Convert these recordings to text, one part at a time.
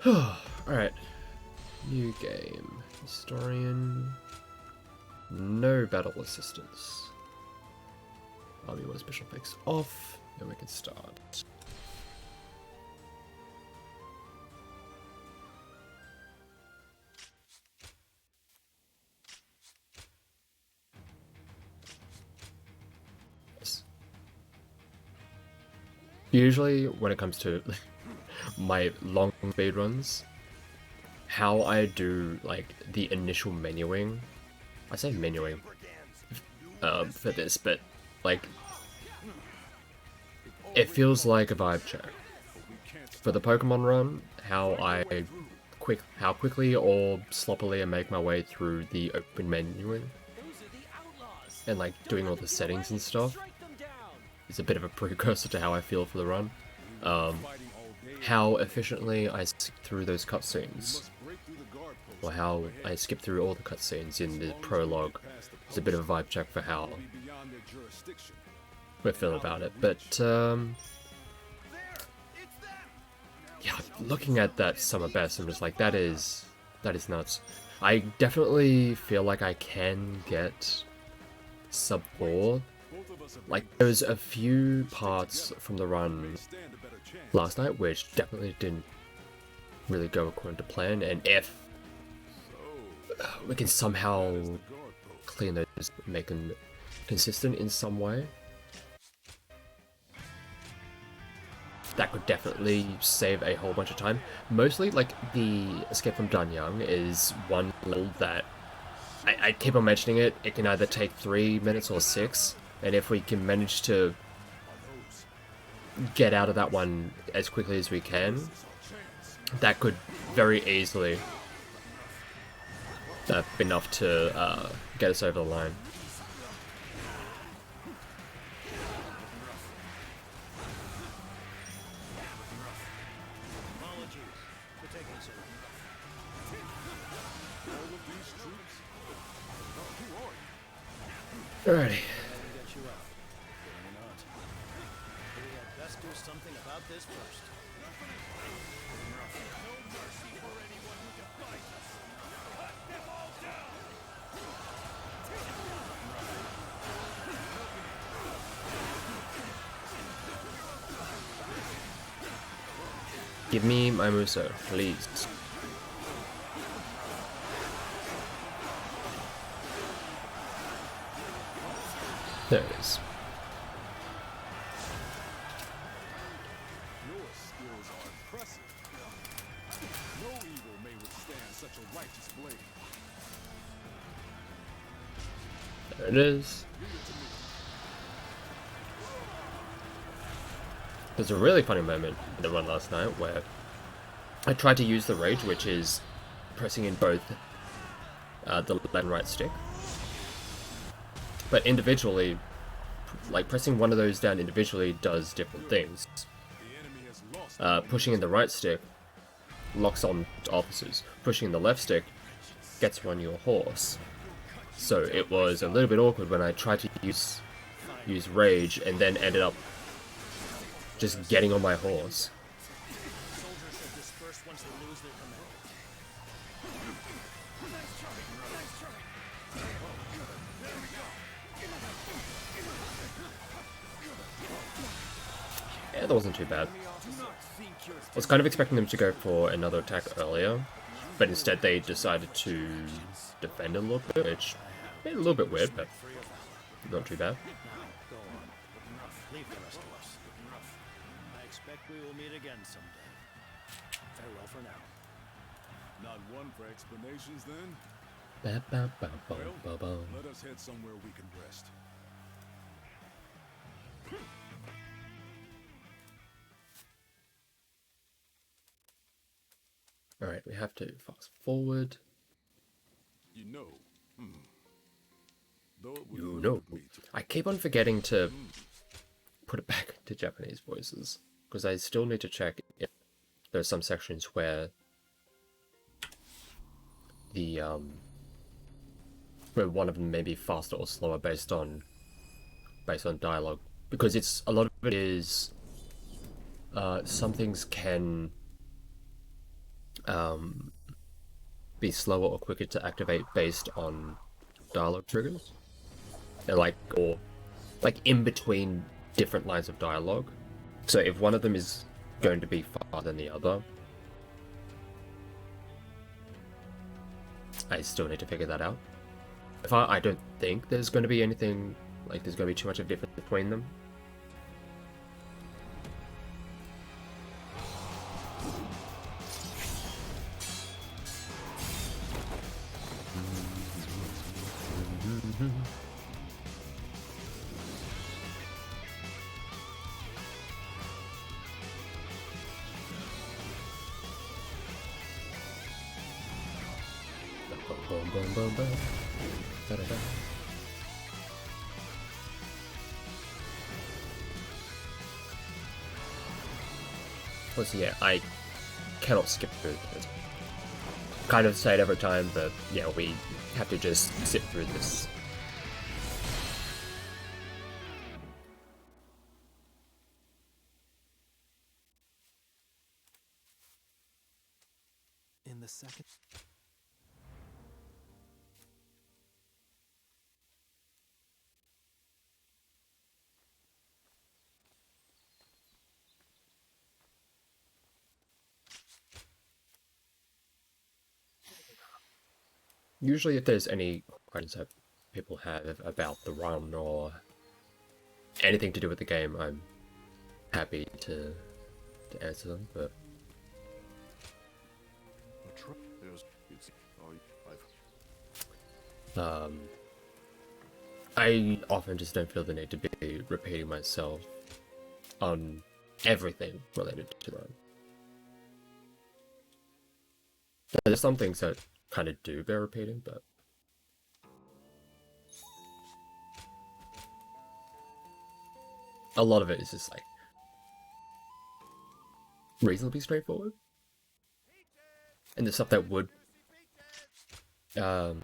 Alright. New game. Historian. No battle assistance. Army was special effects off. And we can start. Yes. Usually when it comes to my long speedruns, how I do like the initial menuing, I say menuing for this, but like it feels like a vibe check. For the Pokemon run, how quickly or sloppily I make my way through the open menuing and like doing all the settings and stuff is a bit of a precursor to how I feel for the run. How efficiently I skip through those cutscenes, or how I skip through all the cutscenes in the prologue, is a bit of a vibe check for how we feel about it. But yeah, looking at that summer best, I'm just like, that is nuts. I definitely feel like I can get sub 4. Like, there was a few parts from the run last night which definitely didn't really go according to plan, and if we can somehow clean those, make them consistent in some way, that could definitely save a whole bunch of time. Mostly, like, the Escape from Danyang is one level that I keep on mentioning it. It can either take 3 minutes or 6, and if we can manage to get out of that one as quickly as we can, that could very easily be enough to get us over the line. Alrighty. Let's do something about this first. Give me my Muso, please. There it is. Your skills are impressive. No evil may withstand such a righteous blade. There it is. There's a really funny moment in the run last night where I tried to use the rage, which is pressing in both the left and right stick. But individually, like pressing one of those down individually does different things. Pushing in the right stick locks on to officers. Pushing in the left stick gets you on your horse. So it was a little bit awkward when I tried to use rage and then ended up just getting on my horse. Soldiers should disperse once they lose their command. Yeah, that wasn't too bad. I was kind of expecting them to go for another attack earlier, but instead they decided to defend a little bit, which made it a little bit weird, but not too bad. Go on. Leave the rest to us. I expect we will meet again someday. Farewell for now. Not one for explanations, then? Ba, ba, ba, ba, ba, ba. Let us head somewhere we can rest. Alright, we have to fast forward. You know, though it would You know. hurt me to I keep on forgetting to put it back to Japanese voices, because I still need to check if there's some sections where the where one of them may be faster or slower based on dialogue, because it's a lot of it is some things can be slower or quicker to activate based on dialogue triggers. They're like, or like in between different lines of dialogue. So if one of them is going to be faster than the other, I still need to figure that out. I don't think there's going to be anything, like there's going to be too much of a difference between them. Boom, boom, boom, boom. Da-da-da. Plus, yeah, I cannot skip through this. Kind of say it every time, but yeah, we have to just sit through this. In the second. Usually if there's any questions that people have about the run or anything to do with the game, I'm happy to answer them, but I often just don't feel the need to be repeating myself on everything related to run. There's some things that kind of do bear repeating, but a lot of it is just like reasonably straightforward. And the stuff that would not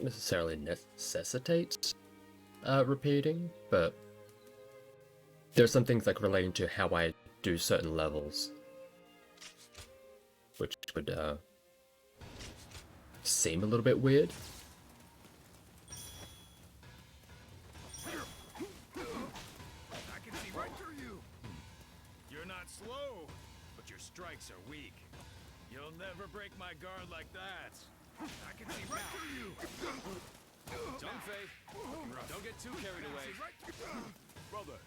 necessarily necessitate repeating, but there's some things like relating to how I do certain levels, which would seem a little bit weird. I can see right through you. You're not slow, but your strikes are weak. You'll never break my guard like that. I can see right through you. Zhang Fei, don't get too carried away. Brother,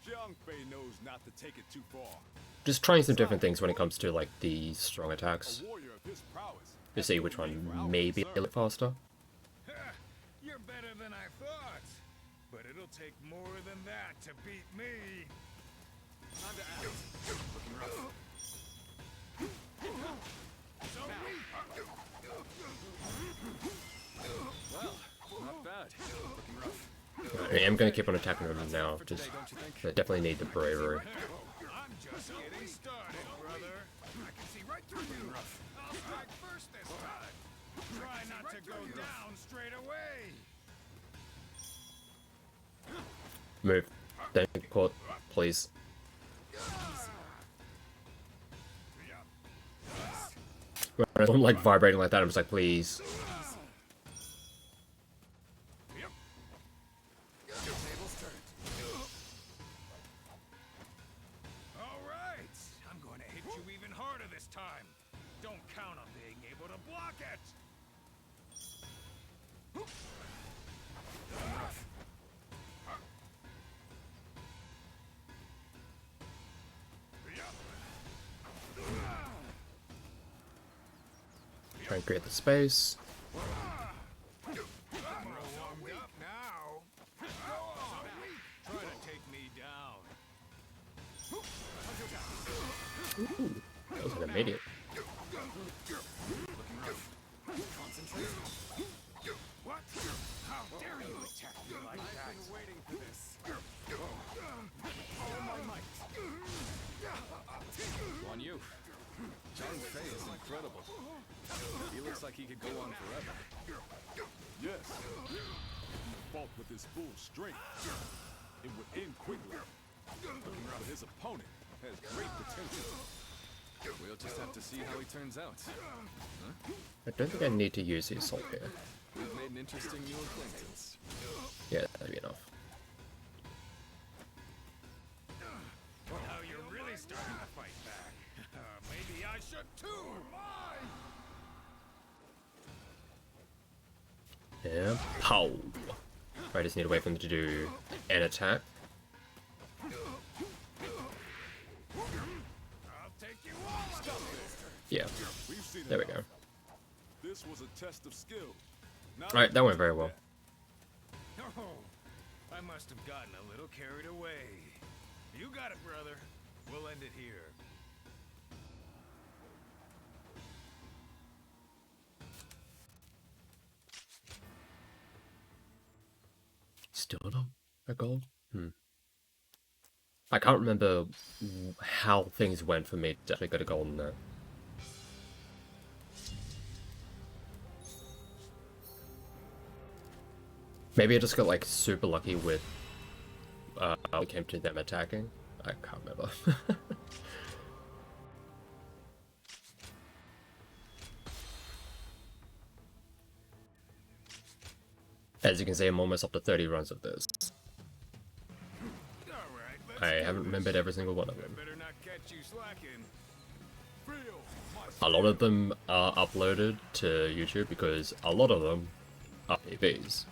Zhang Fei knows not to take it too far. Just trying some different things when it comes to like the strong attacks A warrior of his prowess. to see which one may be a little faster. You're better than I thought, but it'll take more than that to beat me. Time to act. Looking rough. So weak. Well, not bad. Looking rough. I am going to keep on attacking them now, just I definitely need the bravery. I'm just getting started, brother. I can see right through you. I'll strike first this time. Try not to go down straight away. Move. Don't get caught, please. When I'm like vibrating like that, I'm just like, please. All right, I'm going to hit you even harder this time. Don't count on being able to block it. Try and create the space. Warmed up now. Try to take me down. That was an immediate. What? How dare you attack me like that? I've been waiting for this. All my might. On you. Zhang Fei is incredible. He looks like he could go on forever. Yes. He fought with his full strength. It would end quickly. But his opponent has great potential. We'll just have to see how he turns out. I don't think I need to use the assault here. We've made an interesting new acquaintance. Yeah, that'd be enough. Now you're really starting to fight back. Maybe I should too. Yeah. Pow! I just need to wait for them to do an attack. I'll take you all. Yeah. We've seen There we enough. go. This was a test of skill. Now Alright, that went very well. Oh, I must have gotten a little carried away. You got it, brother. We'll end it here. Still not a goal? I can't remember how things went for me to actually get a goal in there. Maybe I just got like super lucky with when it came to them attacking. I can't remember. As you can see, I'm almost up to 30 runs of this. All right, let's I do haven't this. remembered every single one of them. Better not catch you slacking. Feel A lot of them are uploaded to YouTube because a lot of them are PVs.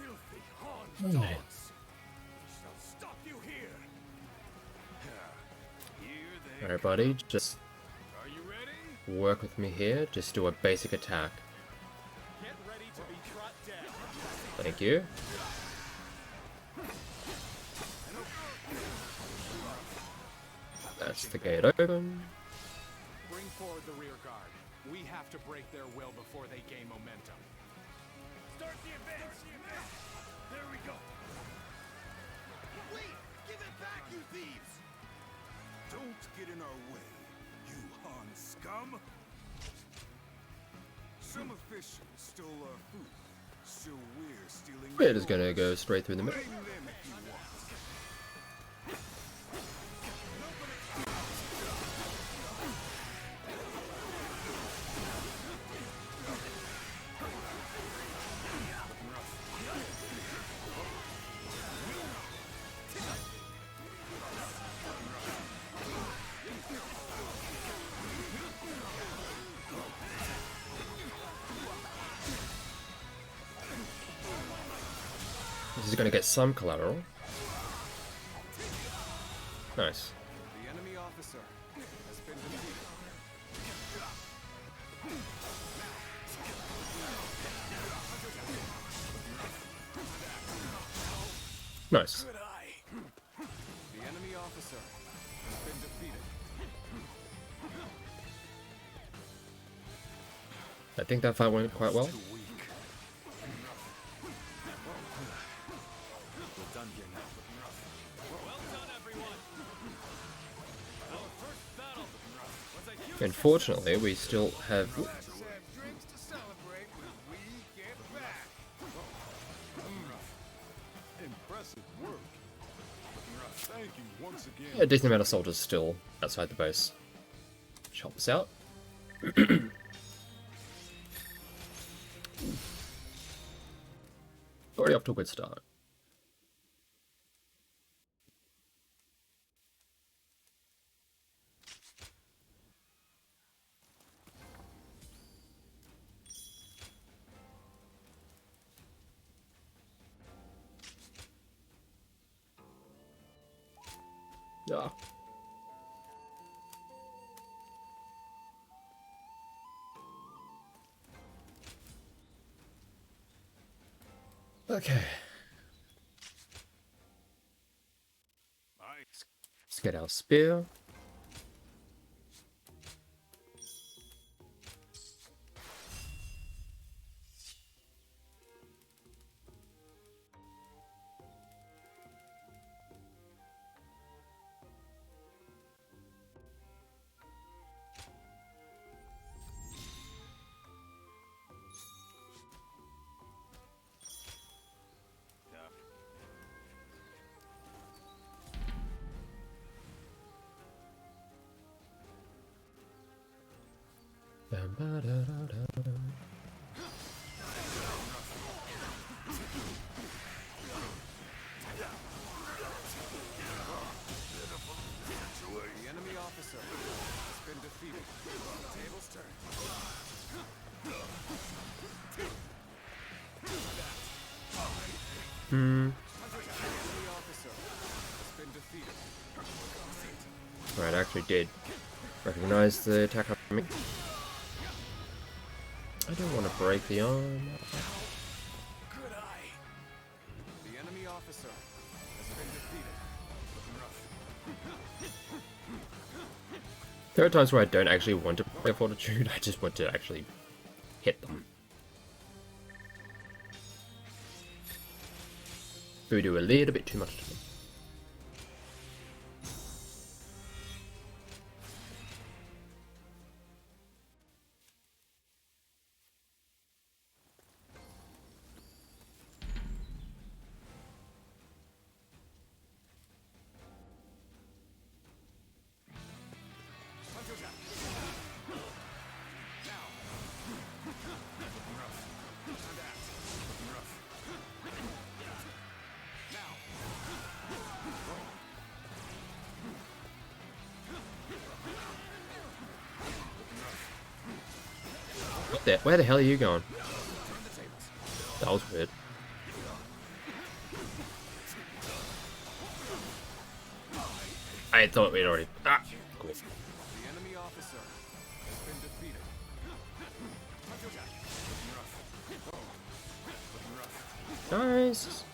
filthy Hans dogs. We shall stop you here. Here they Alright, buddy, just are. You ready? work with me here. Just do a basic attack. Get ready to be trot dead. Thank you. That's the gate open. Bring forward the rear guard. We have to break their will before they gain momentum. Start the advance. There we go. Wait! Give it back, you thieves! Don't get in our way, you Han scum. Some officials stole our food, so we're stealing. We're just gonna go straight through the middle. Blame them if you want. This is gonna get some collateral. Nice. The enemy officer has been defeated. Nice. Good eye. The enemy officer has been defeated. I think that fight went quite well. Too weak. We're done here now. Well done, everyone. Our first battle was a huge Unfortunately, we still have. Let's have drinks to celebrate when we get back. Impressive work. Thank you once again. A decent amount of soldiers still outside the base. Which helps out. Already off to a good start. Yeah. Okay. Nice. Let's get our spear. The enemy officer has been defeated. Tables turned. The enemy officer has been defeated. Right, I actually did recognize the attack on me. I don't want to break the arm. Good eye. The enemy officer has been defeated. Looking rough. There are times where I don't actually want to play Fortitude, I just want to actually hit them. We do a little bit too much to them. Where the hell are you going? That was weird. I thought we'd already. Ah, cool. The enemy officer has been defeated. Nice.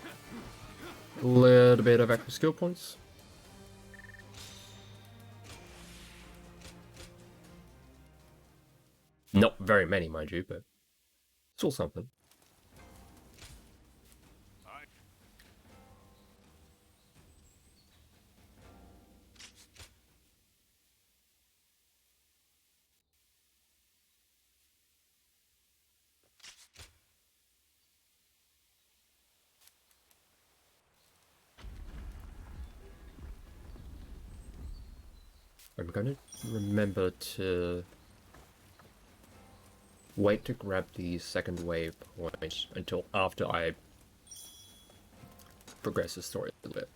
A little bit of extra skill points. Not very many, mind you, but it's all something. I'm gonna remember to wait to grab the second wave point until after I progress the story a little bit,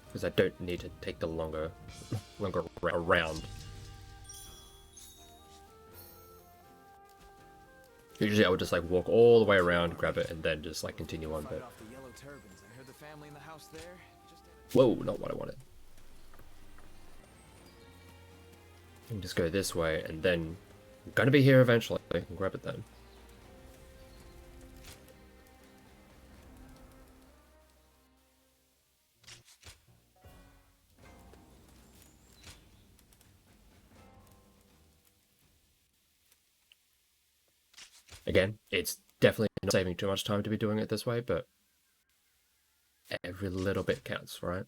because I don't need to take the longer around. Usually I would just like walk all the way around, grab it, and then just like continue on. But Off the yellow turbans. I heard the family in the house there. whoa, not what I wanted. I can just go this way, and then I'm gonna be here eventually. I can grab it then. Again, it's definitely not saving too much time to be doing it this way, but every little bit counts, right?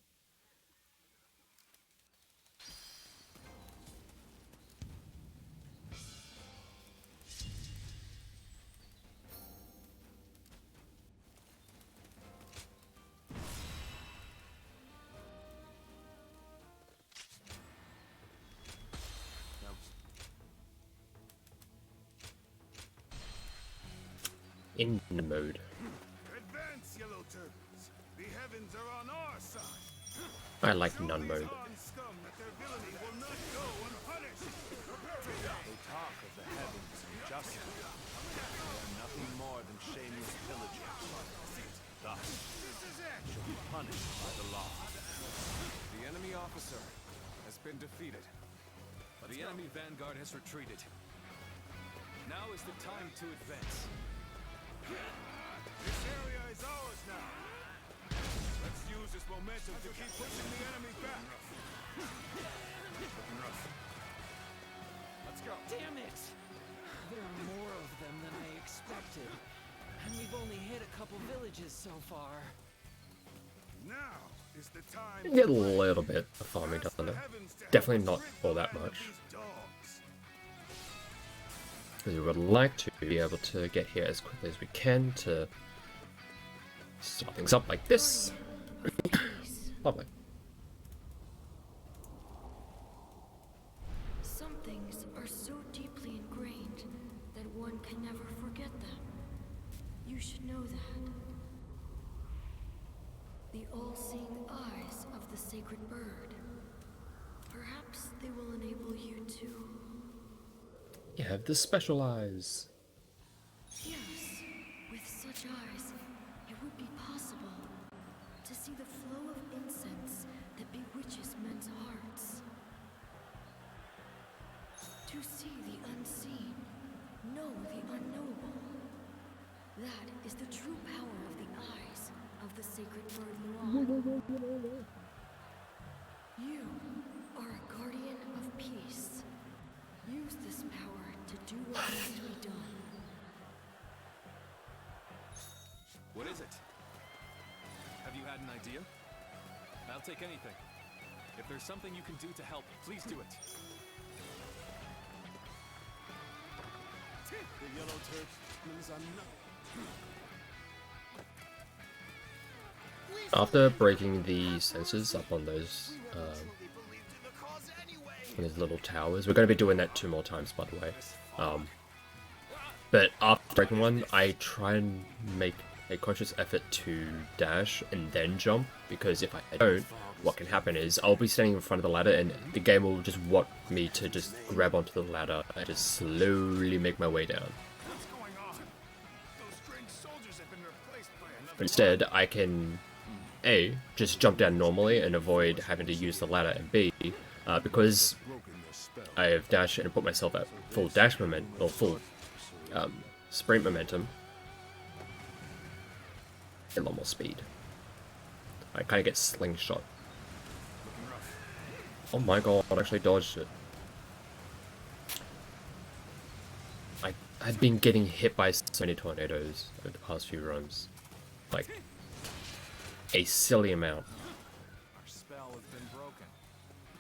In mode. Advance, yellow turbans. The heavens are on our side. I like none mode. Scum that their villainy will not go unpunished. They talk of the heavens and justice. They are nothing more than shameless pillagers. Thus, shall be punished by the law. The enemy officer has been defeated. The enemy vanguard has retreated. Now is the time to advance. This area is ours now. Let's use this momentum to keep pushing the enemy back. Let's go. Damn it! There are more of them than I expected. And we've only hit a couple villages so far. Now is the time. You get a little bit of farming done there. Definitely not all that much. Because we would like to be able to get here as quickly as we can to start things up like this. Lovely. Some things are so deeply ingrained. You should know that. The all-seeing eyes of the sacred bird. Perhaps they will enable you to... You have the special eyes. Yes, with such eyes, it would be possible to see the flow of incense that bewitches men's hearts. To see the unseen, know the unknowable. That is the true power of the eyes of the sacred bird Luan. You are a guardian of peace. Use this power to do what must be done. What is it? Have you had an idea? I'll take anything. If there's something you can do to help, please do it. The yellow turd means I'm not. After breaking the sensors up on those little towers, we're going to be doing that 2 more times, by the way. But after breaking one, I try and make a conscious effort to dash and then jump, because if I don't, what can happen is I'll be standing in front of the ladder and the game will just want me to just grab onto the ladder and just slowly make my way down. What's going on? Those strange soldiers have been replaced by another. But instead, I can A, just jump down normally and avoid having to use the ladder, and B, because I have dashed and put myself at full dash moment, or full sprint momentum, a lot more speed. I kind of get slingshot. Oh my god, I actually dodged it. I've been getting hit by so many tornadoes over the past few runs. Like, a silly amount. Our spell has been broken.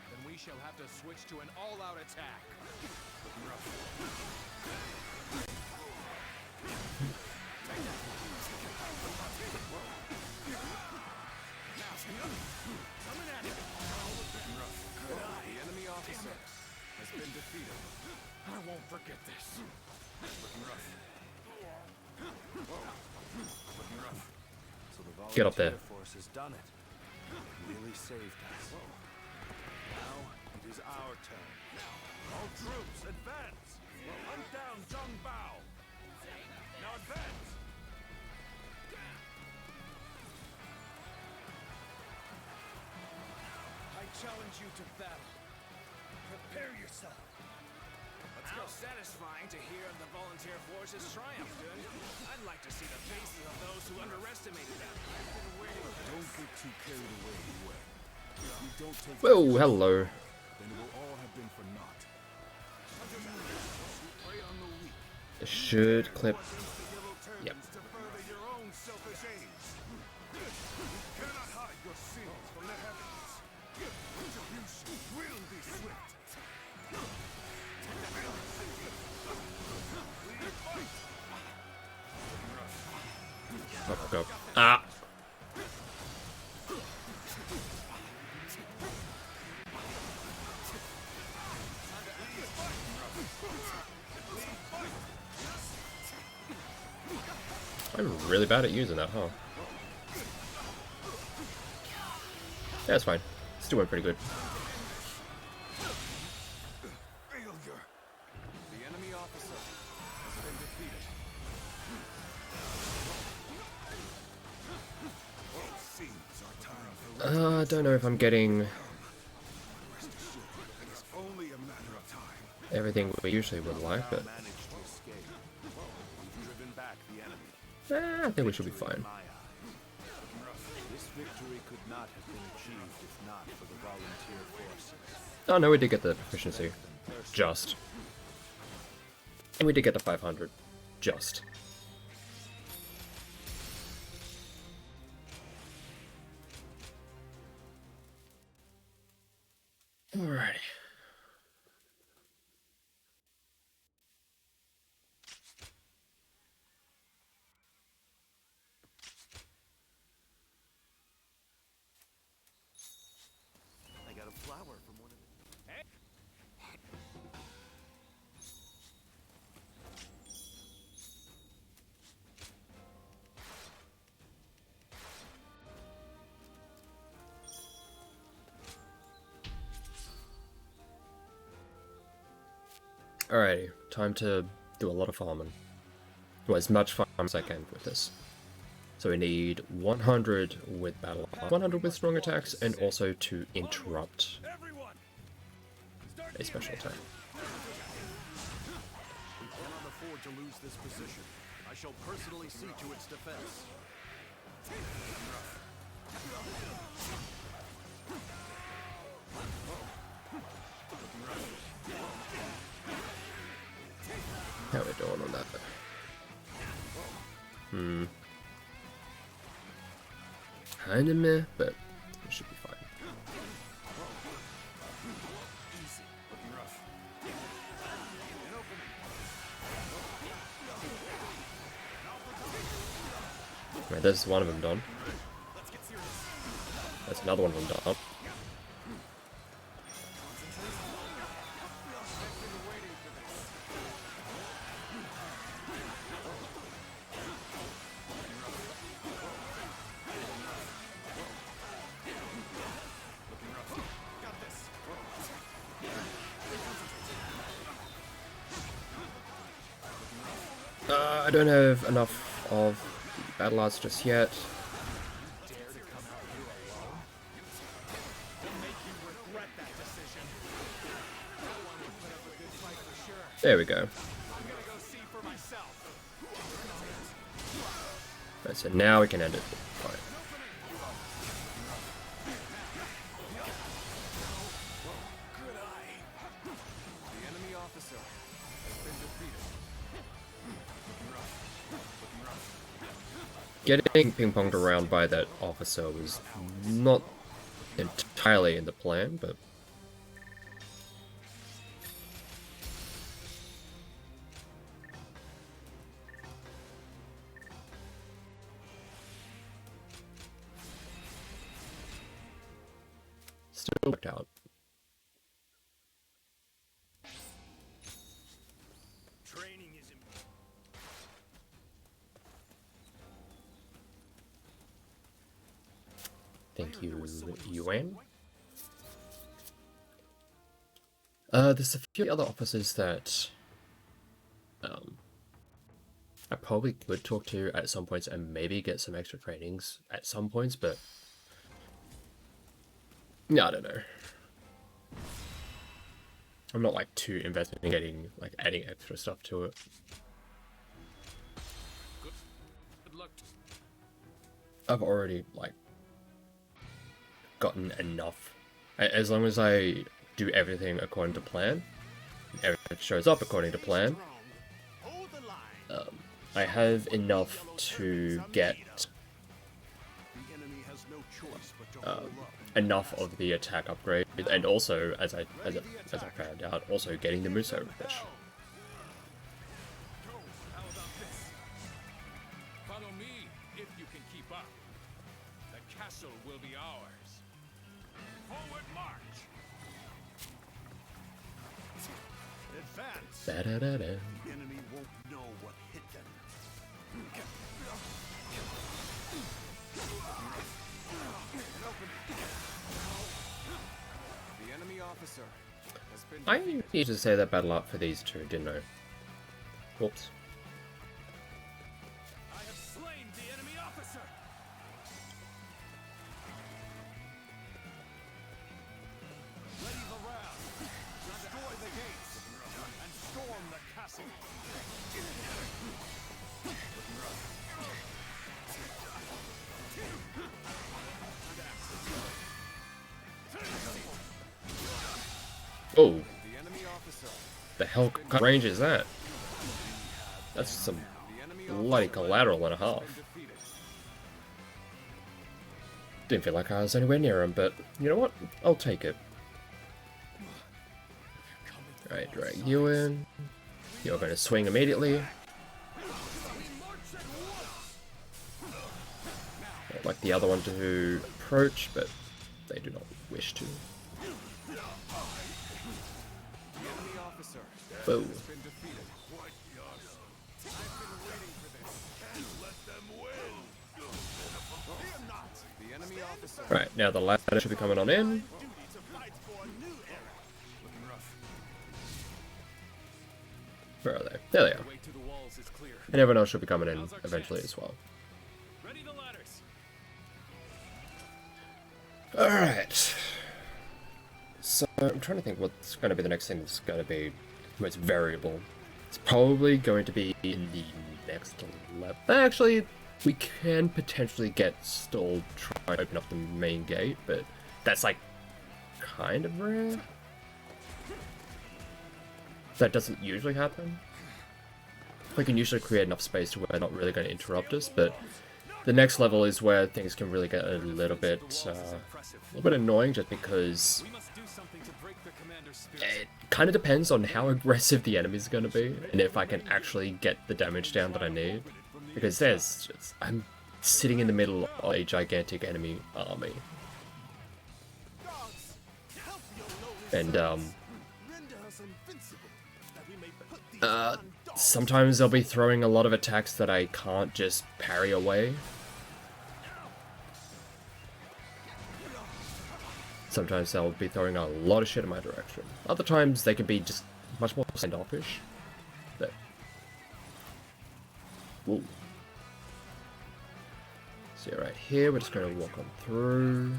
Then we shall have to switch to an all-out attack. The enemy officer has been defeated. I won't forget this. So the Get up there. volunteer force has done it. Really saved us. Now it is our turn. All troops, advance! Hunt down Zhang Bao! Now advance! I challenge you to battle. Prepare yourself. How satisfying to hear of the volunteer forces triumph, Dun. I'd like to see the faces of those who underestimated them. Don't get too carried away, Yue. If we don't take Whoa, this, hello. then it will all have been for naught. Prey on the weak. It should clip. Yep. To further your own selfish aims. You cannot hide your sins from the heavens. Retribution will be swift. Oh, go. Ah! I'm really bad at using that, huh? Yeah, it's fine. It's doing pretty good. Failure. The enemy officer has been defeated. Seems our time for I don't know if I'm getting rest assured. It's only a matter of time. everything we usually would like, but Managed to escape. We've driven back the enemy. I think we should be fine. My eye. This victory could not have been achieved if not for the volunteer forces. Oh no, we did get the proficiency. Just. And we did get the 500. Just. Alrighty. I got a flower from one of the... Alrighty, time to do a lot of farming. Well, as much farm as I can with this. So we need 100 with battle, 100 with strong attacks, and also to interrupt a special attack. We cannot afford to lose this position. I shall personally see to its defense. How are we doing on that? Kinda meh, but it should be fine. Right, there's one of them done. That's another one of them done. I don't have enough of battle arts just yet. There we go. Right, so now we can end it. Fine. The enemy officer has been defeated. Getting ping-ponged around by that officer was not entirely in the plan, but still worked out. Training is important. Thank you, Yuan. There's a few other officers that I probably could talk to at some points and maybe get some extra trainings at some points, but yeah, I don't know. I'm not like too invested in getting adding extra stuff to it. Good luck. I've already gotten enough. As long as I do everything according to plan, everything shows up according to plan, I have enough to get The enemy has no choice but to hold up. enough of the attack upgrade, and also, as I found out, also getting the Muso fish. How about this? Follow me if you can keep up. The castle will be ours. Forward march! Advance. Da-da-da-da. The enemy won't know what hit them. The enemy officer has been I need to say that battle up for these two, didn't I? Whoops. I have slain the enemy officer. ready the round. Destroy the gates and storm the castle. Oh, The enemy officer. the hell kind of range is that? That's some The enemy bloody collateral and a half. defeated. Didn't feel like I was anywhere near him, but you know what? I'll take it. Alright, drag you in. You're going to swing immediately. I'd like the other one to approach, but they do not wish to. The enemy officer Boom. has been defeated. I've been waiting for this. Let them win. Fear not. The enemy officer. Right, now the ladder should be coming on in. Duty to fight for a new era. Looking rough. There they are. The way to the walls is clear. And everyone else should be coming in eventually as well. Ready the ladders. Alright. So, I'm trying to think what's going to be the next thing that's going to be most variable. It's probably going to be in the next level. Actually, we can potentially get stalled trying to open up the main gate, but that's like kind of rare. That doesn't usually happen. We can usually create enough space to where they're not really going to interrupt us, but the next level is where things can really get a little bit annoying, just because We must do something to break the commander's spirit. it kind of depends on how aggressive the enemies are going to be, and if I can actually get the damage down that I need. Because I'm sitting in the middle of a gigantic enemy army. And, sometimes they'll be throwing a lot of attacks that I can't just parry away. Sometimes they'll be throwing a lot of shit in my direction. Other times they can be just much more standoffish. But... Whoa. So right here, we're just going to walk on through.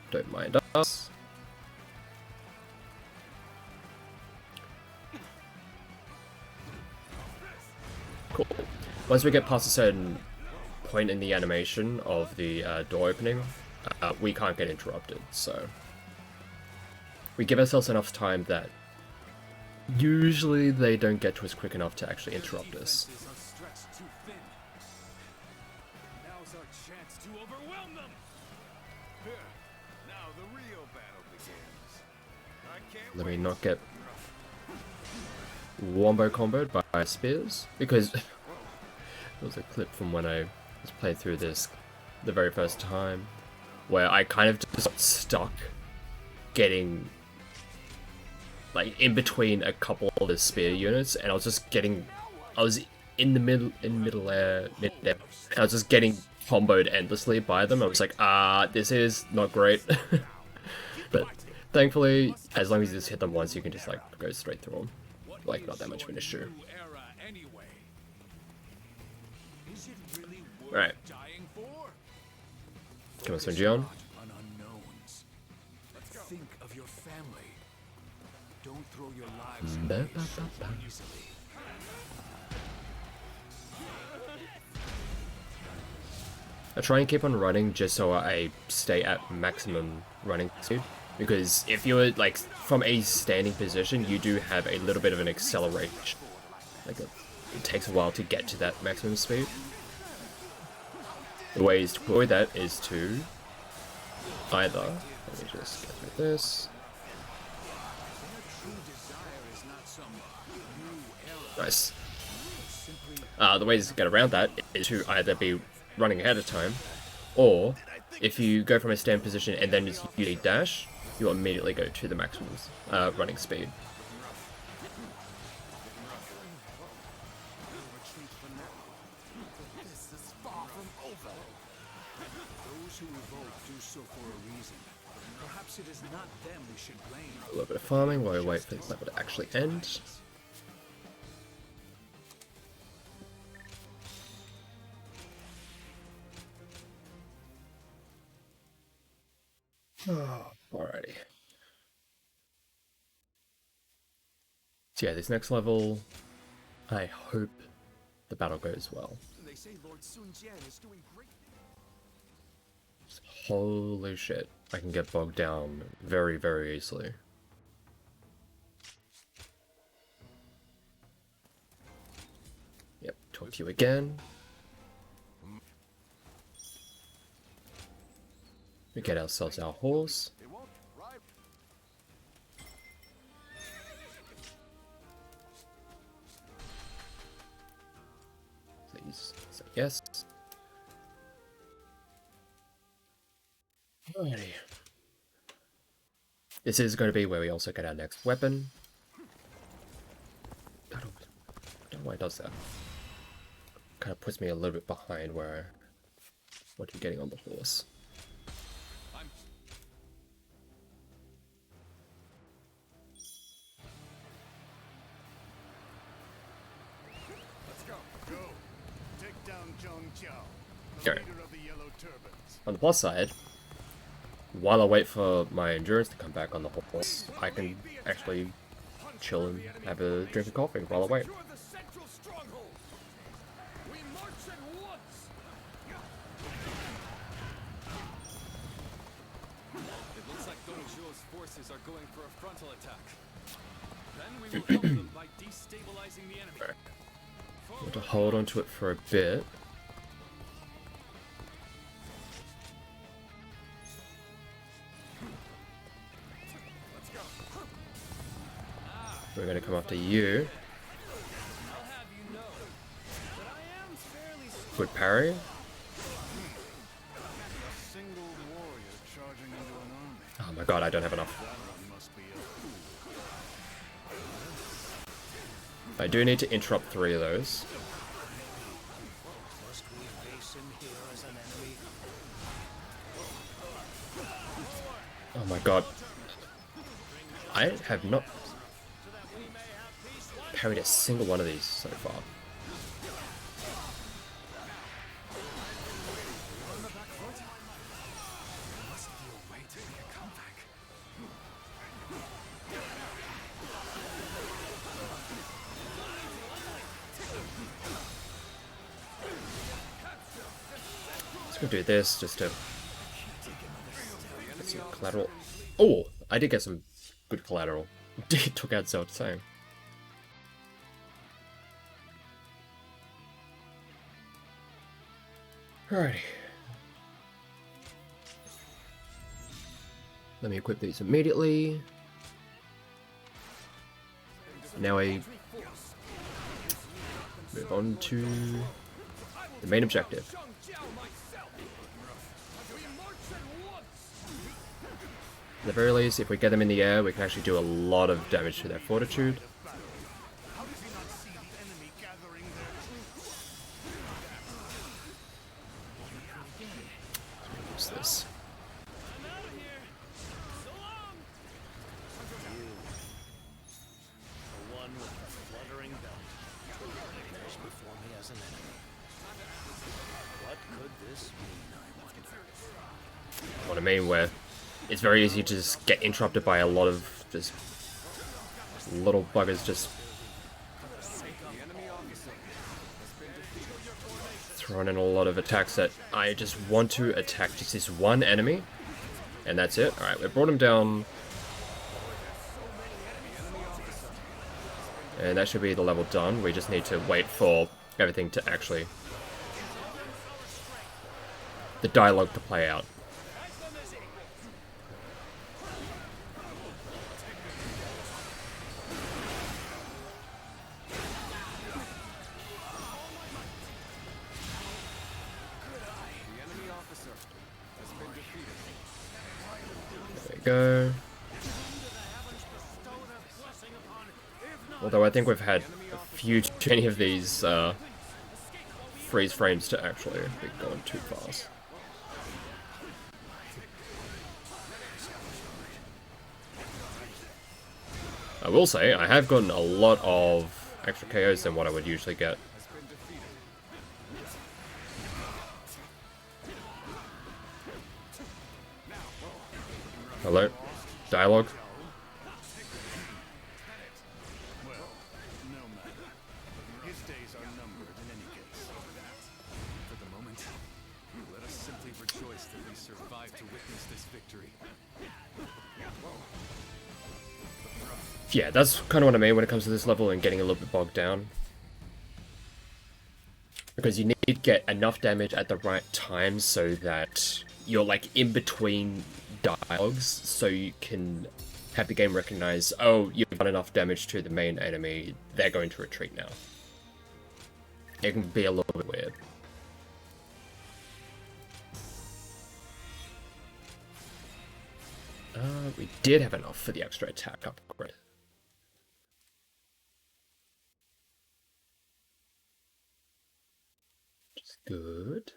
Don't mind us. Cool. Once we get past a certain point in the animation of the door opening, we can't get interrupted, so... We give ourselves enough time that usually they don't get to us quick enough to actually interrupt us. Defenses are stretched too thin. Now's our chance to overwhelm them. Here. Now the real battle begins. I can't Let me wait. not get wombo comboed by spears, because there was a clip from when I was playing through this the very first time where I kind of just got stuck getting like in between a couple of the spear units, and I was in the middle air, mid-air, and I was just getting comboed endlessly by them. I was like, this is not great. But thankfully, as long as you just hit them once, you can just like go straight through them. Like, not that much of an issue. New era anyway. Is it really worth Right. dying for? Come on, Sunjion. On unknowns. Think of your family. Don't throw your lives away so easily. I try and keep on running just so I stay at maximum running speed. Because if you're like from a standing position, you do have a little bit of an acceleration. Like it takes a while to get to that maximum speed. The ways to avoid that is to either, let me just get through this. Nice. The ways to get around that is to either be running ahead of time, or if you go from a stand position and then just use a dash, you immediately go to the maximum running speed. Those who revolt do so for a reason. Perhaps it is not them we should blame. A little bit of farming while we wait for this level to actually end. Alrighty. So yeah, this next level, I hope the battle goes well. They say Lord Sun Jian is doing great. Holy shit, I can get bogged down very, very easily. Yep, talk to you again. We get ourselves our horse. It won't ride. Please say yes. Alrighty. This is going to be where we also get our next weapon. I don't know why it does that. Kind of puts me a little bit behind where what you're getting on the horse. Okay. On the plus side, while I wait for my endurance to come back on the horse, I can actually chill and have a drink of coffee while I wait. Secure the central stronghold. We march at once. It looks like Donojo's forces are going for a frontal attack. Then we will help them by destabilizing the enemy. Okay. I'm going to hold on to it for a bit. We're going to come after you. I'll have you know that I am fairly Good parry. A single warrior charging into an army. Oh my god, I don't have enough. That one must be a fool. I do need to interrupt 3 of those. Must we face him here as an enemy? Oh my god. I have not parried a single one of these so far. Let's go do this just to get some collateral. Oh, I did get some good collateral. Took out Zeld Sang. Alrighty. Let me equip these immediately. Now I move on to the main objective. At the very least, if we get them in the air, we can actually do a lot of damage to their fortitude. How does he not see the enemy gathering their troops? Use this. The one with the fluttering belt. There's before me as an enemy. What could this mean, I wonder? What I mean, where it's very easy to just get interrupted by a lot of just little buggers just throwing in a lot of attacks that I just want to attack just this one enemy, and that's it. Alright, we brought him down, and that should be the level done. We just need to wait for everything to actually, the dialogue to play out. There we go. Although I think we've had a few too many of these freeze frames to actually be going too fast. I will say, I have gotten a lot of extra KOs than what I would usually get. Hello? Dialogue? Well, no matter. His days are numbered in any case. For the moment, let us simply rejoice that we survived to witness this victory. Yeah, that's kind of what I mean when it comes to this level and getting a little bit bogged down. Because you need to get enough damage at the right time so that you're like in between dialogues, so you can have the game recognize, oh, you've done enough damage to the main enemy, they're going to retreat now. It can be a little bit weird. We did have enough for the extra attack upgrade. Which is good.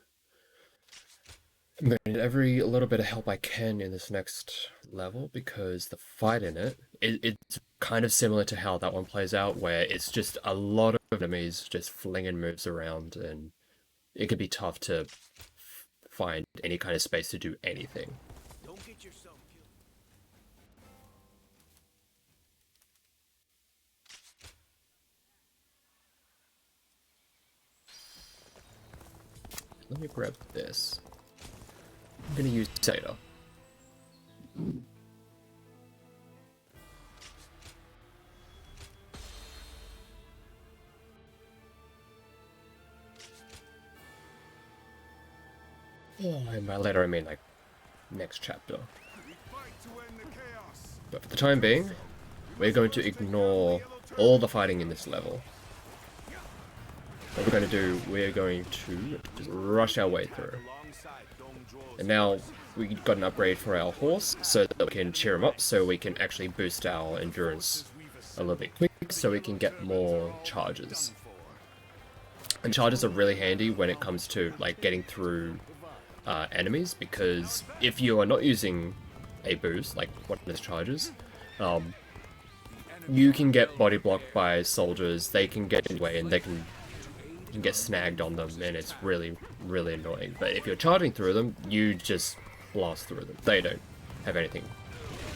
I'm going to need every little bit of help I can in this next level because the fight in it's kind of similar to how that one plays out, where it's just a lot of enemies just flinging moves around and it could be tough to find any kind of space to do anything. Don't get yourself killed. Let me grab this. I'm gonna use data. Oh, and by later I mean like next chapter. But for the time being, we're going to ignore all the fighting in this level. What we're going to do, we're going to just rush our way through. And now we got an upgrade for our horse, so that we can cheer him up, so we can actually boost our endurance a little bit quick, so we can get more charges. And charges are really handy when it comes to like getting through enemies, because if you are not using a boost, like one of those charges, you can get body blocked by soldiers, they can get in the way and they can get snagged on them, and it's really, really annoying. But if you're charging through them, you just blast through them. They don't have anything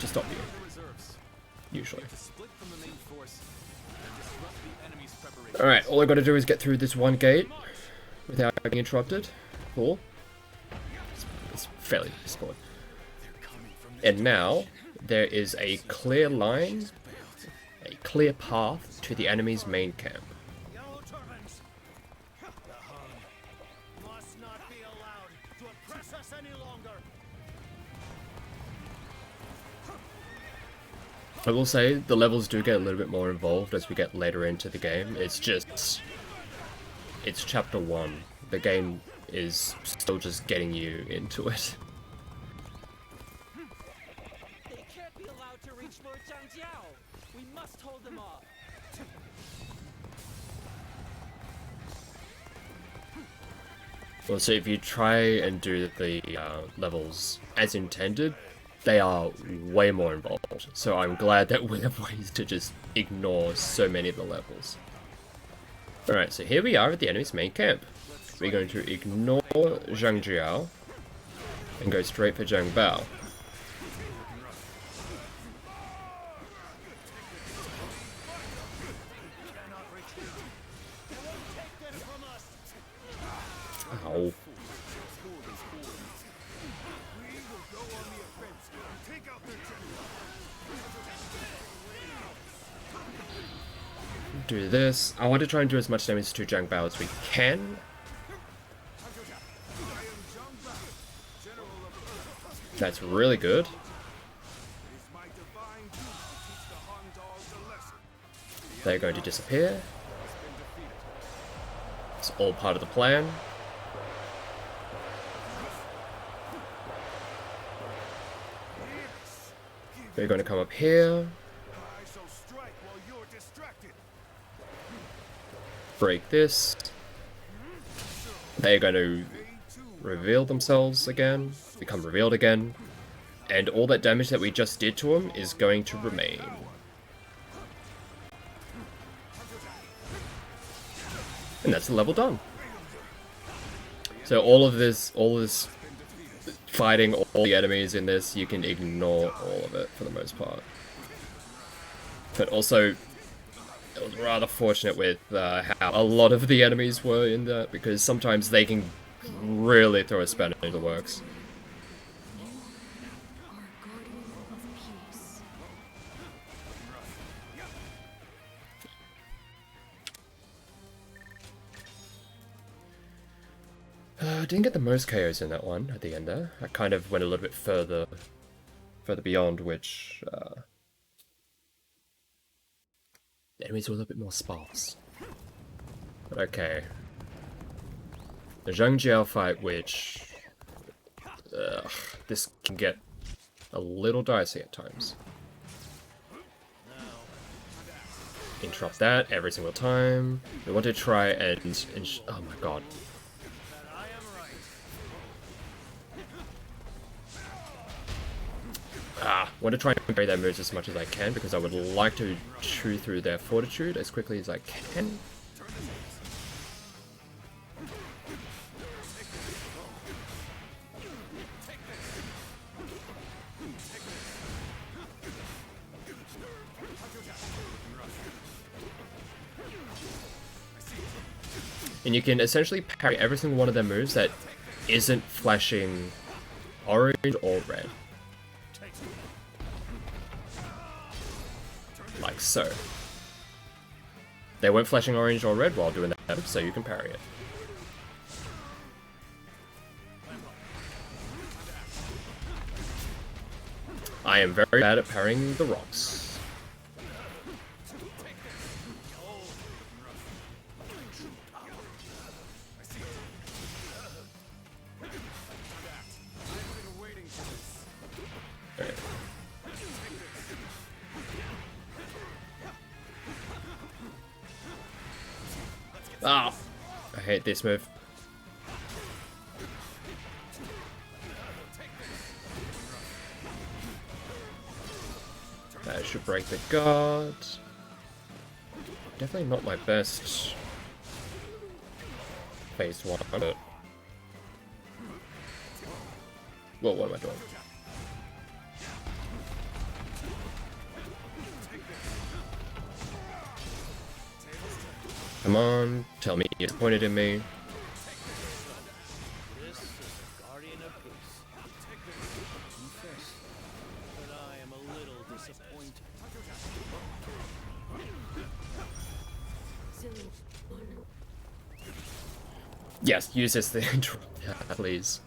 to stop you, usually. Alright, all I gotta do is get through this one gate without being interrupted. Cool. It's fairly straightforward. And now, there is a clear line, a clear path to the enemy's main camp. Yellow turbans! The Hun must not be allowed to oppress us any longer. I will say, the levels do get a little bit more involved as we get later into the game. It's just... it's chapter 1. The game is still just getting you into it. They can't be allowed to reach Lord Zhangjiao. We must hold them off. Well, so if you try and do the levels as intended, they are way more involved. So I'm glad that we have ways to just ignore so many of the levels. Alright, so here we are at the enemy's main camp. We're going to ignore Zhang Jiao and go straight for Zhang Bao. Ow. Do this. I want to try and do as much damage to Zhang Bao as we can. That's really good. They're going to disappear. It's all part of the plan. They're going to come up here. Break this. They're going to reveal themselves again, become revealed again, and all that damage that we just did to them is going to remain. And that's the level done. So all this fighting all the enemies in this, you can ignore all of it for the most part. But also, it was rather fortunate with how a lot of the enemies were in that, because sometimes they can really throw a spanner into the works. Our guardian of peace. Didn't get the most KOs in that one at the end there. I kind of went a little bit further beyond, which the enemies were a little bit more sparse. But okay. The Zhang Jiao fight, which this can get a little dicey at times. Interrupt that every single time. We want to try and oh my god. Want to try and parry their moves as much as I can, because I would like to chew through their fortitude as quickly as I can. and you can essentially parry every single one of their moves that isn't flashing orange or red. Like so. They weren't flashing orange or red while doing that, so you can parry it. I am very bad at parrying the rocks. Ah, I hate this move. That should break the guard. Definitely not my best phase one, but... Well, what am I doing? Come on, tell me you're disappointed in me. This is a guardian of peace. Confess that I am a little disappointed. Silly one. Yes, use this to interrupt, yeah, please.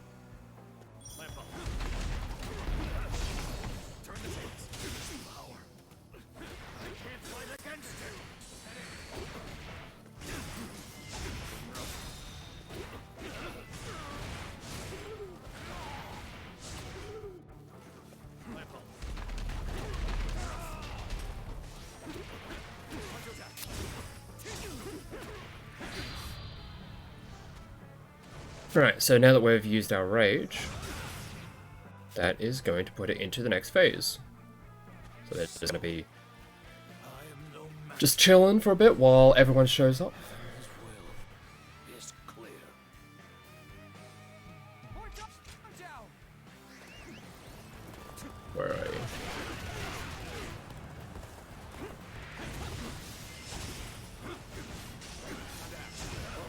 Right, so now that we've used our rage, that is going to put it into the next phase. So they're just going to be just chilling for a bit while everyone shows up. Is clear. Where are you?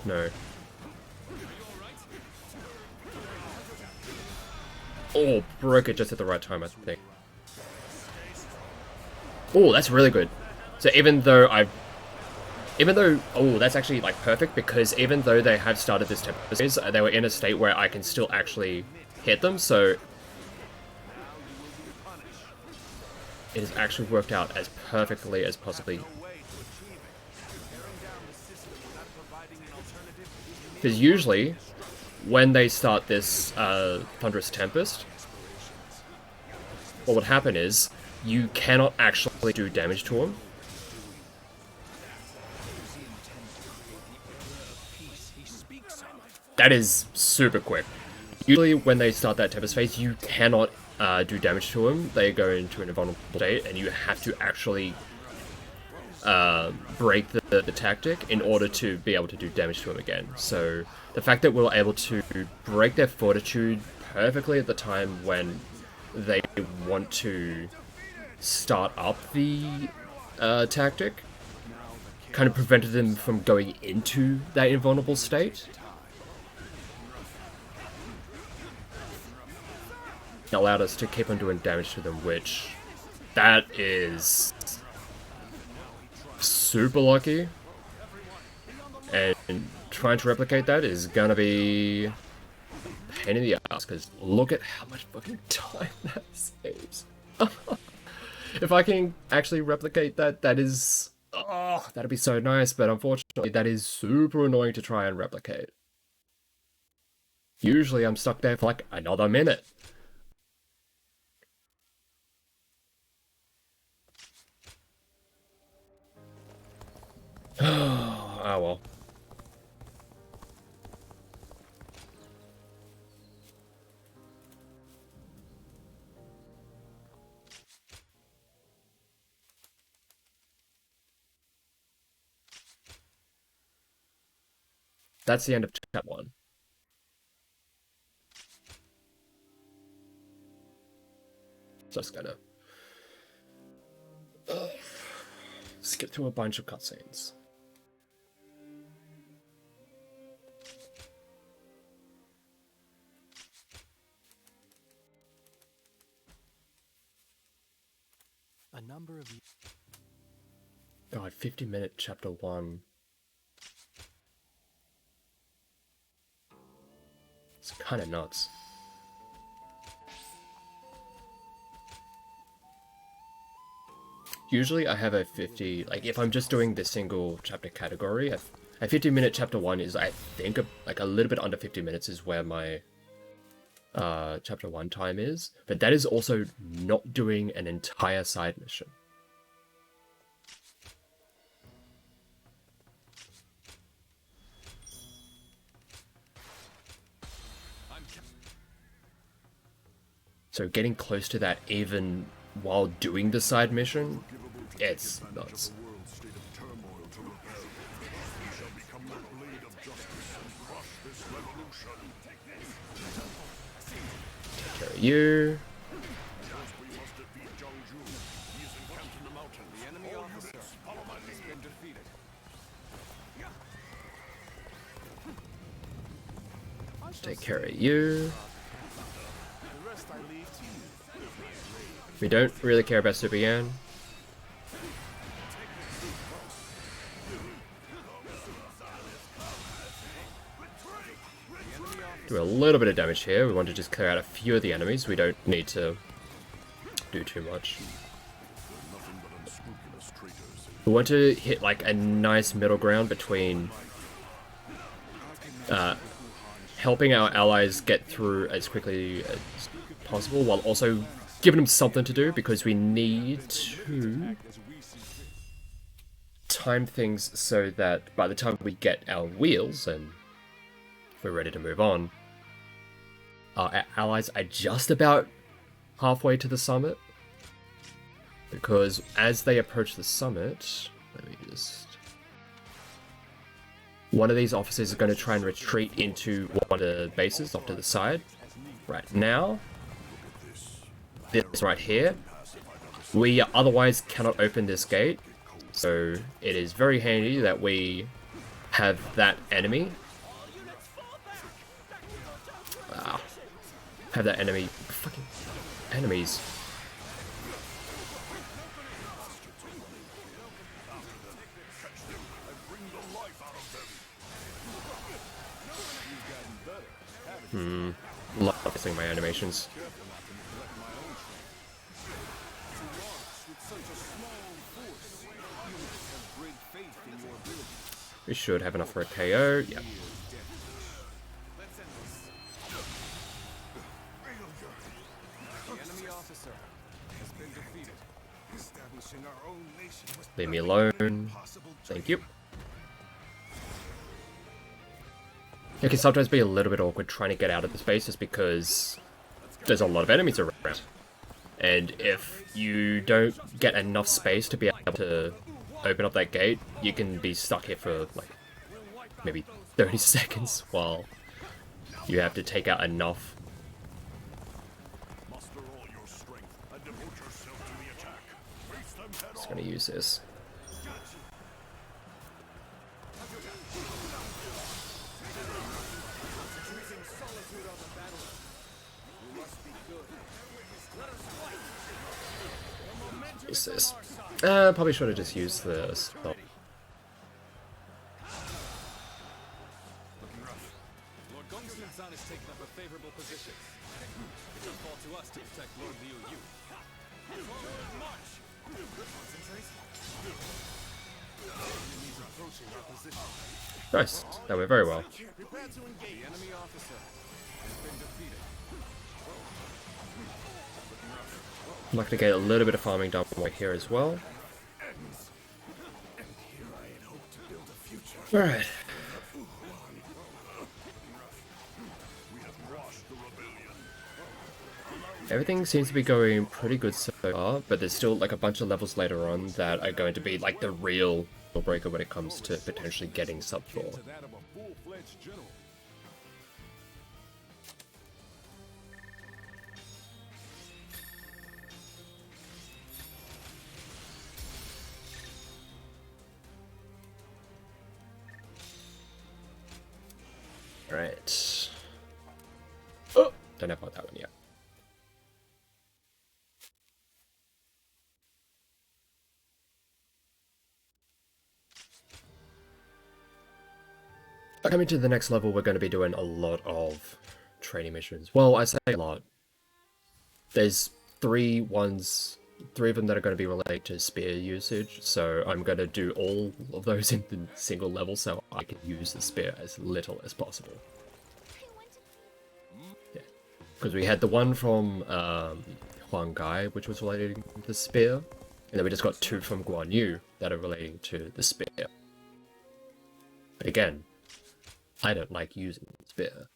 No. Oh, broke it just at the right time, I think. Oh, that's really good. So even though, oh, that's actually like perfect, because even though they have started this tempo phase, they were in a state where I can still actually hit them, so it has actually worked out as perfectly as possibly. Because usually, when they start this Thunderous Tempest, what would happen is, you cannot actually do damage to them. That is super quick. Usually when they start that Tempest phase, you cannot do damage to them. They go into an invulnerable state, and you have to actually break the tactic in order to be able to do damage to them again. So the fact that we were able to break their fortitude perfectly at the time when they want to start up the tactic kind of prevented them from going into that invulnerable state. It allowed us to keep on doing damage to them, which that is super lucky, and trying to replicate that is gonna be a pain in the ass, because look at how much fucking time that saves. If I can actually replicate that, that is, oh, that'd be so nice, but unfortunately that is super annoying to try and replicate. Usually I'm stuck there for like another minute. Oh well. That's the end of chapter 1. Just gonna skip through a bunch of cutscenes. number of God, 50-minute chapter 1. It's kind of nuts. Usually I have a 50, like if I'm just doing the single chapter category, a 50-minute chapter 1 is, I think, like a little bit under 50 minutes is where my chapter 1 time is. But that is also not doing an entire side mission. So getting close to that even while doing the side mission, it's nuts. Take care of you. Take care of you. We don't really care about Super Yan. Do a little bit of damage here. We want to just clear out a few of the enemies. We don't need to do too much. We want to hit like a nice middle ground between helping our allies get through as quickly as possible while also giving them something to do, because we need to time things so that by the time we get our wheels and we're ready to move on, our allies are just about halfway to the summit. Because as they approach the summit, let me just... One of these officers is going to try and retreat into one of the bases off to the side. Right now, this right here, we otherwise cannot open this gate, so it is very handy that we have that enemy. Have that enemy, fucking enemies. Love missing my animations. We should have enough for a KO. Yep. Leave me alone. Thank you. It can sometimes be a little bit awkward trying to get out of the space just because there's a lot of enemies around. And if you don't get enough space to be able to open up that gate, you can be stuck here for like maybe 30 seconds while you have to take out enough. Just gonna use this. Use this. Probably should have just used the spell. Lord Gongsun-san is taking up a favorable position. It's a fall to us to protect Lord Liu Yu. Forward march! Concentrate. Enemies approaching our position. Nice. That went very well. Prepare to engage. The enemy officer has been defeated. I'm not going to get a little bit of farming done right here as well. Alright. Everything seems to be going pretty good so far, but there's still like a bunch of levels later on that are going to be like the real breaker when it comes to potentially getting sub 4. Right. Oh, don't have that one yet. coming to the next level, we're going to be doing a lot of training missions. Well, I say a lot. There's three of them that are going to be related to spear usage, so I'm going to do all of those in the single level so I can use the spear as little as possible. Yeah, because we had the one from Huang Gai, which was relating to the spear, and then we just got 2 from Guan Yu that are relating to the spear. But again, I don't like using the spear,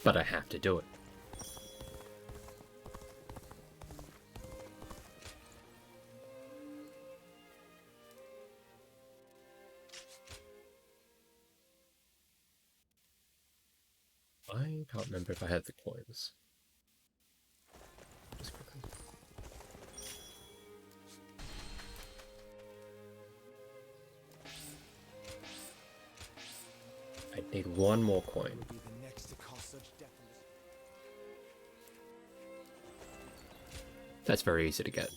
but I have to do it. I can't remember if I had the coins. Just quickly. I need one more coin. That's very easy to get.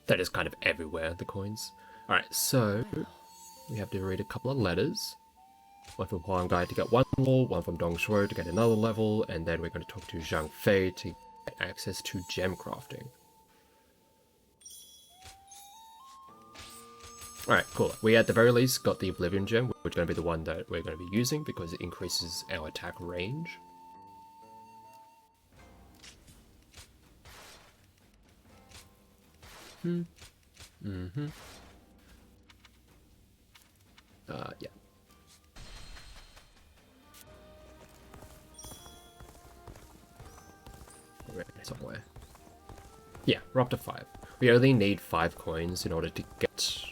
That is kind of everywhere, the coins. Alright, so we have to read a couple of letters. One from Huang Gai to get one level, one from Dong Shuo to get another level, and then we're going to talk to Zhang Fei to get access to gem crafting. Alright, cool. We at the very least got the Oblivion Gem, which is going to be the one that we're going to be using because it increases our attack range. Yeah. Somewhere. Yeah, we're up to 5. We only need 5 coins in order to get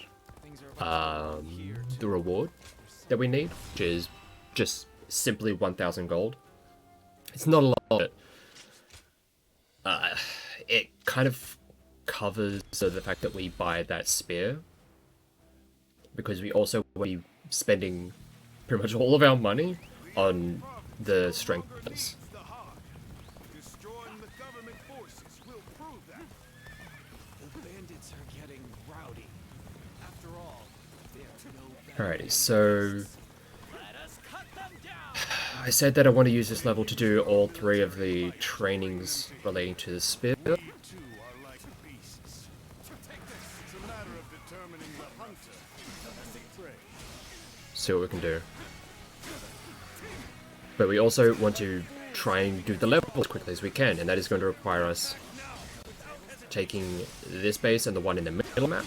the reward that we need, which is just simply 1,000 gold. It's not a lot, but it kind of covers the fact that we buy that spear, because we also will be spending pretty much all of our money on the strength bonus. Destroying the government forces will prove that. The bandits are getting rowdy. After all, they are no better. Alrighty, so Let us cut them down. I said that I want to use this level to do all 3 of the trainings relating to the spear. You two are like beasts. It's a matter of determining the hunter and the prey. See what we can do. But we also want to try and do the level as quickly as we can, and that is going to require us taking this base and the one in the middle map.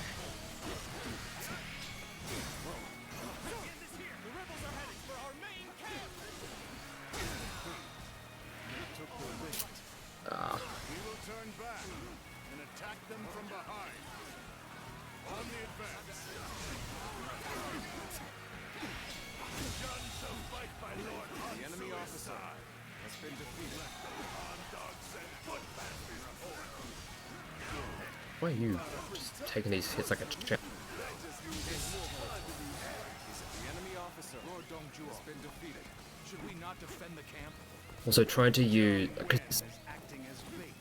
We will turn back and attack them from behind. On the advance. Guns of fight by Lord Hunt. The enemy officer has been defeated. On dogs and foot bastards. Why are you just taking these hits like a champ? The enemy officer, Lord Dongzhuo, has been defeated. Should we not defend the camp? Also trying to use... Cause Acting as bait.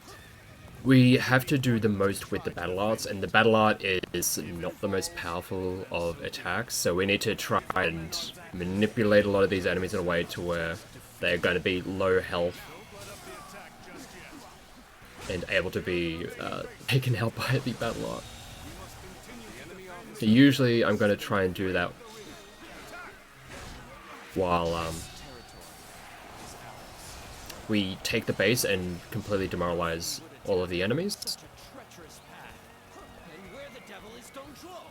we have to do the most with the battle arts, and the battle art is not the most powerful of attacks, so we need to try and manipulate a lot of these enemies in a way to where they're going to be low health and able to be taken out by the battle art. So usually I'm going to try and do that while we take the base and completely demoralize all of the enemies. Treacherous path. And where the devil is Dongzhuo?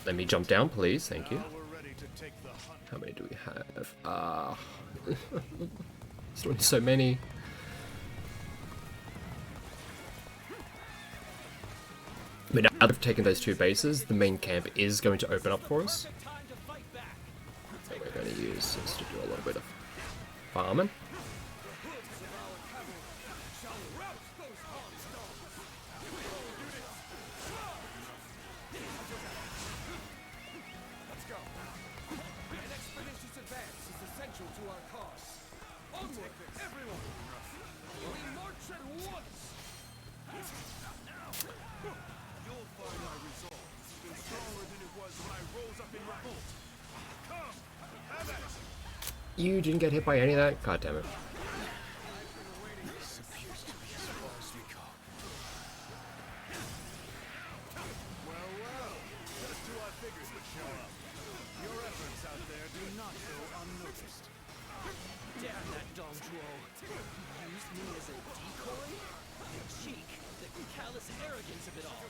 Let me jump down, please. Thank you. We're ready to take the hunt. How many do we have? There's so many. But now that we've taken those 2 bases, the main camp is going to open up for us. Time to fight back. So we're going to use this to do a little bit of farming. You didn't get hit by any of that? God damn it. This appears to be as far as we go. Well, just who I figured would show up. Your efforts out there do not go unnoticed. Damn that Dong Zhuo. He used me as a decoy? The cheek, the callous arrogance of it all.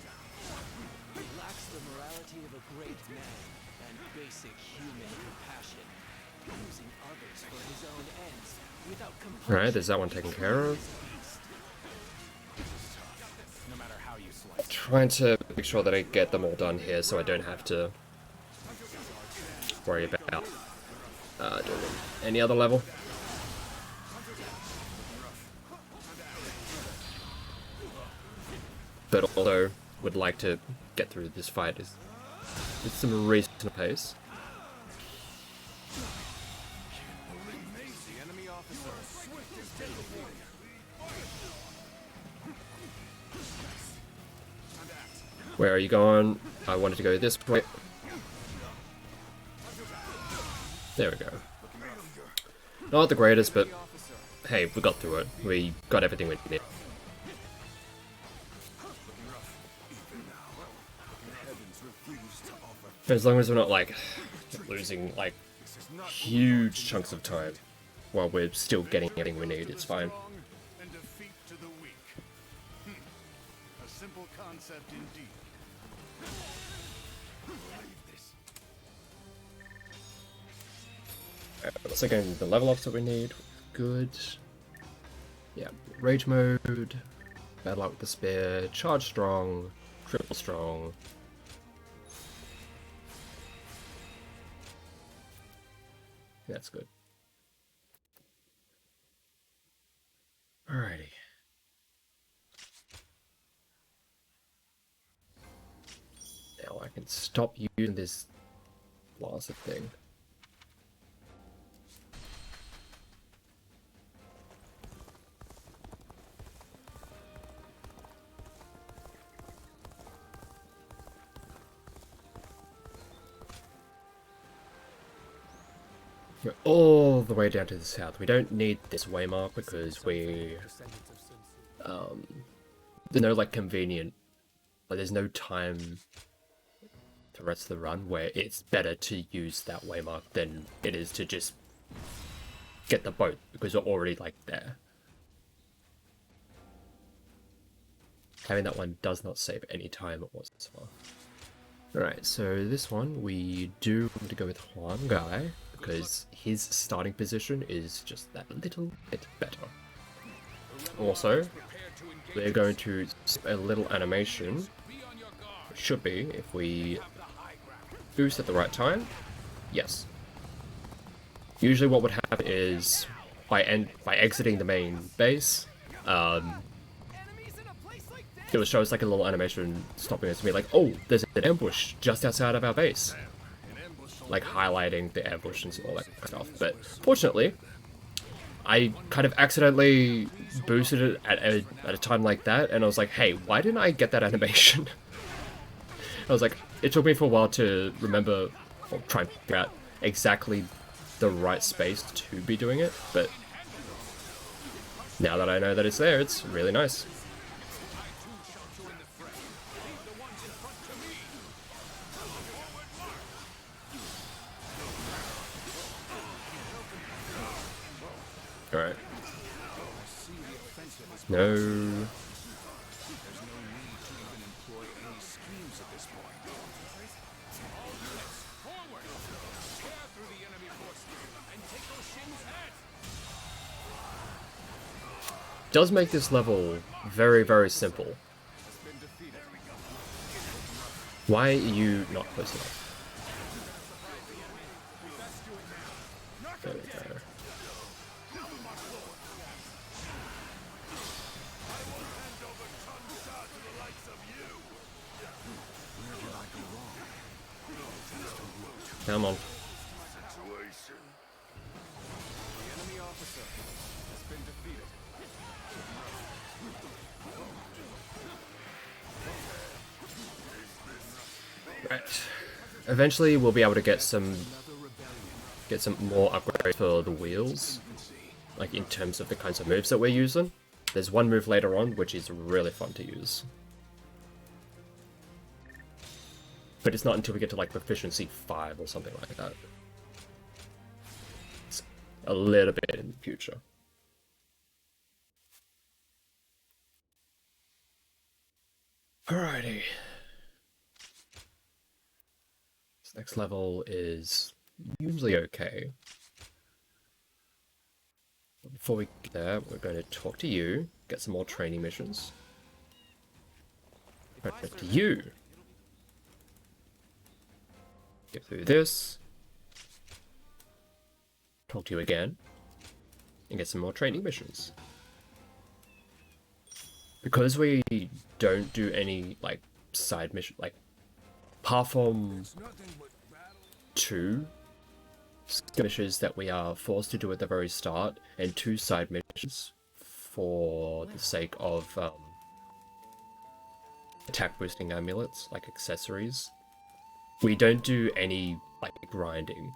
He lacks the morality of a great man and basic human compassion. Using others for his own ends without compulsion. Alright, there's that one taken care of. No matter how you slice. Trying to make sure that I get them all done here so I don't have to worry about doing any other level. But also would like to get through this fight with some reasonable pace. The enemy officer swift as capable. Where are you going? I wanted to go this way. There we go. Not the greatest, but hey, we got through it. We got everything we needed. As long as we're not like losing like huge chunks of time while we're still getting everything we need, it's fine. And defeat to the weak. A simple concept indeed. Looks like getting the level ups that we need. Good. Yeah, rage mode, bad luck with the spear, charge strong, triple strong. That's good. Alrighty. Now I can stop using this laser thing. We're all the way down to the south. We don't need this waymark because there's no like convenient, like there's no time the rest of the run where it's better to use that waymark than it is to just get the boat because we're already like there. Having that one does not save any time whatsoever. Alright, so this one we do want to go with Huang Gai because his starting position is just that little bit better. Also, we're going to skip a little animation, should be if we boost at the right time. Yes. Usually what would happen is by exiting the main base, it would show us like a little animation stopping us to be like, oh, there's an ambush just outside of our base. Like highlighting the ambush and all that kind of stuff. But fortunately, I kind of accidentally boosted it at a time like that, and I was like, hey, why didn't I get that animation? I was like, it took me for a while to remember, or try and figure out exactly the right space to be doing it, but now that I know that it's there, it's really nice. Alright. No. Does make this level very, very simple. Why are you not close enough? There we go. Come on. Right. Eventually we'll be able to get some more upgrades for the wheels, like in terms of the kinds of moves that we're using. There's one move later on which is really fun to use. But it's not until we get to like proficiency 5 or something like that. It's a little bit in the future. Alrighty. This next level is usually okay. Before we get there, we're going to talk to you, get some more training missions. Talk to you. Get through this. Talk to you again. And get some more training missions. Because we don't do any, like, side mission, like, apart from 2 skirmishes that we are forced to do at the very start, and 2 side missions for the sake of attack boosting amulets, like accessories. We don't do any like grinding.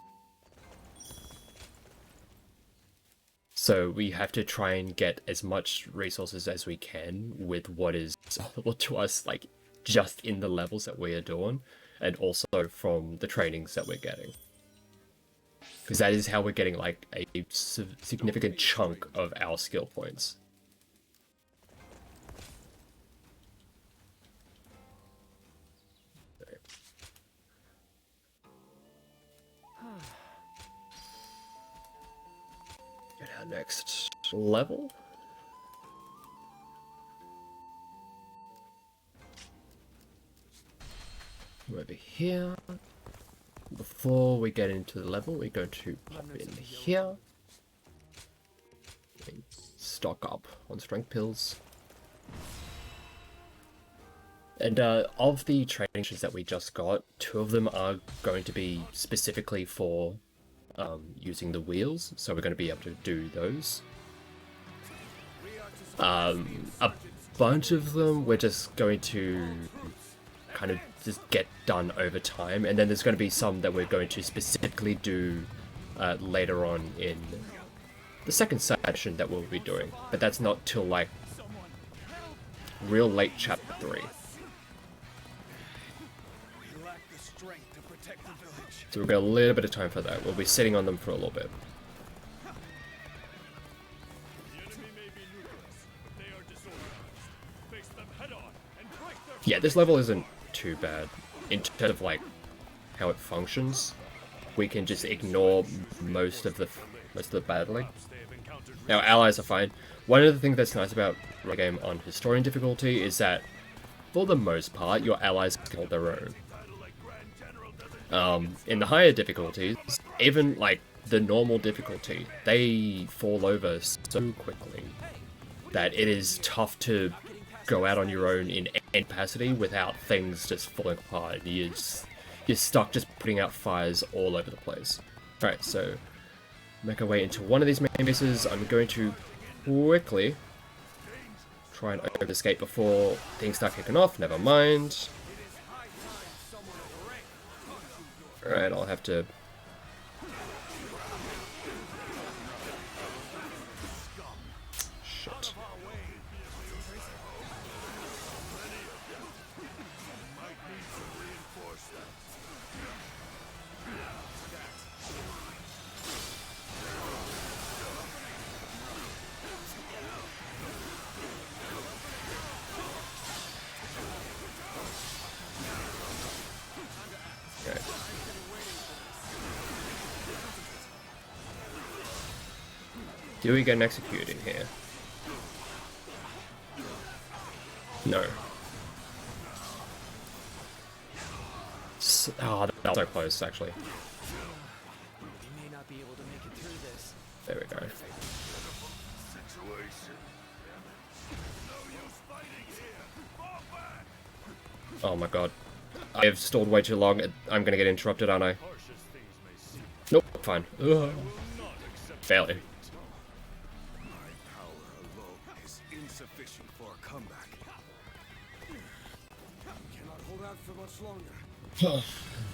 So we have to try and get as much resources as we can with what is available to us, like just in the levels that we are doing, and also from the trainings that we're getting. Because that is how we're getting like a significant chunk of our skill points. Get our next level. Over here. Before we get into the level, we're going to pop in here. And stock up on strength pills. And of the training missions that we just got, 2 of them are going to be specifically for using the wheels, so we're going to be able to do those. A bunch of them we're just going to kind of just get done over time, and then there's going to be some that we're going to specifically do later on in the second session that we'll be doing, but that's not till like real late chapter 3. So we've got a little bit of time for that. We'll be sitting on them for a little bit. Yeah, this level isn't too bad in terms of like how it functions. We can just ignore most of the battling. Our allies are fine. One of the things that's nice about the game on historian difficulty is that for the most part your allies can hold their own. In the higher difficulties, even like the normal difficulty, they fall over so quickly that it is tough to go out on your own in any capacity without things just falling apart. You're stuck just putting out fires all over the place. Alright, so make our way into one of these main bases. I'm going to quickly try and over escape before things start kicking off. Never mind. Alright, I'll have to... Shit. Okay. Do we get an executing here? No. Oh, that was so close, actually. We may not be able to make it through this. There we go. Oh my god. I have stalled way too long. I'm gonna get interrupted, aren't I? Nope, fine. Ugh. Failure. Is insufficient for a comeback. Cannot hold out for much longer.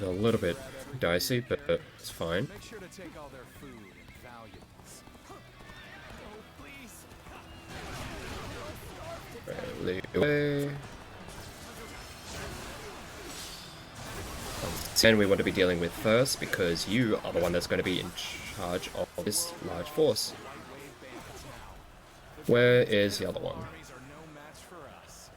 A little bit dicey, but it's fine. Make sure to take all their food and valuables. Right, lead away. And we want to be dealing with first because you are the one that's going to be in charge of this large force. Where is the other one? Armies are no match for us.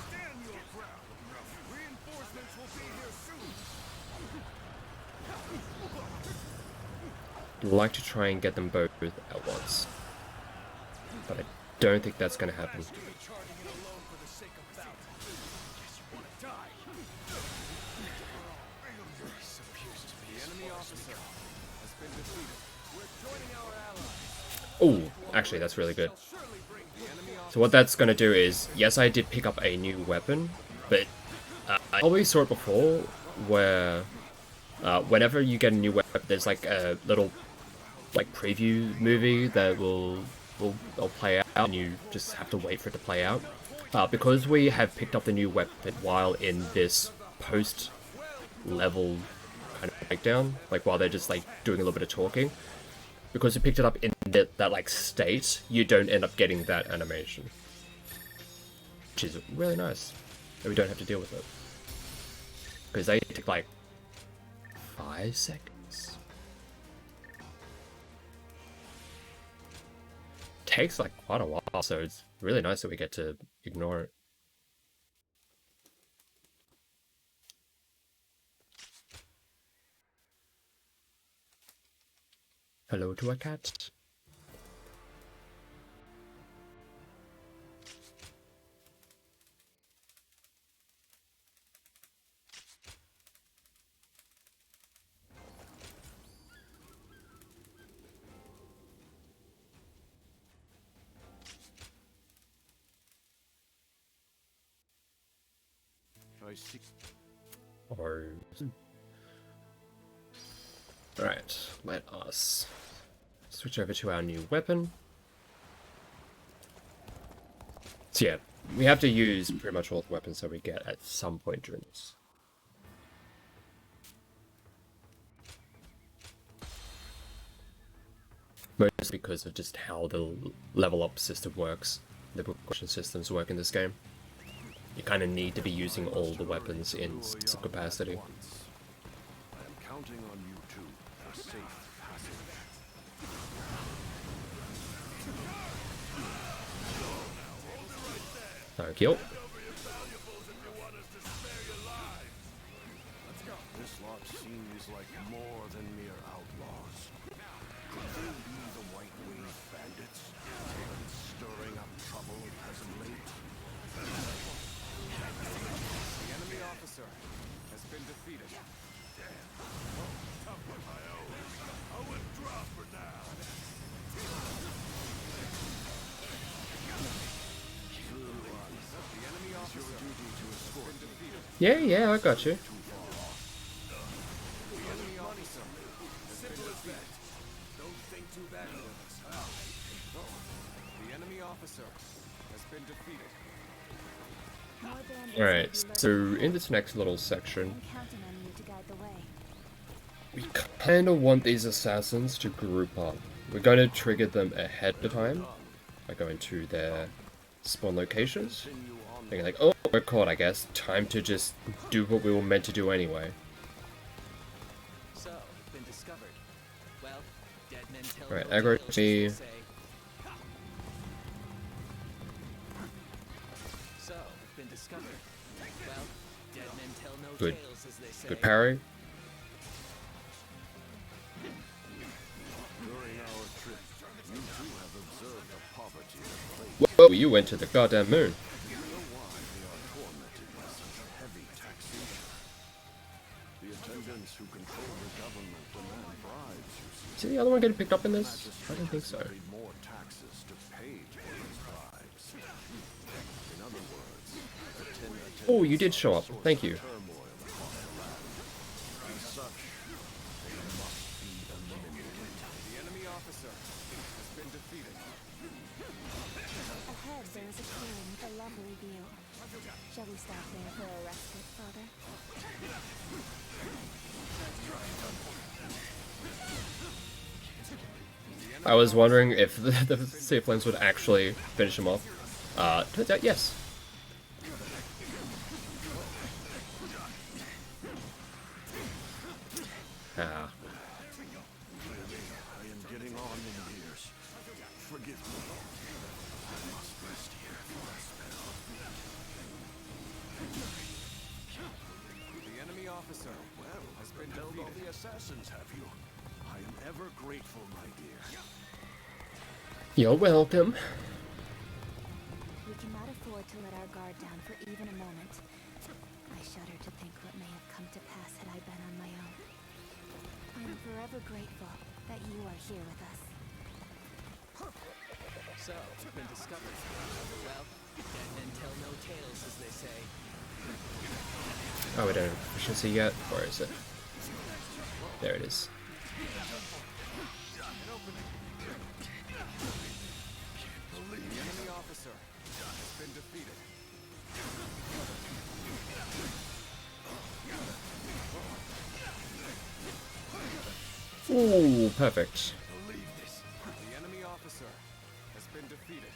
Stand your ground. Reinforcements will be here soon. I'd like to try and get them both at once, but I don't think that's going to happen. Charging it alone for the sake of bout. Guess you want to die. This appears to be the enemy officer has been defeated. We're joining our allies. Oh, actually, that's really good. Surely bring the enemy officer. So what that's going to do is, yes, I did pick up a new weapon, but I always saw it before where whenever you get a new weapon, there's like a little like preview movie that will play out, and you just have to wait for it to play out. Because we have picked up the new weapon while in this post-level kind of breakdown, like while they're just like doing a little bit of talking, because you picked it up in that like state, you don't end up getting that animation, which is really nice. And we don't have to deal with it because they take like 5 seconds. Takes like quite a while, so it's really nice that we get to ignore it. Hello to a cat. I see. Or alright, let us switch over to our new weapon. So yeah, we have to use pretty much all the weapons that we get at some point during this. Mostly because of just how the level up system works, the progression systems work in this game. You kind of need to be using all the weapons in some capacity. I am counting on you two for safe passage. Thank you. This lot seems like more than mere outlaws. Could they be the White Wave bandits? They've been stirring up trouble as of late. The enemy officer has been defeated. I'll withdraw for now. The enemy officer has been defeated. Yeah, I got you. The enemy officer has been defeated. Don't think too badly of us. The enemy officer has been defeated. Alright, so in this next little section, we kind of want these assassins to group up. We're going to trigger them ahead of time by going to their spawn locations. Thinking like, oh, we're caught, I guess. Time to just do what we were meant to do anyway. So, been discovered. Well, dead men tell Alright, no aggro tales, as me. they say. So, been discovered. Well, dead men tell no Good. tales, as they say. Good parry. During our trip, you two have observed the poverty of place. Whoa, you went to the goddamn moon. You know why they are tormented by such heavy taxation? The attendants who control the government demand bribes, you see. Is the other one getting picked up in this? I don't think so. Levied more taxes to pay for these bribes. In other words, Oh, you did show up. Thank you. turmoil across the land. As such, they must be eliminated. The enemy officer has been defeated. Ahead, there is a clearing with a lovely view. Shall we stop there for a respite, Father? I was wondering if the Sea of Flames would actually finish him off. Turns out yes. Ah. I am getting on in years. Forgive me. I must rest here for a spell. The enemy officer has been Killed all defeated. the assassins, have you? I am ever grateful, my dear. You're welcome. We cannot afford to let our guard down for even a moment. I shudder to think what may have come to pass had I been on my own. I am forever grateful that you are here with us. So, been discovered. Well, dead men tell no tales, as they say. Oh, we don't have efficiency yet. Where is it? There it is. The enemy officer has been defeated. Ooh, perfect. The enemy officer has been defeated.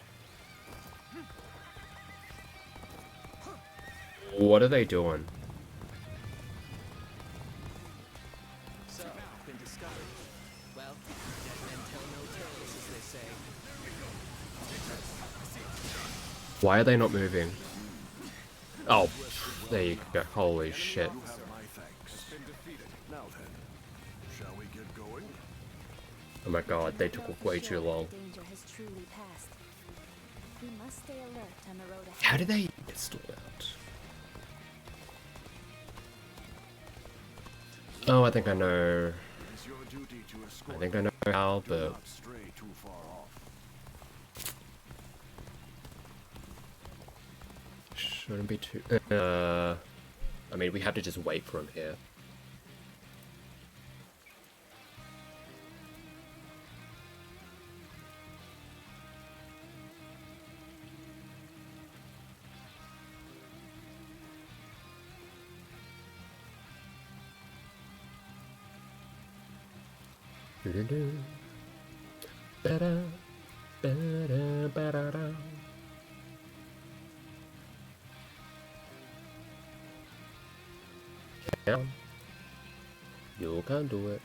What are they doing? So, been discovered. Well, dead men tell no tales, as they say. Why are they not moving? Oh, there you go. Holy shit. You have my thanks. Been defeated. Now then, shall we get going? Oh my god, they took way too long. Danger has truly passed. We must stay alert on the road ahead. How did they get stalled out? Oh, I think I know. It is your duty to escort I think I know how, Do but not stray too far off. shouldn't be too. I mean, we have to just wait for him here. Do-do-do. Ba-da, ba-da, ba-da-da. Yeah. You can do it.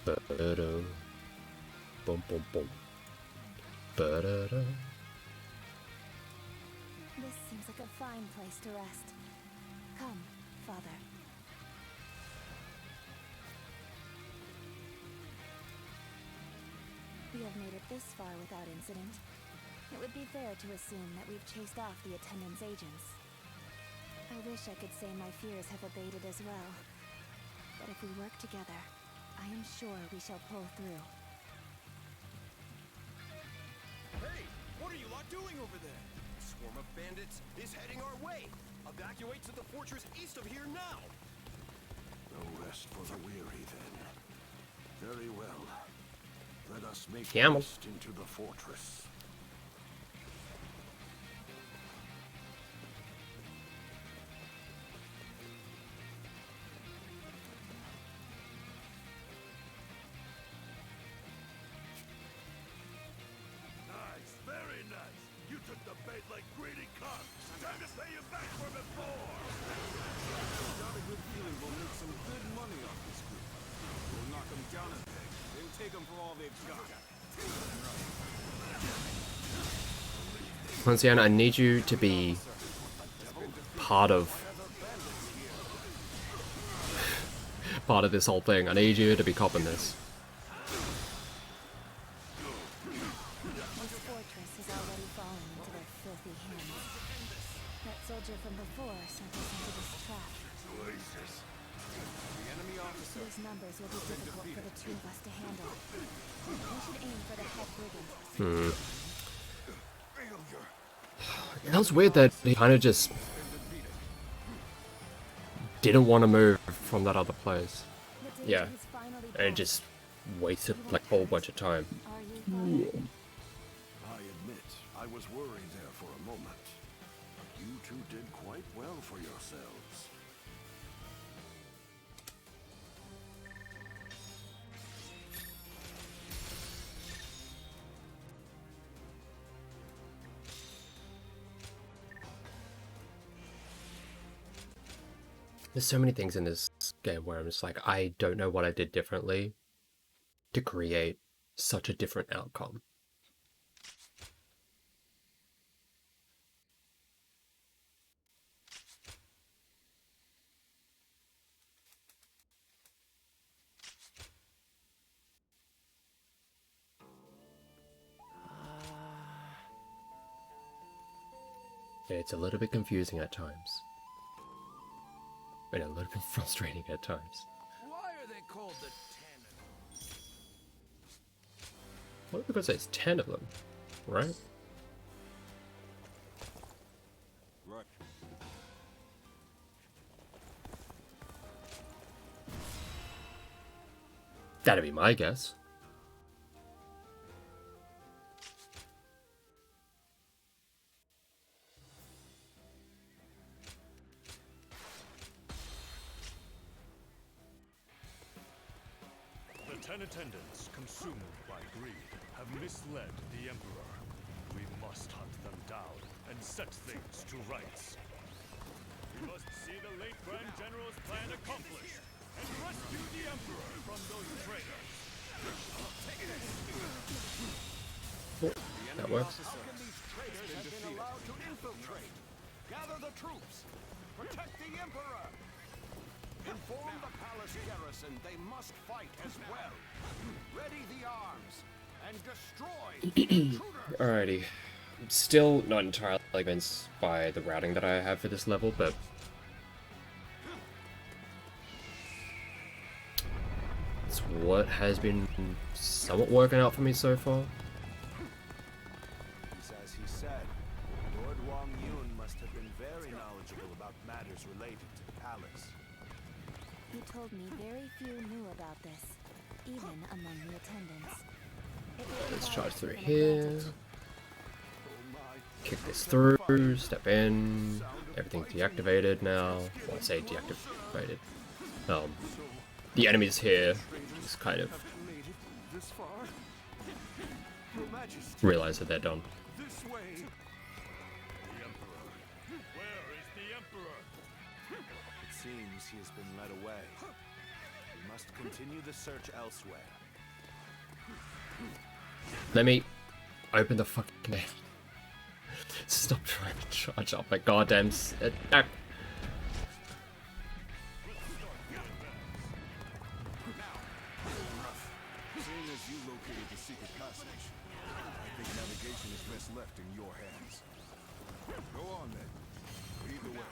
Ba-da-da. Boom, boom, boom. Ba-da-da. This seems like a fine place to rest. Come, Father. We have made it this far without incident. It would be fair to assume that we've chased off the attendant's agents. I wish I could say my fears have abated as well. But if we work together, I am sure we shall pull through. Hey, what are you lot doing over there? A swarm of bandits is heading our way. Evacuate to the fortress east of here now. No rest for the weary, then. Very well. Let us make Camel. haste into the fortress. Nice, very nice. You took the bait like greedy cocks. Time to pay you back for before. Got a good feeling we'll make some good money off this group. We'll knock them down a peg, then take them for all they've got. Honsian, I need you to be part of this whole thing. I need you to be copping this. The fortress has already fallen into their filthy hands. That soldier from before sent us into this trap. The enemy officer These numbers will be difficult for the two of us to handle. We should aim for the head brigand. That was weird that he kind of just didn't want to move from that other place. Yeah, and it just wasted like a whole bunch of time. I admit, I was worried there for a moment. But you two did quite well for yourselves. There's so many things in this game where I'm just like, I don't know what I did differently to create such a different outcome. It's a little bit confusing at times. And a little bit frustrating at times. Why are they called the Ten? What, because there's 10 of them, right? Right. That'd be my guess. The 10 attendants, consumed by greed, have misled the Emperor. We must hunt them down and set things to rights. We must see the late Grand General's plan accomplished and rescue the Emperor from those traitors. That works. How can these traitors have been allowed to infiltrate? Gather the troops. Protect the Emperor. Inform the palace garrison they must fight as well. Ready the arms and destroy the intruders. Alrighty. I'm still not entirely convinced by the routing that I have for this level, but it's what has been somewhat working out for me so far. As he said, Lord Wang Yun must have been very knowledgeable about matters related to the palace. He told me very few knew about this, even among the attendants. It would Let's provide charge through an here. advantage. Kick this through, step in, everything's deactivated now. Well, I say deactivated. The enemies here just kind of Made it this far? Your Majesty, realize that they're done. this way. The Emperor. Where is the Emperor? It seems he has been led away. We must continue the search elsewhere. Let me open the fucking game. Stop trying to charge up my goddamn attack. Seeing as you located the secret passage, I think navigation is best left in your hands. Go on then. Lead the way.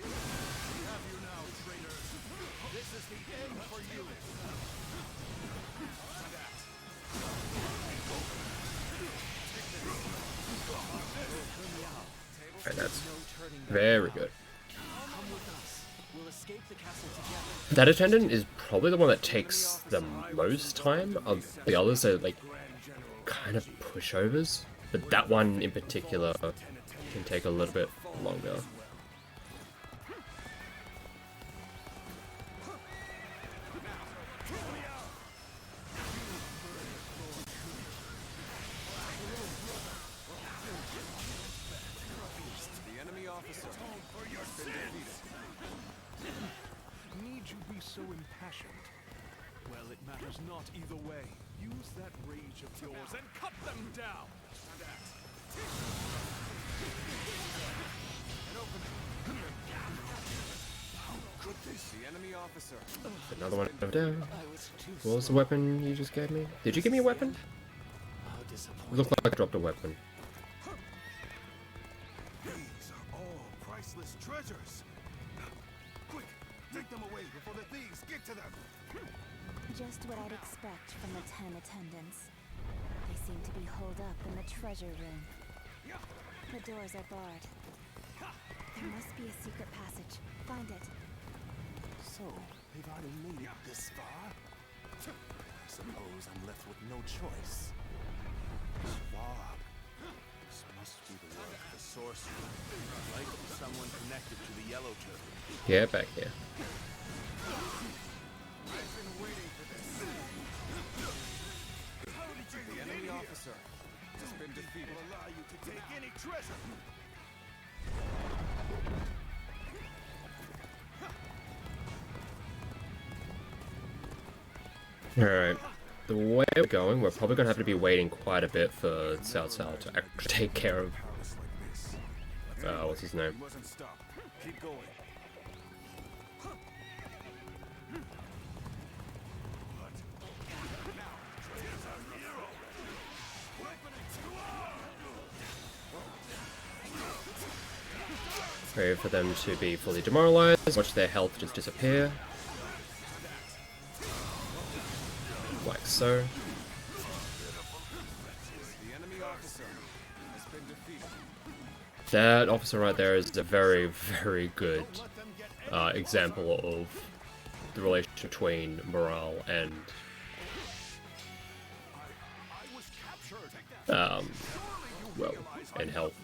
We have you now, traitors. This is the end for you. And that's very good. We'll escape the castle together. That attendant is probably the one that takes the most time. The others are like kind of pushovers, but that one in particular can take a little bit longer. The enemy officer has been defeated. Need you be so impassioned? Well, it matters not either way. Use that rage of yours and cut them down. How could this? The enemy officer. Another one over there. What was the weapon you just gave me? Did you give me a weapon? How disappointing. Looked like I dropped a weapon. These are all priceless treasures. Quick, take them away before the thieves get to them. Just what I'd expect from the 10 attendants. They seem to be holed up in the treasure room. The doors are barred. There must be a secret passage. Find it. So, they've already made it this far? I suppose I'm left with no choice. Fog. This must be the work of the sorcerer. Likely someone connected to the Yellow Turtle. Get back here. I've been waiting for this. The enemy officer has been defeated. Will allow you to take any treasure. Alright. The way we're going, we're probably going to have to be waiting quite a bit for Cao Cao to actually take care of, what's his name? You mustn't stop. Keep going. Pray for them to be fully demoralized, watch their health just disappear. Like so. The enemy officer has been defeated. That officer right there is a very, very good example of the relationship between morale and well, and health.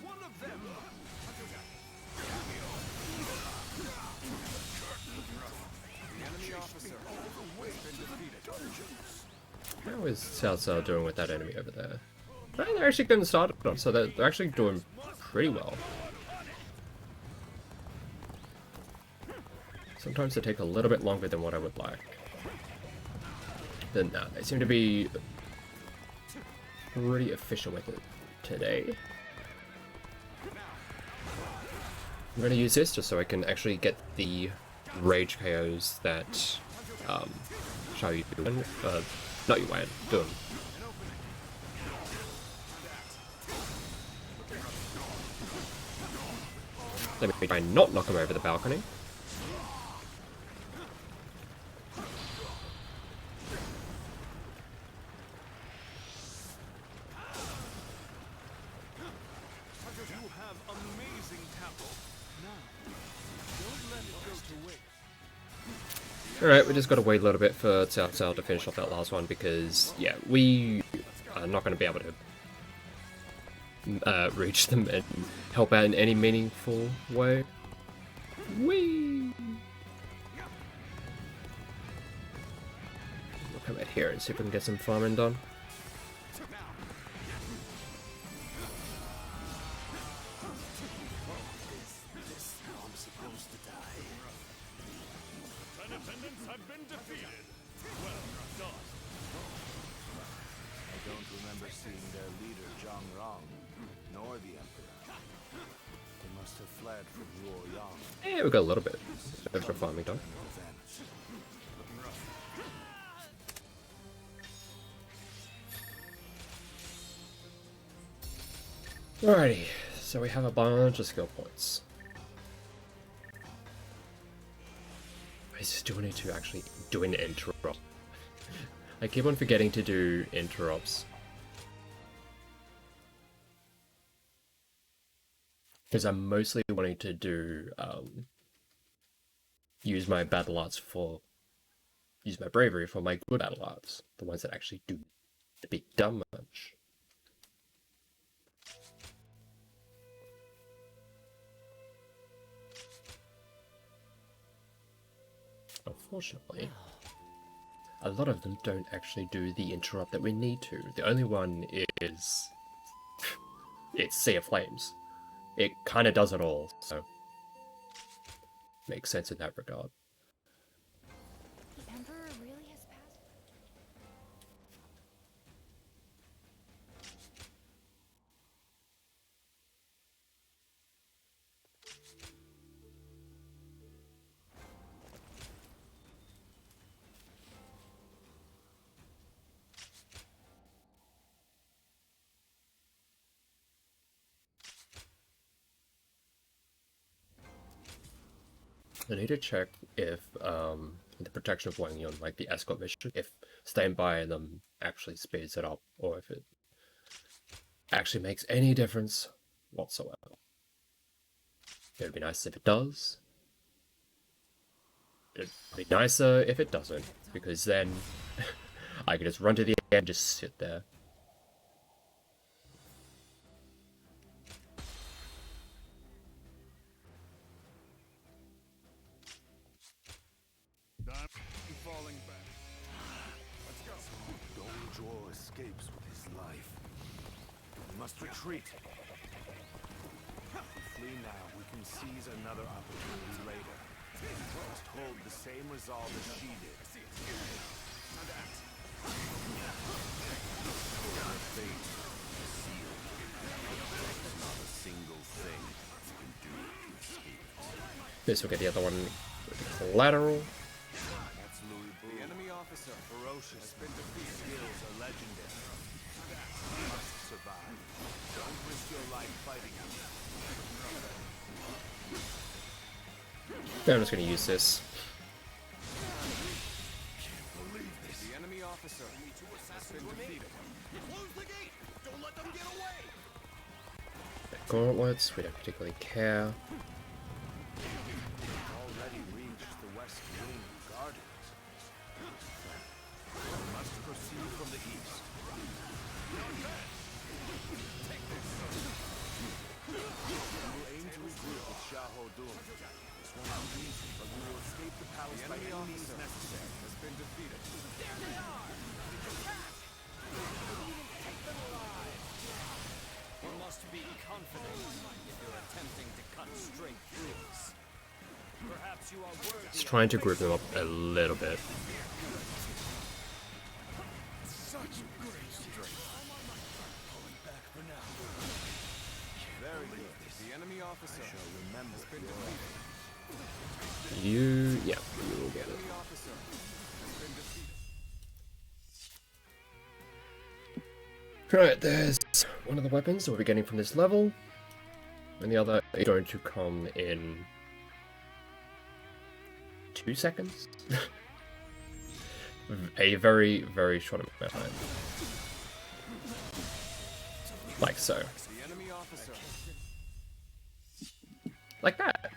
How is Cao Cao doing with that enemy over there? Well, they're actually getting started on, so they're actually doing pretty well. Sometimes they take a little bit longer than what I would like. Then they seem to be pretty efficient with it today. I'm going to use this just so I can actually get the rage KOs that Xiao Yu doing. Not Yuan, doing. Let me try and not knock him over the balcony. Alright, we just gotta wait a little bit for Cao Cao to finish off that last one because, yeah, we are not gonna be able to reach them and help out in any meaningful way. Whee! We'll come out here and see if we can get some farming done. Yeah, we got a little bit extra farming done. Alrighty, so we have a bunch of skill points. I still need to actually do an interrupt. I keep on forgetting to do interrupts. Because I'm mostly wanting to do, use my battle arts for, use my bravery for my good battle arts. The ones that actually do the big damage. Unfortunately, a lot of them don't actually do the interrupt that we need to. The only one is, it's Sea of Flames. It kind of does it all, so makes sense in that regard. The Emperor really has passed. I need to check if the protection of Wang Yun, like the escort mission, if staying by them actually speeds it up, or if it actually makes any difference whatsoever. It'd be nice if it does. It'd be nicer if it doesn't, because then I can just run to the end and just sit there. I'm falling back. Let's go. Dongzhuo escapes with his life. We must retreat. If we flee now, we can seize another opportunity later. We must hold the same resolve as she did. Our fate is sealed. There's not a single thing you can do to escape it. This will get the other one with the collateral. That's Louis Boo. The enemy officer, ferocious, has been defeated. Skills are legendary. You must survive. Don't risk your life fighting him. I'm just gonna use this. The enemy officer has been defeated. Close the gate! Don't let them get away! The gauntlets, we don't particularly care. Already reached the west wing gardens. We must proceed from the east. We will aim to regroup with Xiahou Dun. This won't be easy, but we will escape the palace by any means necessary. Has been defeated. There they are! Take them alive! You must be confident if you're attempting to cut straight through us. Perhaps you are worthy. Just trying to group them up a little bit. Such great strength. Pulling back for now. Very good. The enemy officer shall remember. Has been defeated. You, yeah, you will get it. Enemy officer has been defeated. Right, there's one of the weapons that we'll be getting from this level, and the other is going to come in 2 seconds. A very, very short amount of time. Like so. The enemy officer. Like that.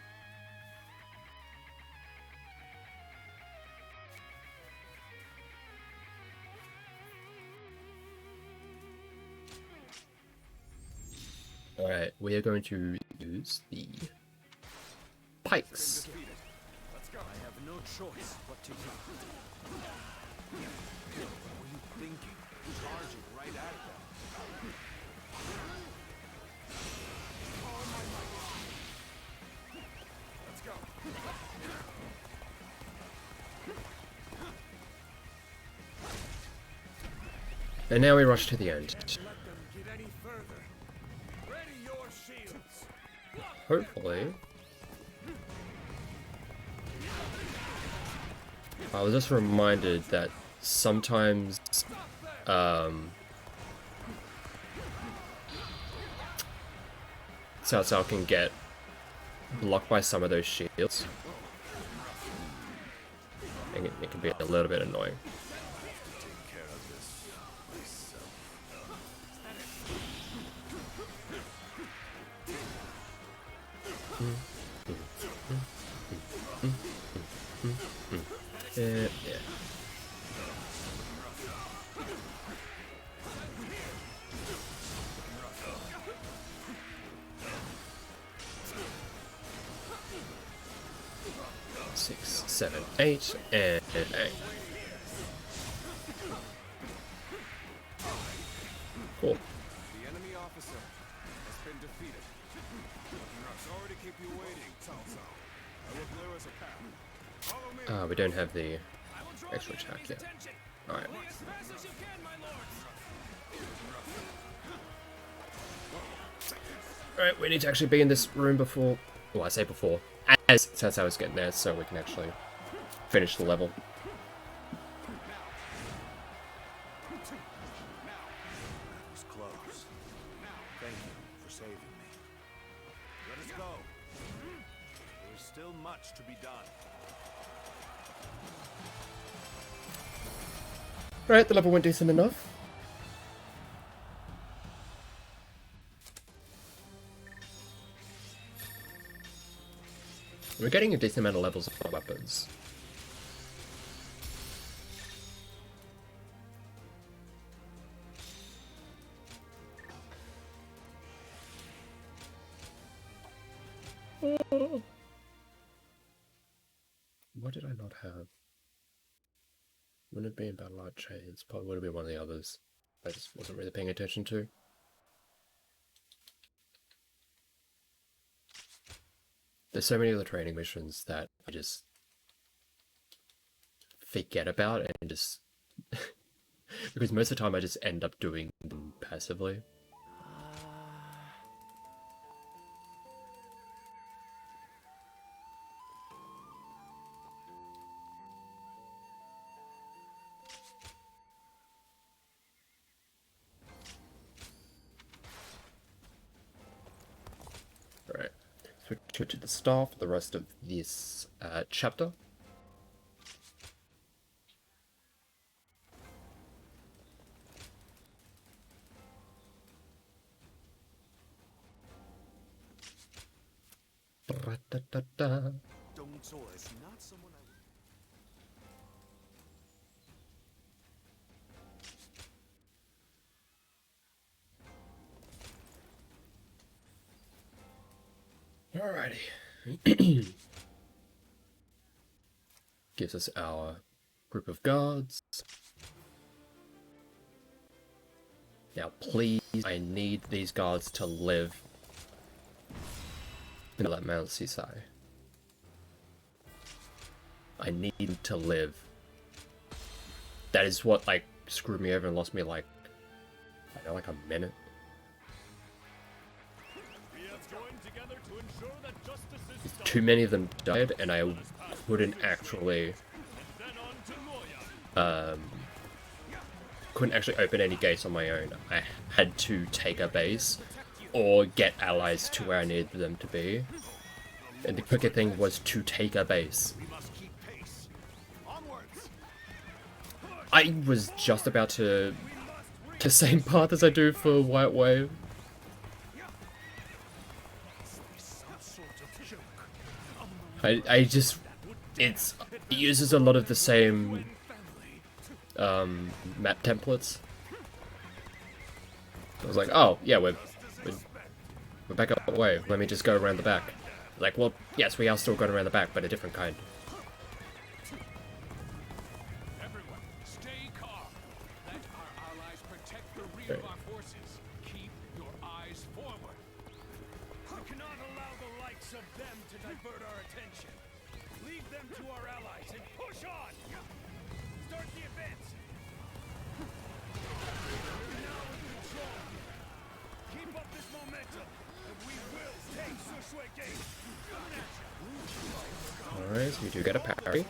Alright, we are going to use the pikes. Let's go. I have no choice but to go. What were you thinking? Charging right at them. Let's go. And now we rush to the end. Let them get any further. Ready your shields. Hopefully. I was just reminded that sometimes Cao Cao can get blocked by some of those shields. And it can be a little bit annoying. Take care of this myself. Yeah. 6, 7, 8, and 8. Cool. The enemy officer has been defeated. Sorry to keep you waiting, Cao Cao. I will clear us a path. Follow me. We don't have the extra attack yet. Alright. As fast as you can, my lords! Alright, we need to actually be in this room before... Well, I say before. As Cao Cao is getting there, so we can actually finish the level. That was close. Thank you for saving me. Let us go. There's still much to be done. Alright, the level went decent enough. We're getting a decent amount of levels of our weapons. What did I not have? Wouldn't it be about light chains? Probably would have been one of the others. I just wasn't really paying attention to. There's so many other training missions that I just forget about and just because most of the time I just end up doing them passively. Right, switch to the staff for the rest of this chapter. Dongzuo is not someone I would... Alrighty. Gives us our group of guards. Now please, I need these guards to live in that Mount Sisai. I need them to live. That is what like screwed me over and lost me like, I don't know, like a minute. We have joined together to ensure that justice is done. Too many of them died and I couldn't actually open any gates on my own. I had to take a base or get allies to where I needed them to be. And the quicker thing was to take a base. I was just about to the same path as I do for White Wave. I just, it uses a lot of the same map templates. I was like, oh yeah, we're back up the way. Let me just go around the back. Like, well, yes, we are still going around the back, but a different kind. Everyone, stay calm. Let our allies protect the rear of our forces. Keep your eyes forward. We cannot allow the likes of them to divert our attention. Leave them to our allies and push on! Start the advance! We're now in control. Keep up this momentum, and we will take Sushui Gate. Alright, so we do get a parry.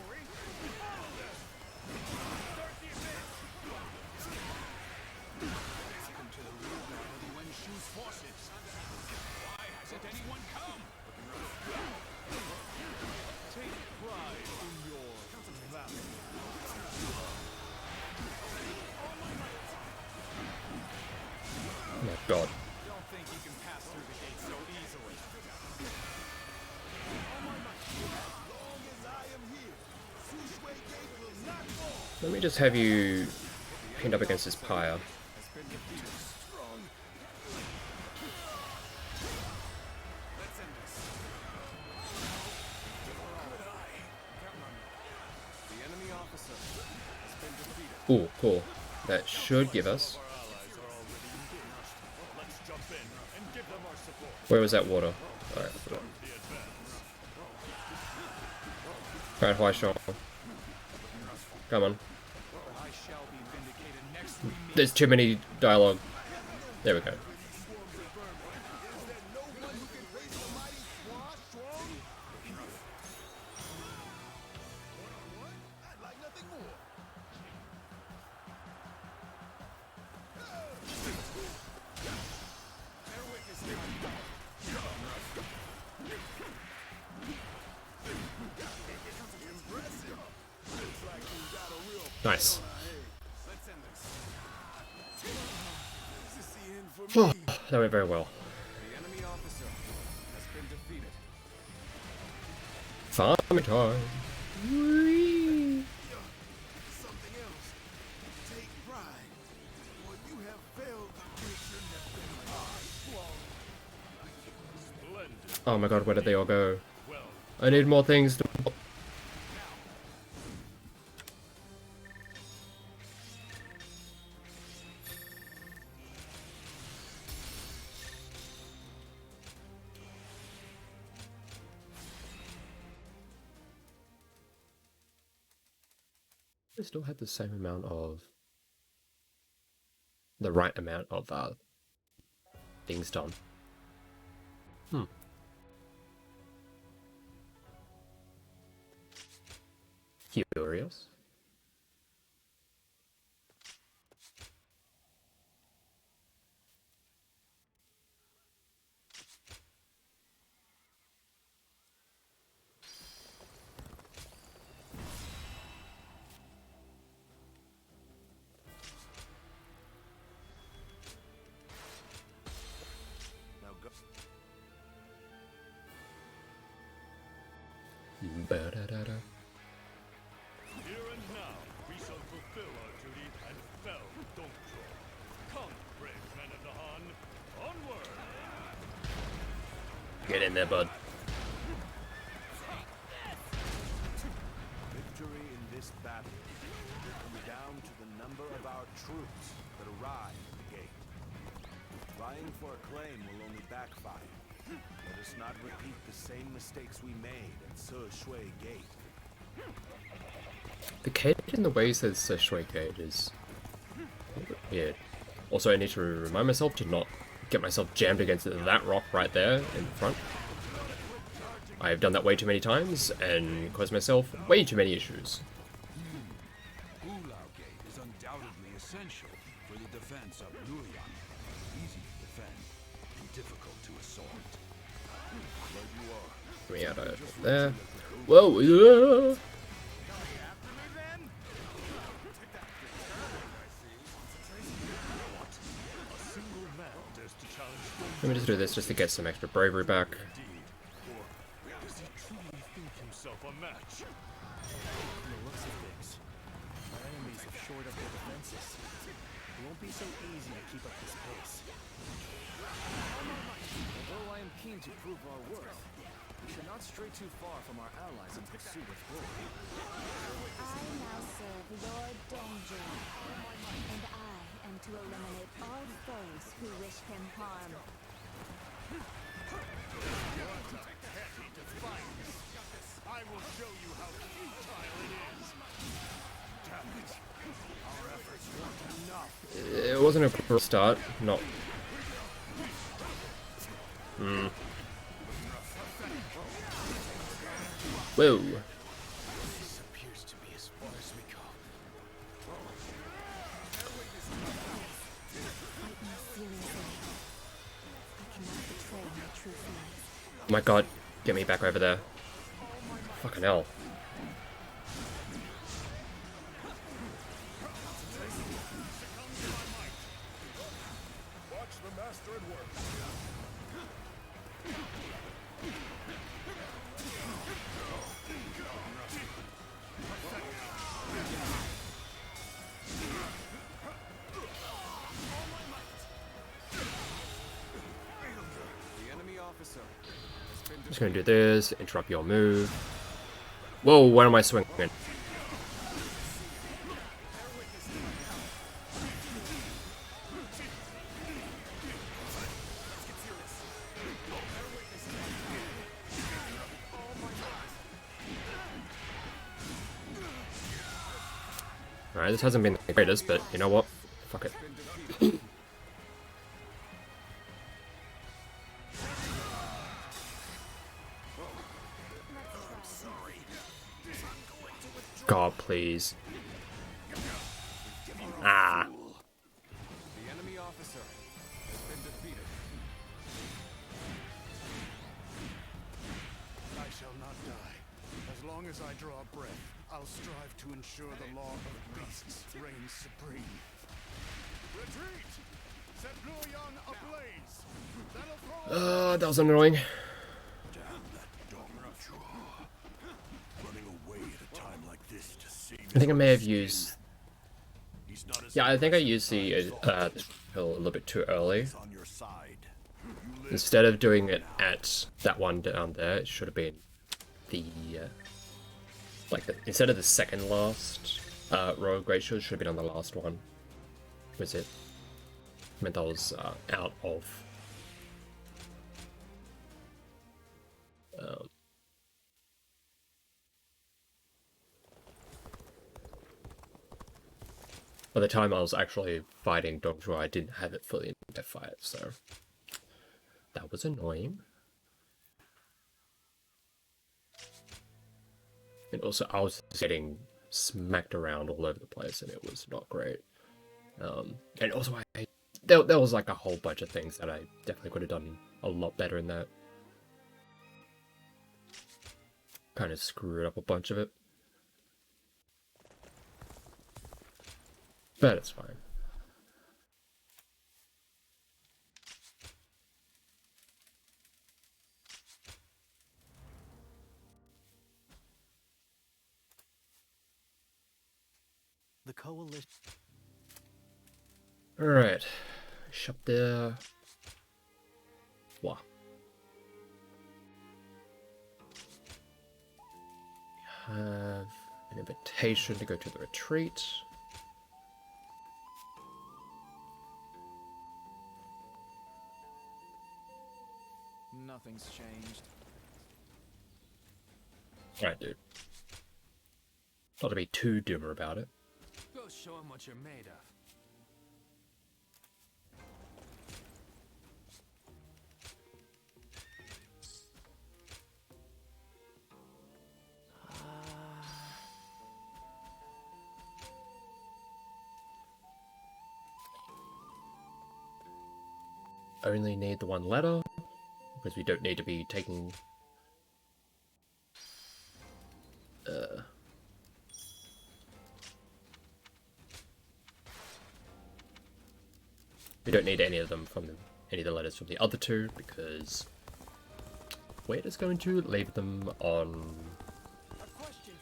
Oh my god. Don't think you can pass through the gate so easily. Let me just have you pinned up against this pyre. Ooh, cool. That should give us. Where was that water? Alright, Alright, Huaishong. Come on. There's too many dialogue. There we go. Nice. Oh, that went very well. The enemy officer has been defeated. farming time. Whee! Something else. Take pride. For you have failed the mission that's been hard Splendid. Oh my god, where did they all go? Well, I need more things to... I still had the same amount of... the right amount of, things done. Curious. Now go. Ba-da-da-da. here and now, we shall fulfill our duty and fell Dongzhuo. Come, brave men of the Han, onward! Get in there, bud. Victory in this battle will come down to the number of our troops that arrive at the gate. Vying for a claim will only backfire. Let us not repeat the same mistakes we made at Se Shui Gate. The cage in the way he says Shui Gate is a little bit weird. Also, I need to remind myself to not get myself jammed against that rock right there in front. I have done that way too many times and caused myself way too many issues. Ulao Gate is undoubtedly essential for the defense of Luoyang. Easy to defend and difficult to assault. Get me out of there. Whoa! Yeah. A single man dares to challenge Let me just do this just to get some extra bravery back. indeed. Or does he truly think himself a match? From the looks of things, our enemies have shored up their defenses. It won't be so easy to keep up this pace. Although I am keen to prove our worth, we should not stray too far from our allies in pursuit of glory. I now serve Lord Dongzhuo, and I am to eliminate all foes who wish him harm. I will show you how futile it is. Damn it. Our efforts weren't enough. It wasn't a poor start. Not. Whoa. This appears to be as far as we go. Fight me seriously. I cannot betray my true feelings. Oh my god. Get me back over there. Fucking hell. Watch the master at work. The enemy officer has been Just gonna do this. Interrupt your move. Whoa, where am I swinging? Alright, this hasn't been the greatest, but you know what? Fuck it. God, please. Ah. The enemy officer has been defeated. I shall not die. As long as I draw breath, I'll strive to ensure the law of beasts reigns supreme. Retreat! Set Luoyang ablaze! That'll throw That was annoying. Damn that Dongzhuo. I think I may have used. He's not as Yeah, I think I used the hill a little bit too early. on your side. Instead of doing it at that one down there, it should have been the instead of the second last row of glaciers, it should have been on the last one. Was it? I meant that was out of. By the time I was actually fighting Dongzhuo, I didn't have it fully in that fight, so that was annoying. And also, I was getting smacked around all over the place, and it was not great. And also, there was like a whole bunch of things that I definitely could have done a lot better in that. Kind of screwed up a bunch of it. But it's fine. The coalition. Alright. Shop there. Wow. Have an invitation to go to the retreat. Nothing's changed. Alright, dude. Not to be too doomer about it. Go show 'em what you're made of. Only need the one letter, because we don't need to be taking... we don't need any of them from any of the letters from the other two, because we're just going to leave them on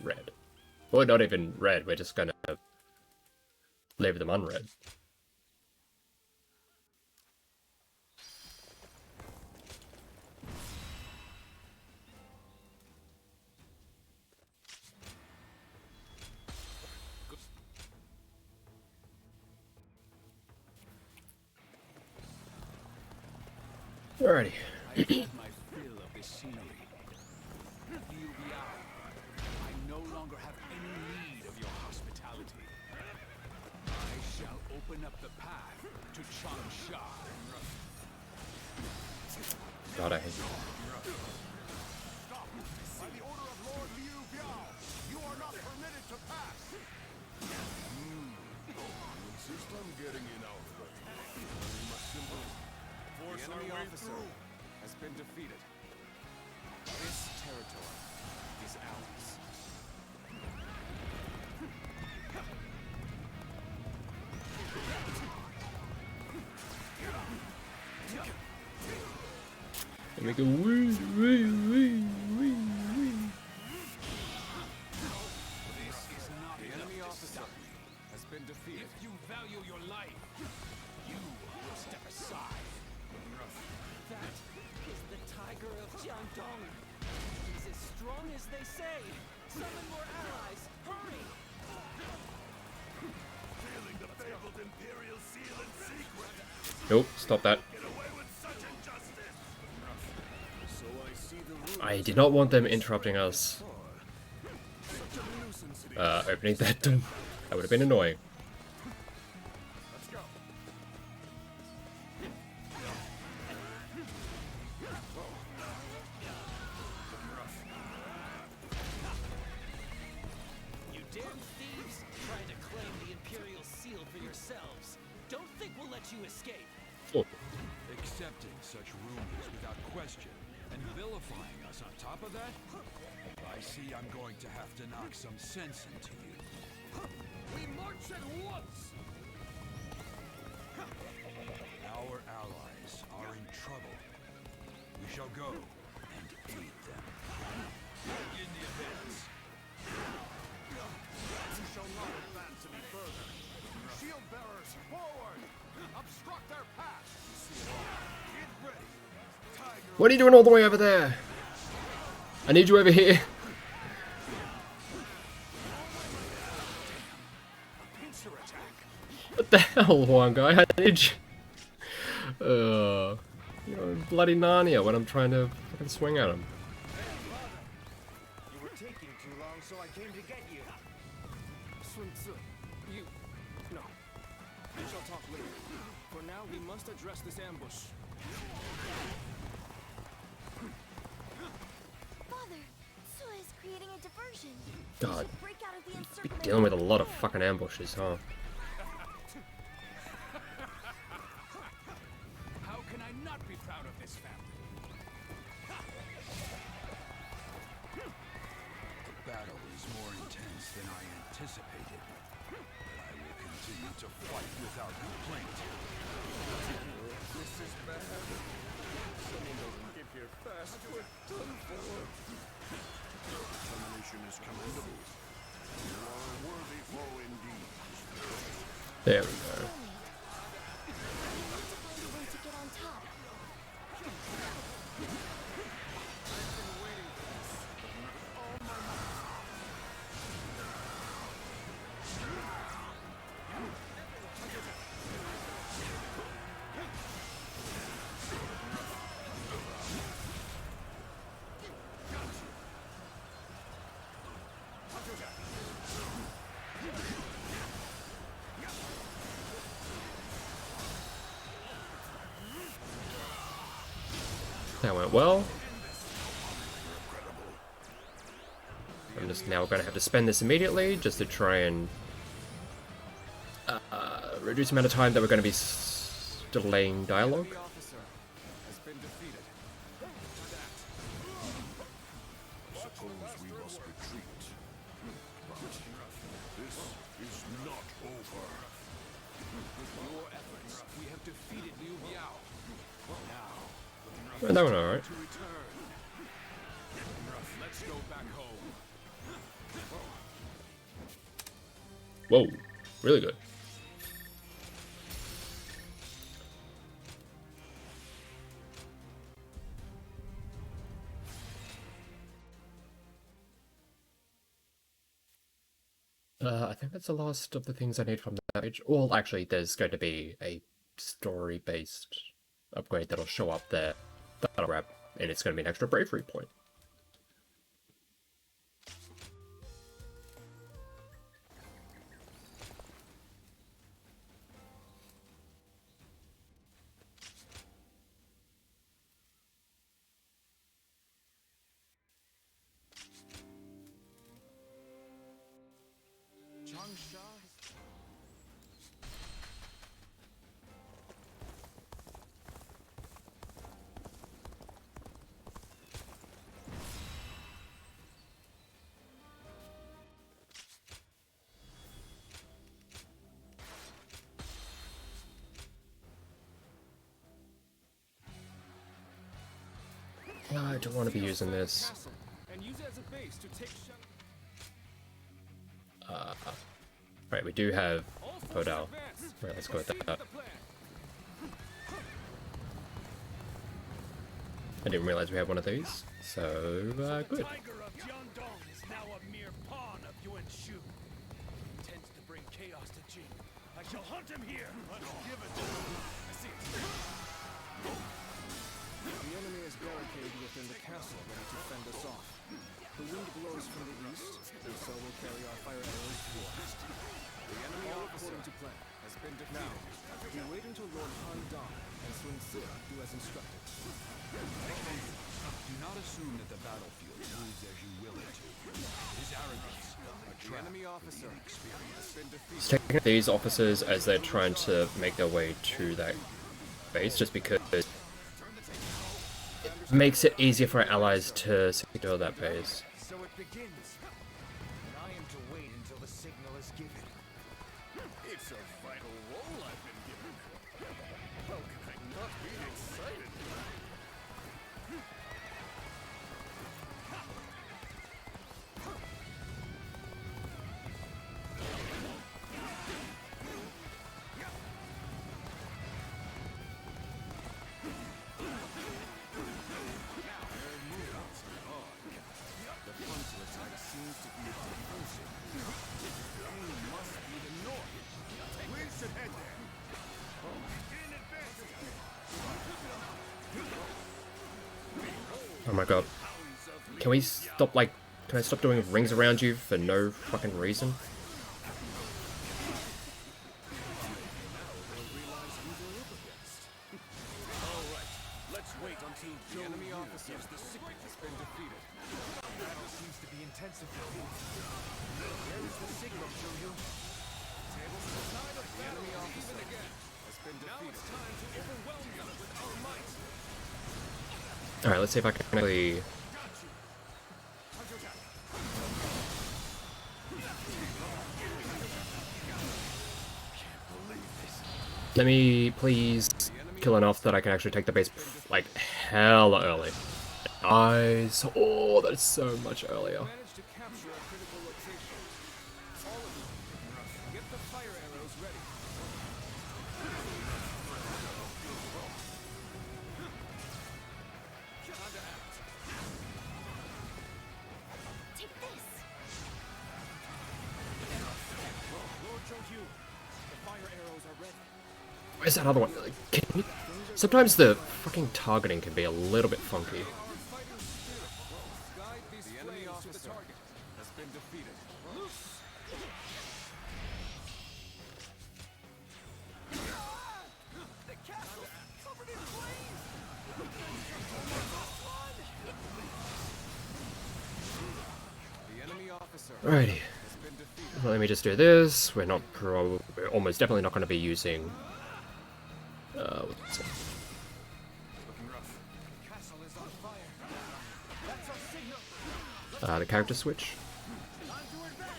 red. Well, not even red, we're just going to leave them unread. Alrighty. I've had my fill of this scenery. You be out. I no longer have any need of your hospitality. I shall open up the path to Changsha. God, I hate you. By the order of Lord Liu Biao, you are not permitted to pass. You insist on getting in already. We must simply force The our enemy way officer through. has been defeated. This territory is ours. They make a wee, wee, wee, wee, wee. This is not the enemy officer has been defeated. If you value your life, you will step aside. That is the tiger of Jiangdong. He's as strong as they say. Summon more allies. Hurry! Feeling the fabled Imperial seal in secret. Nope, stop that. Get away with such injustice. So I see the room. I did not want them interrupting us. Such a nuisance it is. Opening that door. That would have been annoying. Let's go. You damn thieves! Trying to claim the Imperial seal for yourselves. Don't think we'll let you escape. Oh, Accepting such rumors without question and vilifying us on top of that? I see I'm going to have to knock some sense into you. We march at once. Our allies are in trouble. We shall go and aid them. Begin the advance. You shall What are you doing all the way over there? I need you over here. What the hell, one guy? I need you. You're bloody Narnia when I'm trying to fucking swing at him. You were taking too long, so I came to get you. Sun Tzu, you... No. We shall talk later. For now, we must address this ambush. Father, Sue is creating a diversion. God, We should break out of the be encirclement. dealing with a lot of fucking ambushes, huh? How can I not be proud of this family? The battle is more intense than I anticipated, but I will continue to fight without complaint. This is bad. Someone doesn't get here fast, we're done for. Determination is commendable. You are a worthy foe indeed. There we go. Find a way to get on top. That went well. I'm just now going to have to spend this immediately just to try and reduce the amount of time that we're going to be delaying dialogue. The officer has been defeated. Suppose we must retreat. But this is not over. With your efforts, we have defeated Liu Biao. Now, That went alright. to return. Let's go back home. Whoa, really good. I think that's the last of the things I need from that page. Well, actually, there's going to be a story-based upgrade that'll show up there. That'll grab, and it's going to be an extra bravery point. Changsha has... Yeah, I don't want to be using this. Castle, and use it as a base to take shell... Right, we do have All forces Podal. advance. Right, let's go with Proceed that. the plan. I didn't realize we had one of these, so good. Tiger of Jiandong is now a mere pawn of Yuan Shu. Intends to bring chaos to Jing. I shall hunt him here. Let's give it to him. I see. The enemy is barricaded within the castle, ready to fend us off. The wind blows from the east, and so will carry our fire arrows west. The enemy, all according to plan, has been defeated. Now, we wait until Lord Han Dong and Sun Tzu do as instructed. Do not assume that the battlefield moves as you will it. His arrogance, a The trap. enemy officer has been defeated. Just taking these officers as they're trying to make their way to that base, just because it makes it easier for our allies to secure that base. So it begins. And I am to wait until the signal is given. It's a vital role I've been given. How can I not be excited? Oh my god. Can we stop, like, can I stop doing rings around you for no fucking reason? Let's wait until the enemy officer gives the signal has been defeated. Battle seems to be intensifying. Where is the signal, Jojo? Tables to the side of the enemy officer again has been defeated. Now it's time to overwhelm them with our might. Alright, let's see if I can actually... Let me please kill enough that I can actually take the base, like, hella early. Nice. Oh, that is so much earlier. Managed to capture a critical location. All of you, get the fire arrows ready. Time to act. Take this. Lord Joju, the fire arrows are ready. Where's that other one? Like, can you... Sometimes the fucking targeting can be a little bit funky. Guide these flames to the target. Has been defeated. The castle covered in flames. The enemy officer Alrighty. has been defeated. Well, let me just do this. We're almost definitely not going to be using... what's it? Looking rough. Castle is on fire. That's our signal. The character switch. Time to advance.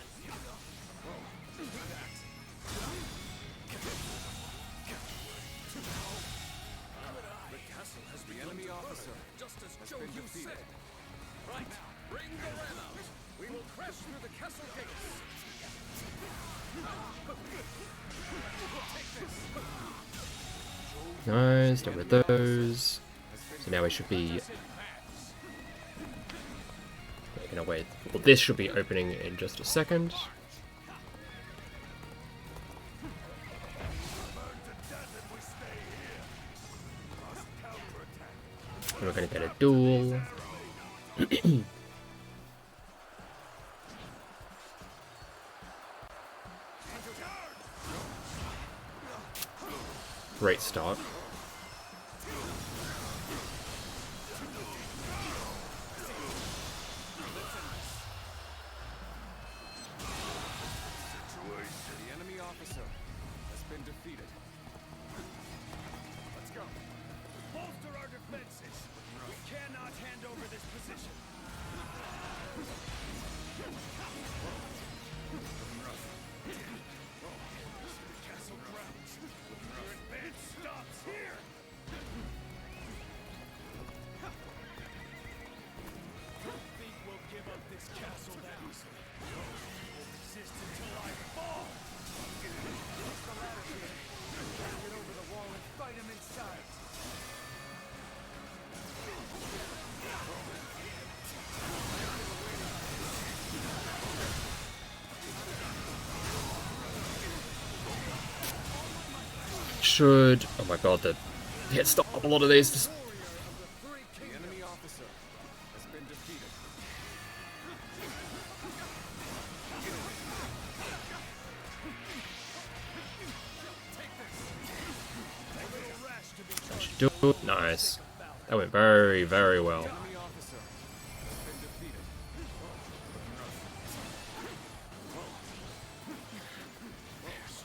The castle has the enemy officer. Just as Joju said. Right. Bring the ram out. We will crash through the castle gates. Take this. Nice, get rid of those. So now we should be... Making our way... Well, this should be opening in just a second. We're gonna get a duel. Great start. The enemy officer has been defeated. Let's go. Bolster our defenses. We cannot hand over this position. The castle grounds. Your advance stops here. Don't think we'll give up this castle that easily. We'll resist until I fall. What's the ladder here? Get over the wall and fight him inside. Should... Oh my god, the... Hit stop a lot of these. Just... The enemy officer has been defeated. Should do it. Nice. That went very, very well. Enemy officer has been defeated.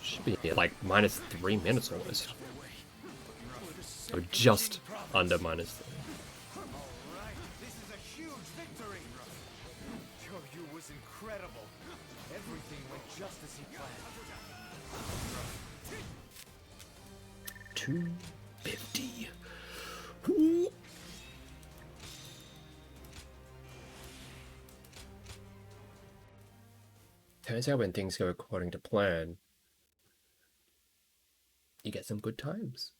Should be at like minus 3 minutes almost. Or just under minus 3. Alright, this is a huge victory. Kyoryu was incredible. Everything went just as he planned. 250. Ooh. Turns out when things go according to plan, you get some good times.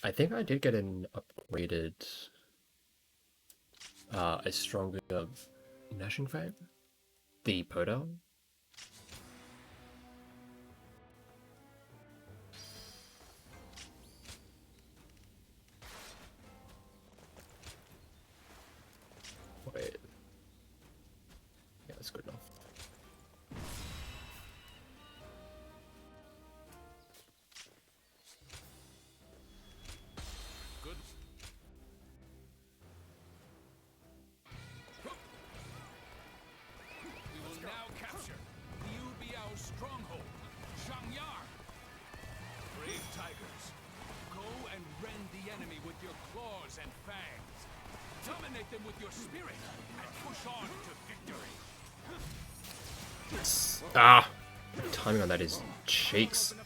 I think I did get an upgraded, a stronger gnashing frame, the Podal. claws and fangs. Dominate them with your spirit and push on to victory. Ah! Timing on that is cheeks. And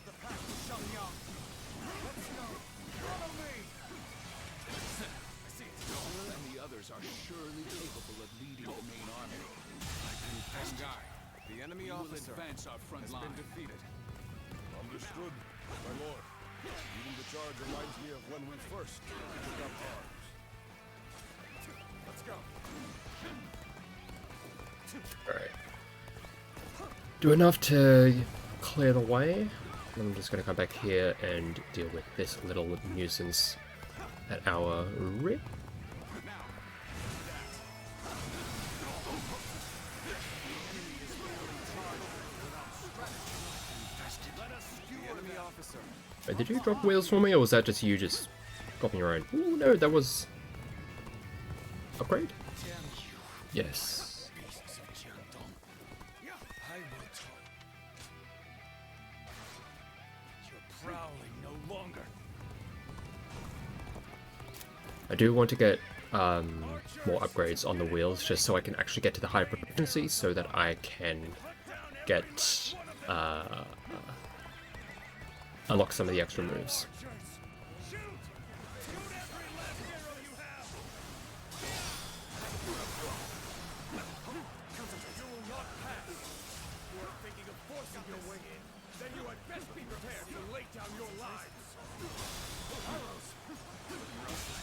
the others are surely capable of leading the main army. And Guy, The enemy you will officer advance our front has line. been defeated. Understood, my lord. Leading the charge reminds me of when we first took up arms. Let's go. Alright. Do enough to clear the way. I'm just gonna come back here and deal with this little nuisance at our rear. The enemy officer. Wait, did you drop wheels for me, or was that just you just dropping your own? Ooh, no, that was... upgrade? Yes. I will tell. You're prowling no longer. I do want to get more upgrades on the wheels, just so I can actually get to the high proficiency, so that I can get unlock some of the extra moves.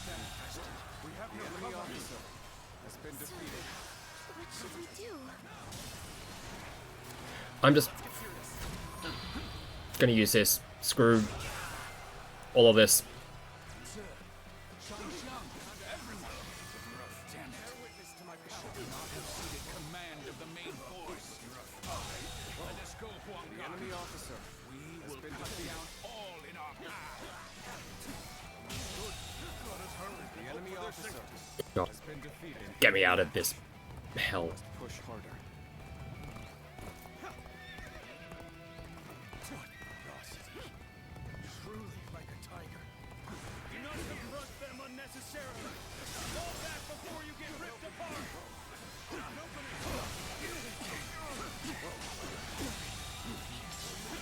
The enemy officer has been defeated. What should we do? I'm just gonna use this. Screw all of this. Command of the main force. Let us go, Huang The enemy officer We will been cut defeated. down all in our path. The enemy officer God, has been defeated. get me out of this hell. Push harder. Truly like a tiger. Do not confront them unnecessarily. Fall back before you get ripped apart.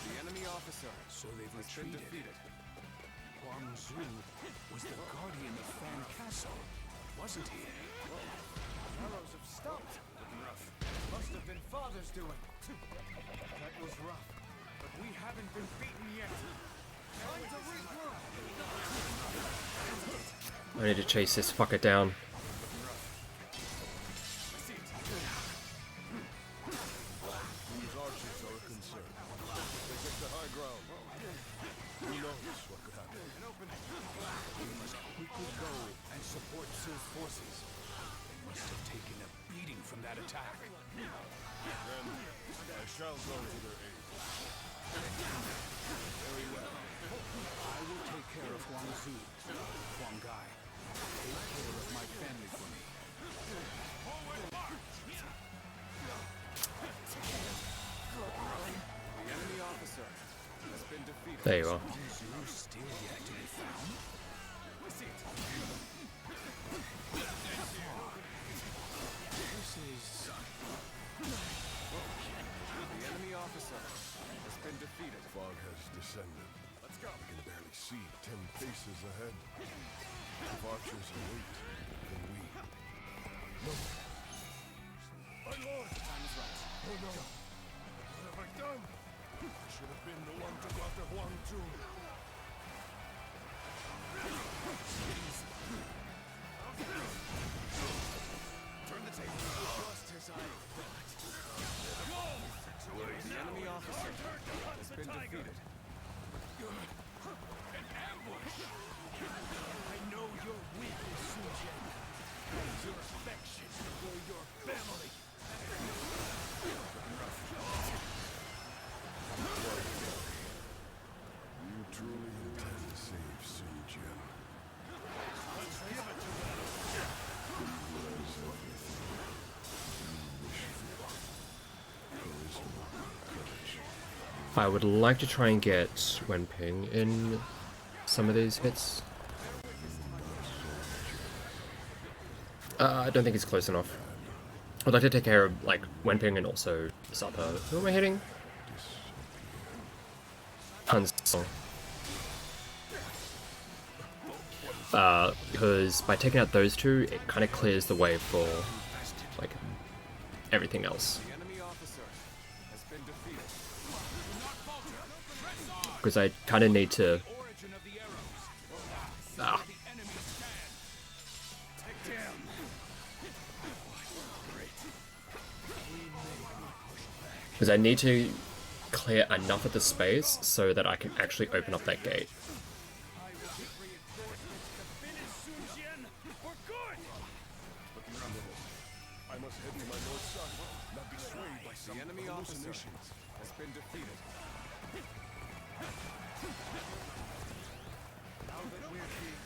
The enemy officer So they've has been retreated. defeated. Huang Zu was the guardian of Fan Castle, wasn't he? Arrows have stopped. Must have been Father's doing. That was rough, but we haven't been beaten yet. Time to regroup. I need to chase this fucker down. These archers are a concern. They get the high ground. Who knows what could happen? We must quickly go and support Su's forces. They must have taken a beating from that attack. Then I shall go to their aid. Very well. I will take care of Huang Zu. Huang Gai, take care of my family for me. The enemy officer has been defeated. There you are. Zu still yet to be found? This is... The enemy officer has been defeated. Fog has descended. Let's go. I can barely see 10 paces ahead. If archers await, then we. No. My lord! Time is right. Oh no. What have I done? I should have been the one to go after Huang Zu. Turn the table. Just as I thought. The enemy officer has been defeated. I know your weakness, Sun Jian. Your affection for your family. You truly intend to save Sun Jian. Let's give it to them. Who has everything you wish for? Charisma, courage. I would like to try and get Wenping in some of these hits. I don't think it's close enough. I'd like to take care of, like, Wenping and also Supper. Who am I hitting? Hansong. Because by taking out those two, it kind of clears the way for, like, everything else. Because I kind of need to... Ah. Because I need to clear enough of the space so that I can actually open up that gate. I must head to my lord's son, not be swayed by some enemy hallucinations. Has been defeated. Now that we're here,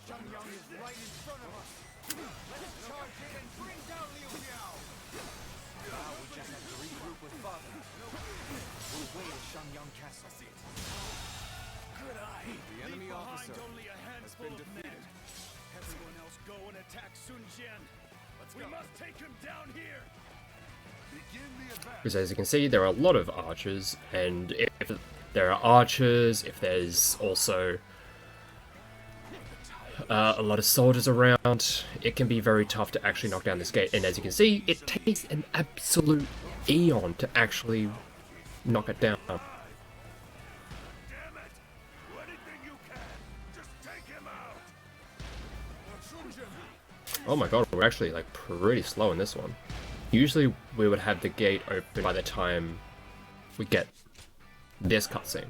Shangyang is right in front of us. Let's charge in and bring down Liu Biao. Now we just have to regroup with Father. We'll wait at Shangyang Castle. Good eye. The enemy officer only a handful has been defeated. Everyone else go and attack Sun Jian. We must take him down here. Begin the advance. Because as you can see, there are a lot of archers, and if there are archers, if there's also a lot of soldiers around, it can be very tough to actually knock down this gate. And as you can see, it takes an absolute eon to actually knock it down. Damn it! Do anything you can. Just take him out. Oh my god, we're actually like pretty slow in this one. Usually we would have the gate open by the time we get this cutscene.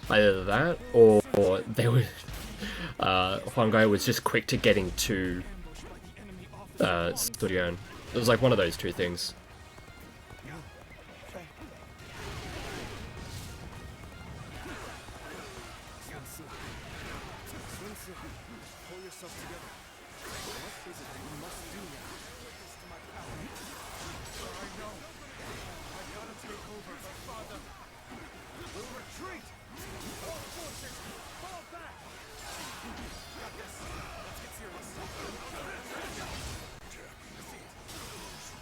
Either that, or they would. Huang Gai was just quick to getting to Studion. It was like one of those two things. Pull yourself together. What is it that you must do now? Put this to my power. I know. I gotta take over, but Father, we'll retreat. All forces, fall back. Got this. Let's get serious.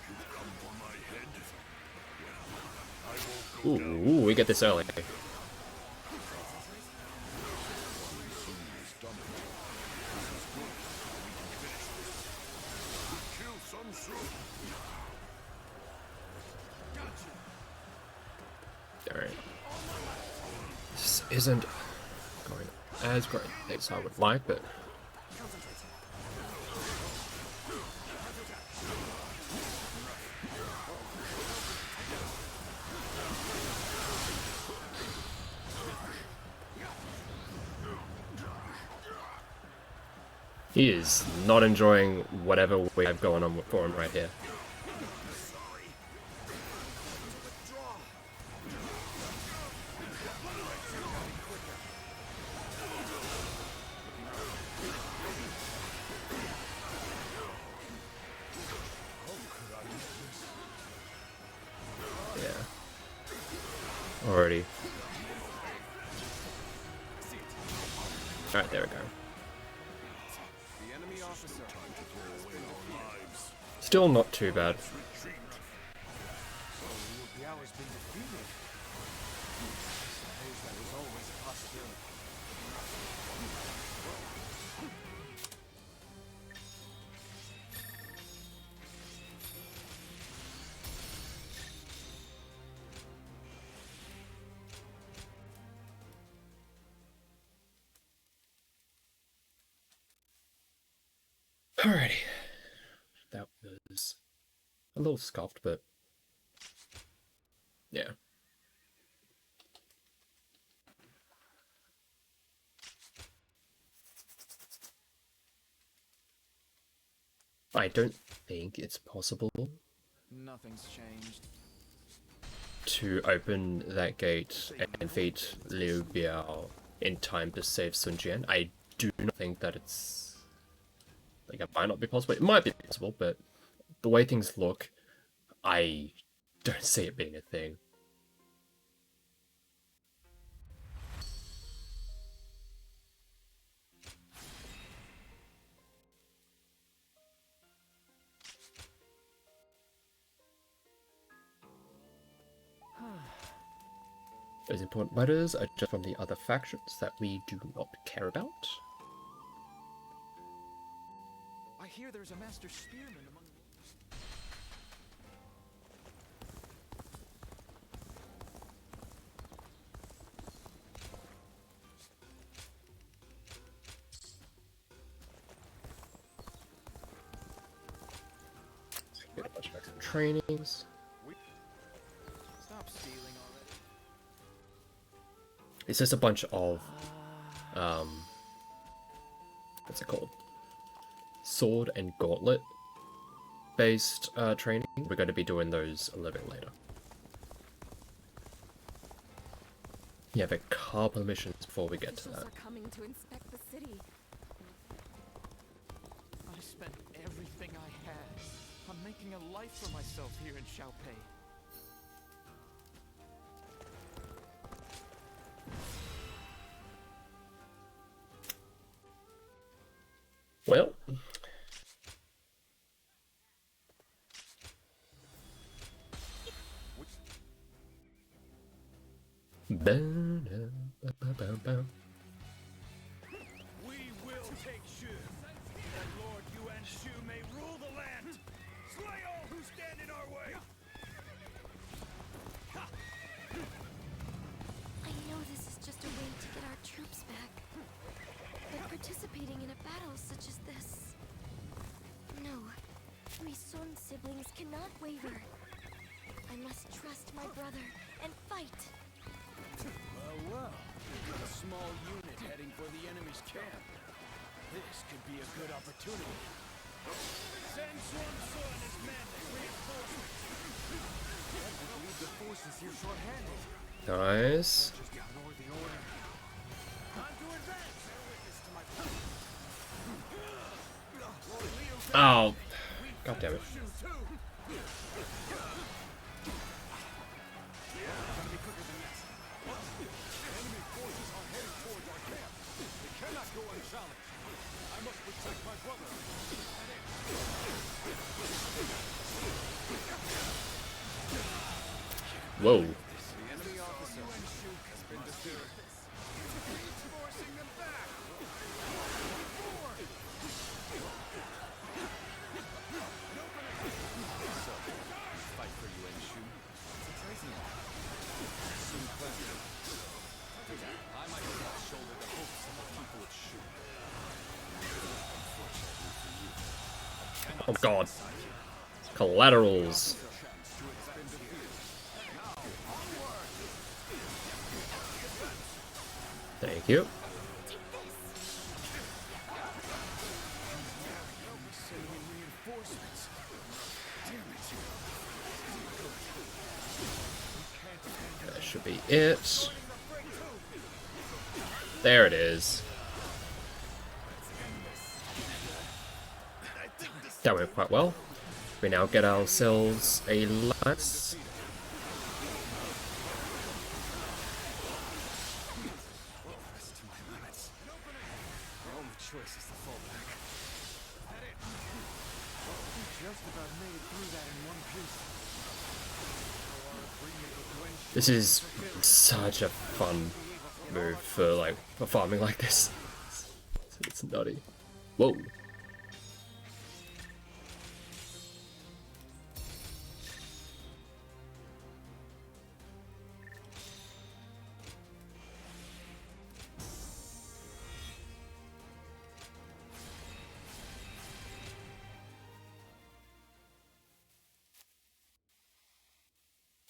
You come for my head? Well, I won't go down. Ooh, we get this early. Alright. This isn't going as great as I would like, but... He is not enjoying whatever we have going on for him right here. Already. Alright, there we go. Still not too bad. Alrighty. That was a little scuffed, but yeah. I don't think it's possible Nothing's changed. to open that gate and defeat Liu Biao in time to save Sun Jian. I do not think that it's... like, it might not be possible. It might be possible, but the way things look, I don't see it being a thing. Those important letters are just from the other factions that we do not care about. I hear there's a master spearman among. Get a bunch of extra trainings. Stop stealing already. It's just a bunch of what's it called? Sword and gauntlet based training. We're going to be doing those a little bit later. Yeah, but car permissions before we get to that. Officials are coming to inspect the city. I spent everything I had on making a life for myself here in Xiaopei. Well, We will take Shu, that Lord Yuan Shu may rule the land. Slay all who stand in our way. I know this is just a way to get our troops back. But participating in a battle such as this... No. We Sun siblings cannot waver. I must trust my brother and fight. Well, we've got a small unit heading for the enemy's camp. This could be a good opportunity. Send Swan Sun and his men as reinforcements. I believe the forces here short-handed. nice. Just ignore the order. Time to advance. Bear witness to my plan. Lord Leo said Oh, god damn it. Shu too. Gotta be quicker than this. Enemy forces are headed towards our camp. They cannot go unchallenged. I must protect my brother. Whoa. The enemy officer has been defeated. Forcing them back. Fight for you, Shu. Soon clear. I myself shoulder the hopes of the people of Shu. Unfortunately for you, Oh god. Collaterals. Thank you. reinforcements. Damn it. That should be it. There it is. That went quite well. We now get ourselves a lance. To my limits. The only choice is to fall back. We just about made it through that in one piece. This is such a fun move for farming like this. It's nutty. Whoa.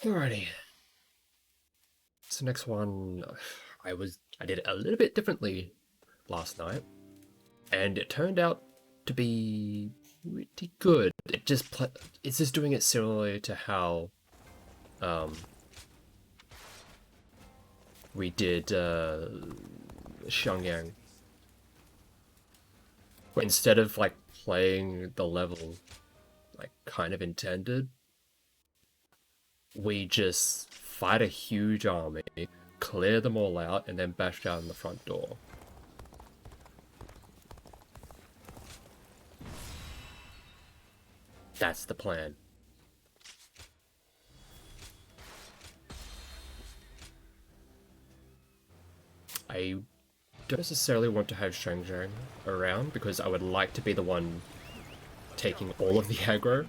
Alrighty. So next one, I did it a little bit differently last night, and it turned out to be pretty good. It's just doing it similarly to how we did Xiangyang. But instead of playing the level kind of intended, we just fight a huge army, clear them all out, and then bash down the front door. That's the plan. I don't necessarily want to have Shang around because I would like to be the one taking all of the aggro.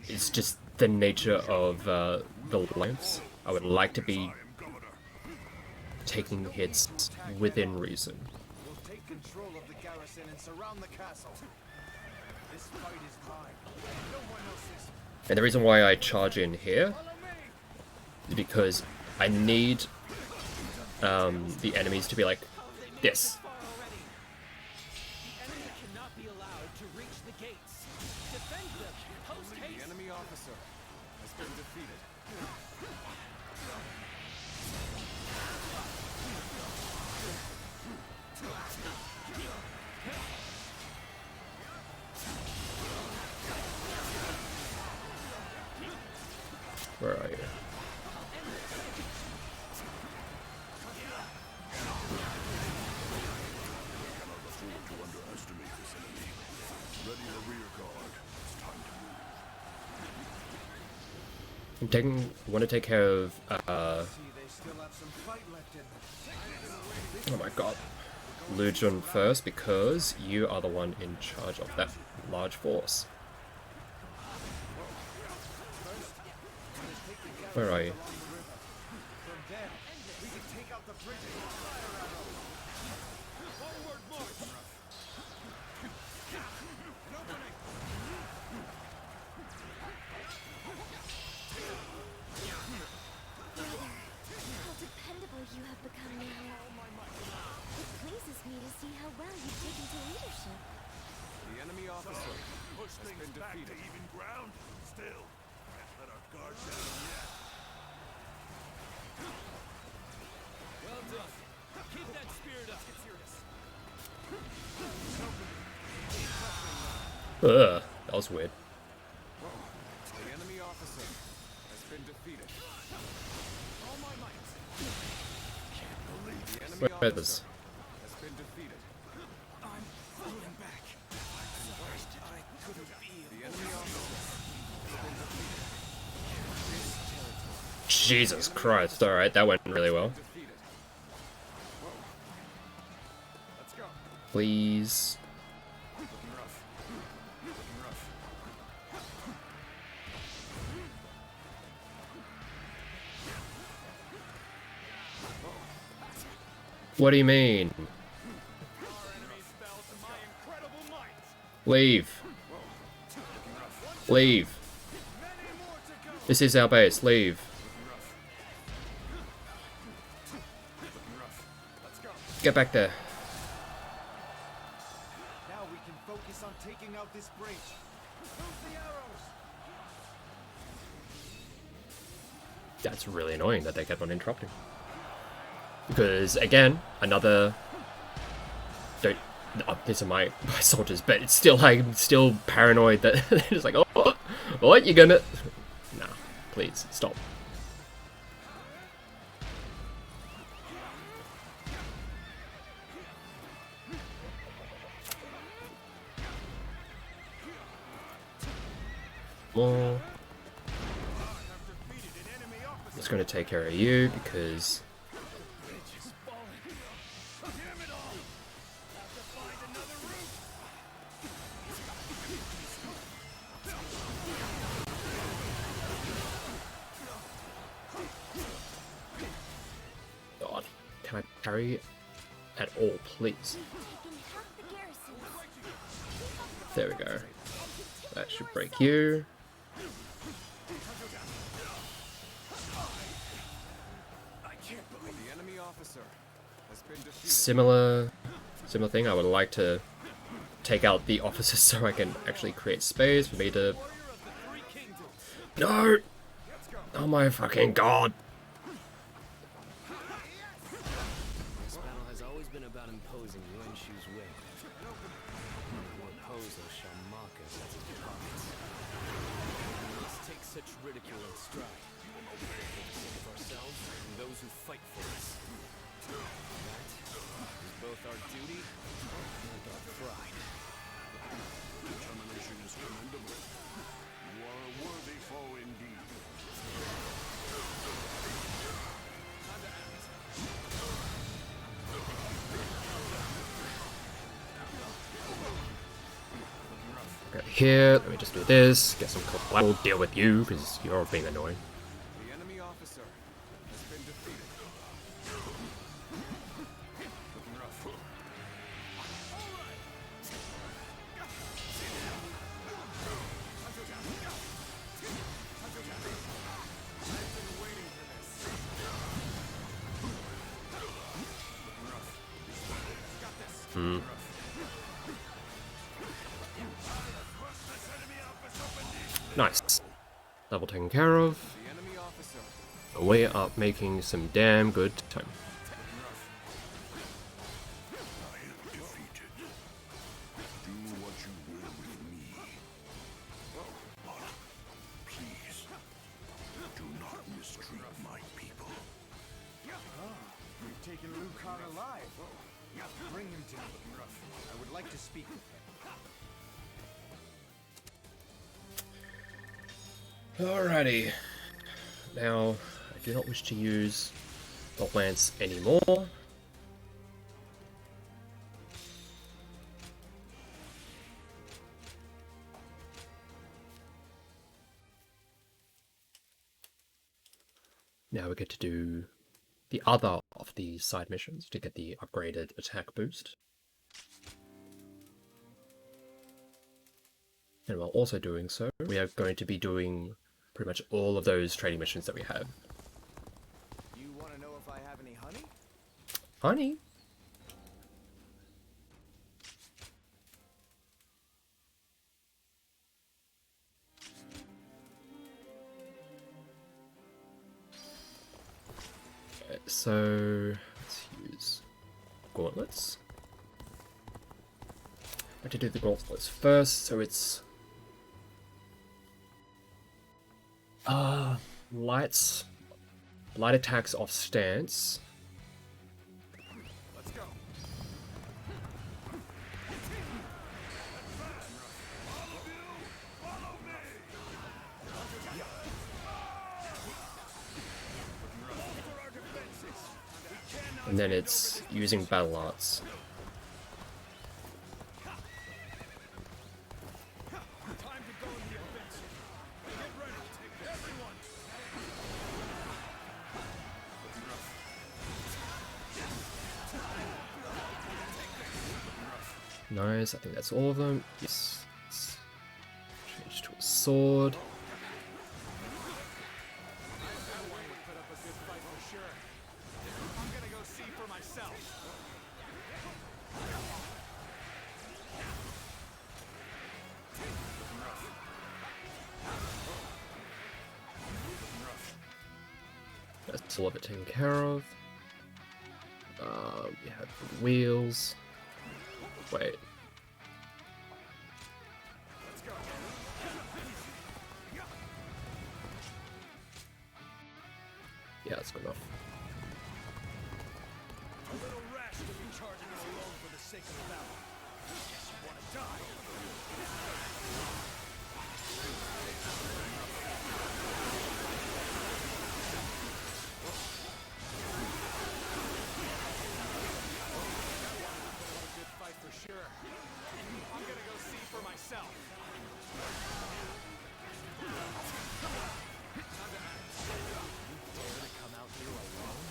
It's just the nature of the alliance. I would like to be taking hits within reason. We'll take control of the garrison and surround the castle. This fight is mine. No one else's. And the reason why I charge in here is because I need the enemies to be like this. The enemy cannot be allowed to reach the gates. Defend them. Post The haste. enemy officer has been defeated. Where are you? I'm taking. Want to take care of. See, they still have some fight left in them. Oh my god, Lucian first because you are the one in charge of that large force. Where are you? From there, we can take out the bridges. Forward march! An opening! How dependable you have become now. It pleases me to see how well you've taken to leadership. The enemy officer Push has things been back to defeated. even ground. Still, can't let our guard down yet. Well done. Keep that spirit up. Ugh, that was weird. The enemy officer has been defeated. All my might! The enemy Where is officer has been defeated. I'm falling back. I couldn't feel. The enemy officer has been defeated. Jesus Christ! All right, that went really well. Defeated. Whoa. Let's go. Please. Looking rough. Looking rough. What do you mean? Our enemies fell to my incredible might. Leave. Leave. Many more to go. This is our base. Leave. Looking rough. Let's go. Get back there. Now we can focus on taking out this breach. Move the arrows. That's really annoying that they kept on interrupting. Because again, another. Don't. These are my soldiers, but it's still I'm still paranoid that they're just like, oh, what you gonna? Nah, please stop. More. Just gonna take care of you because. God, can I parry at all, please? Taking half the garrison. There we go. That should break you. The enemy officer has been defeated. Similar thing. I would like to take out the officers so I can actually create space for me to. No! Oh my fucking god! This battle has always been about imposing Yuan-Shu's will. Who oppose us shall mock us as his puppets. We must take such ridicule in stride. For the sake of ourselves and those who fight for us. That is both our duty and our pride. Determination is commendable. You are a worthy foe indeed. here. Let me just do this. Get some collateral. Deal with you because you're being annoying. The enemy officer has been defeated. Looking rough. Hmm. Nice. Level taken care of. The enemy officer. We are making some damn good time. Defeated. Do what you will with me. But please, do not mistreat my people. We've taken Liu Kang alive. Bring him to me. I would like to speak with him. Alrighty. Now, I do not wish to use the lance anymore. Now we get to do the other of the side missions to get the upgraded attack boost. And while also doing so, we are going to be doing pretty much all of those trading missions that we have. You want to know if I have any honey? Honey? Okay, so let's use gauntlets. I have to do the gauntlets first, so it's light attacks off stance. Let's go. And then it's using battle arts. Time to go in the offensive. Get ready. Everyone. Nice, I think that's all of them. Yes. Let's change to a sword. Put up a good fight for sure. I'm gonna go see for myself. That's all of it taken care of. We have the wheels. Wait. Let's go. Yeah, that's good enough. A little rash to be charging us alone for the sake of battle. Guess you want to die. Good fight for sure. I'm gonna go see for myself. Dare to come out here alone?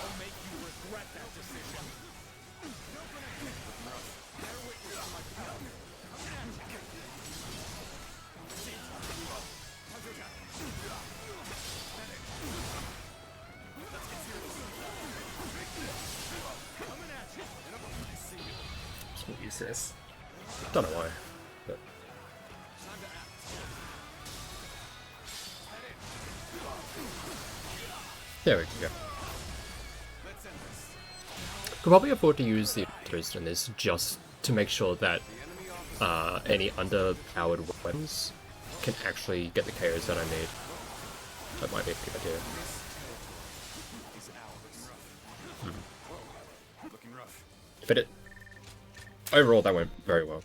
I'll make you regret that decision. Bear witness to my power. Just won't use this. Don't know why. But... There we go. Could probably afford to use the boost in this just to make sure that any underpowered weapons can actually get the KOs that I need. That might be a good idea. Looking rough. But it overall that went very well.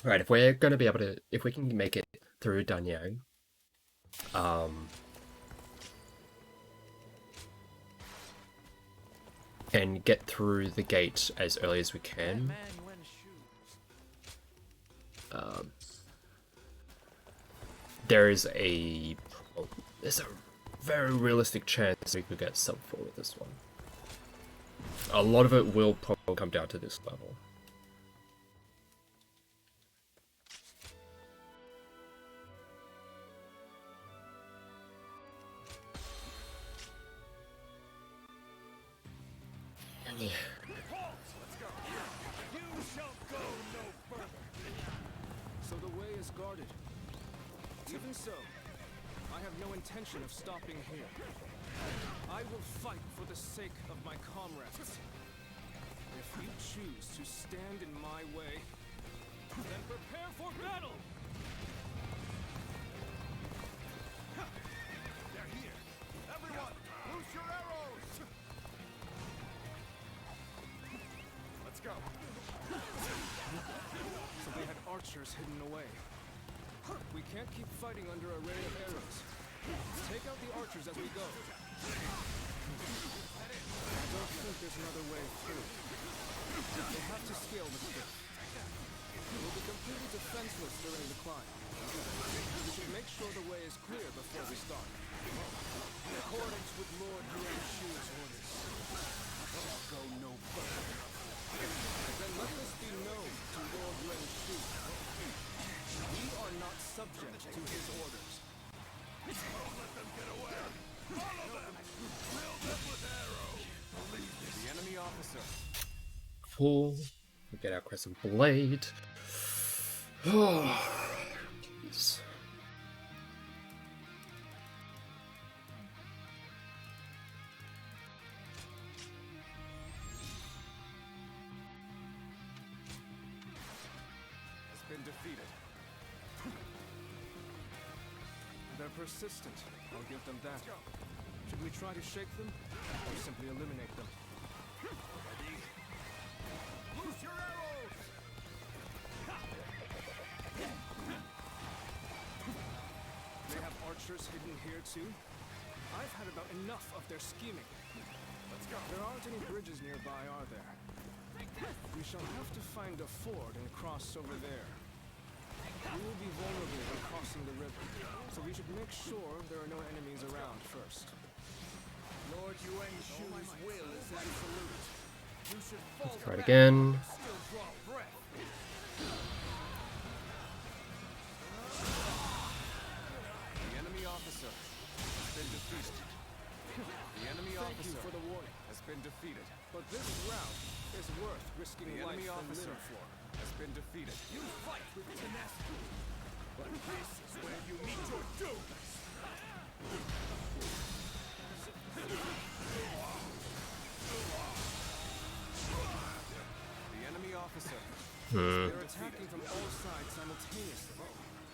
Right, if we're gonna be able to, if we can make it through Danyang, and get through the gate as early as we can. There's a very realistic chance we could get sub 4 with this one. A lot of it will probably come down to this level. So the way is guarded. Even so, I have no intention of stopping here. I will fight for the sake of my comrades. If you choose to stand in my way, then prepare for battle! They're here. Everyone, loose your arrows. Let's go. So they had archers hidden away. We can't keep fighting under a rain of arrows. Take out the archers as we go. I don't think there's another way through. We'll have to scale the cliff. We'll be completely defenseless during the climb. We should make sure the way is clear before we start. In accordance with Lord Yuan Shu's orders, I'll go no further. Then let this be known to Lord Yuan Shu. We are not subject to his orders. Don't let them get away. Follow them. Fill them with arrows. The enemy officer. Full. We get our crescent blade. Oh, jeez. Has been defeated. They're persistent. I'll give them that. Should we try to shake them, or simply eliminate them? Ready? Loose your arrows. They have archers hidden here too? I've had about enough of their scheming. Let's go. There aren't any bridges nearby, are there? We shall have to find a ford and cross over there. We will be vulnerable when crossing the river, so we should make sure there are no enemies around first. Lord Yuan Shu's will is absolute. You should fall Try it back. again. Still draw breath. The enemy officer has been defeated. The enemy officer for the warning. has been defeated. But this route is worth risking The life enemy and officer limb for. has been defeated. You fight with tenacity. But this is where you meet your doom. The enemy officer. Hmm. They're attacking from all sides simultaneously.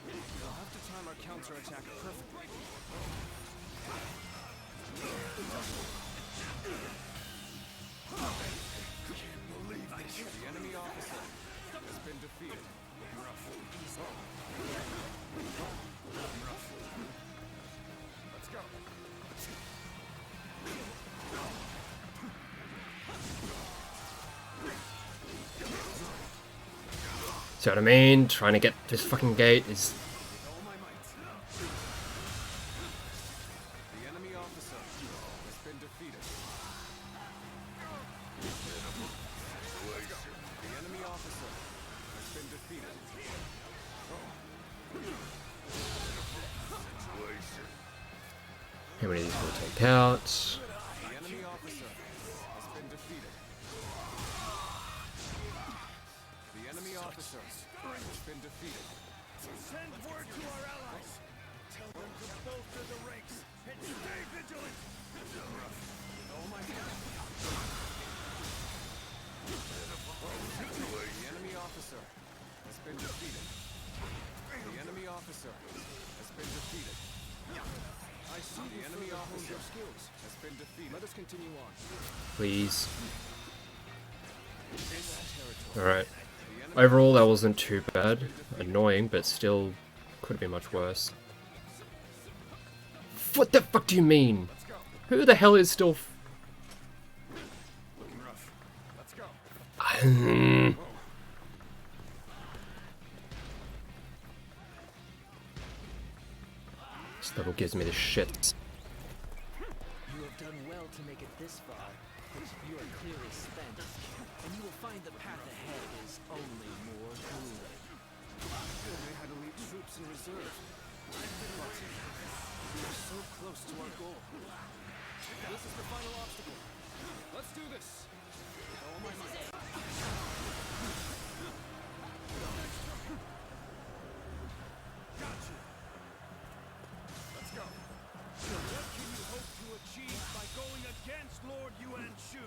We'll have to time our counterattack perfectly. The enemy officer has been defeated. Let's go. See what I mean? Trying to get this fucking gate is... All my might. The enemy officer has been defeated. The enemy officer has been defeated. How many of these will take out? The enemy officer has been defeated. The enemy officer has been defeated. Send word to our allies. Tell them to bolster the ranks and stay vigilant. Oh my God. The enemy officer has been defeated. The enemy officer has been defeated. I see the enemy officer skills has been defeated. Let us continue on. Please. This territory. Alright. The enemy Overall, that wasn't too bad. Annoying, but still could have been much worse. What the fuck do you mean? Who the hell is still... Looking rough. Let's go. This level gives me the shit. You have done well to make it this far, but you are clearly spent, and you will find the path ahead is only more grueling. They had elite troops in reserve. But we are so close to our goal. This is the final obstacle. Let's do this. With all my might. Gotcha. Let's go. What can you hope to achieve by going against Lord Yuan Shu?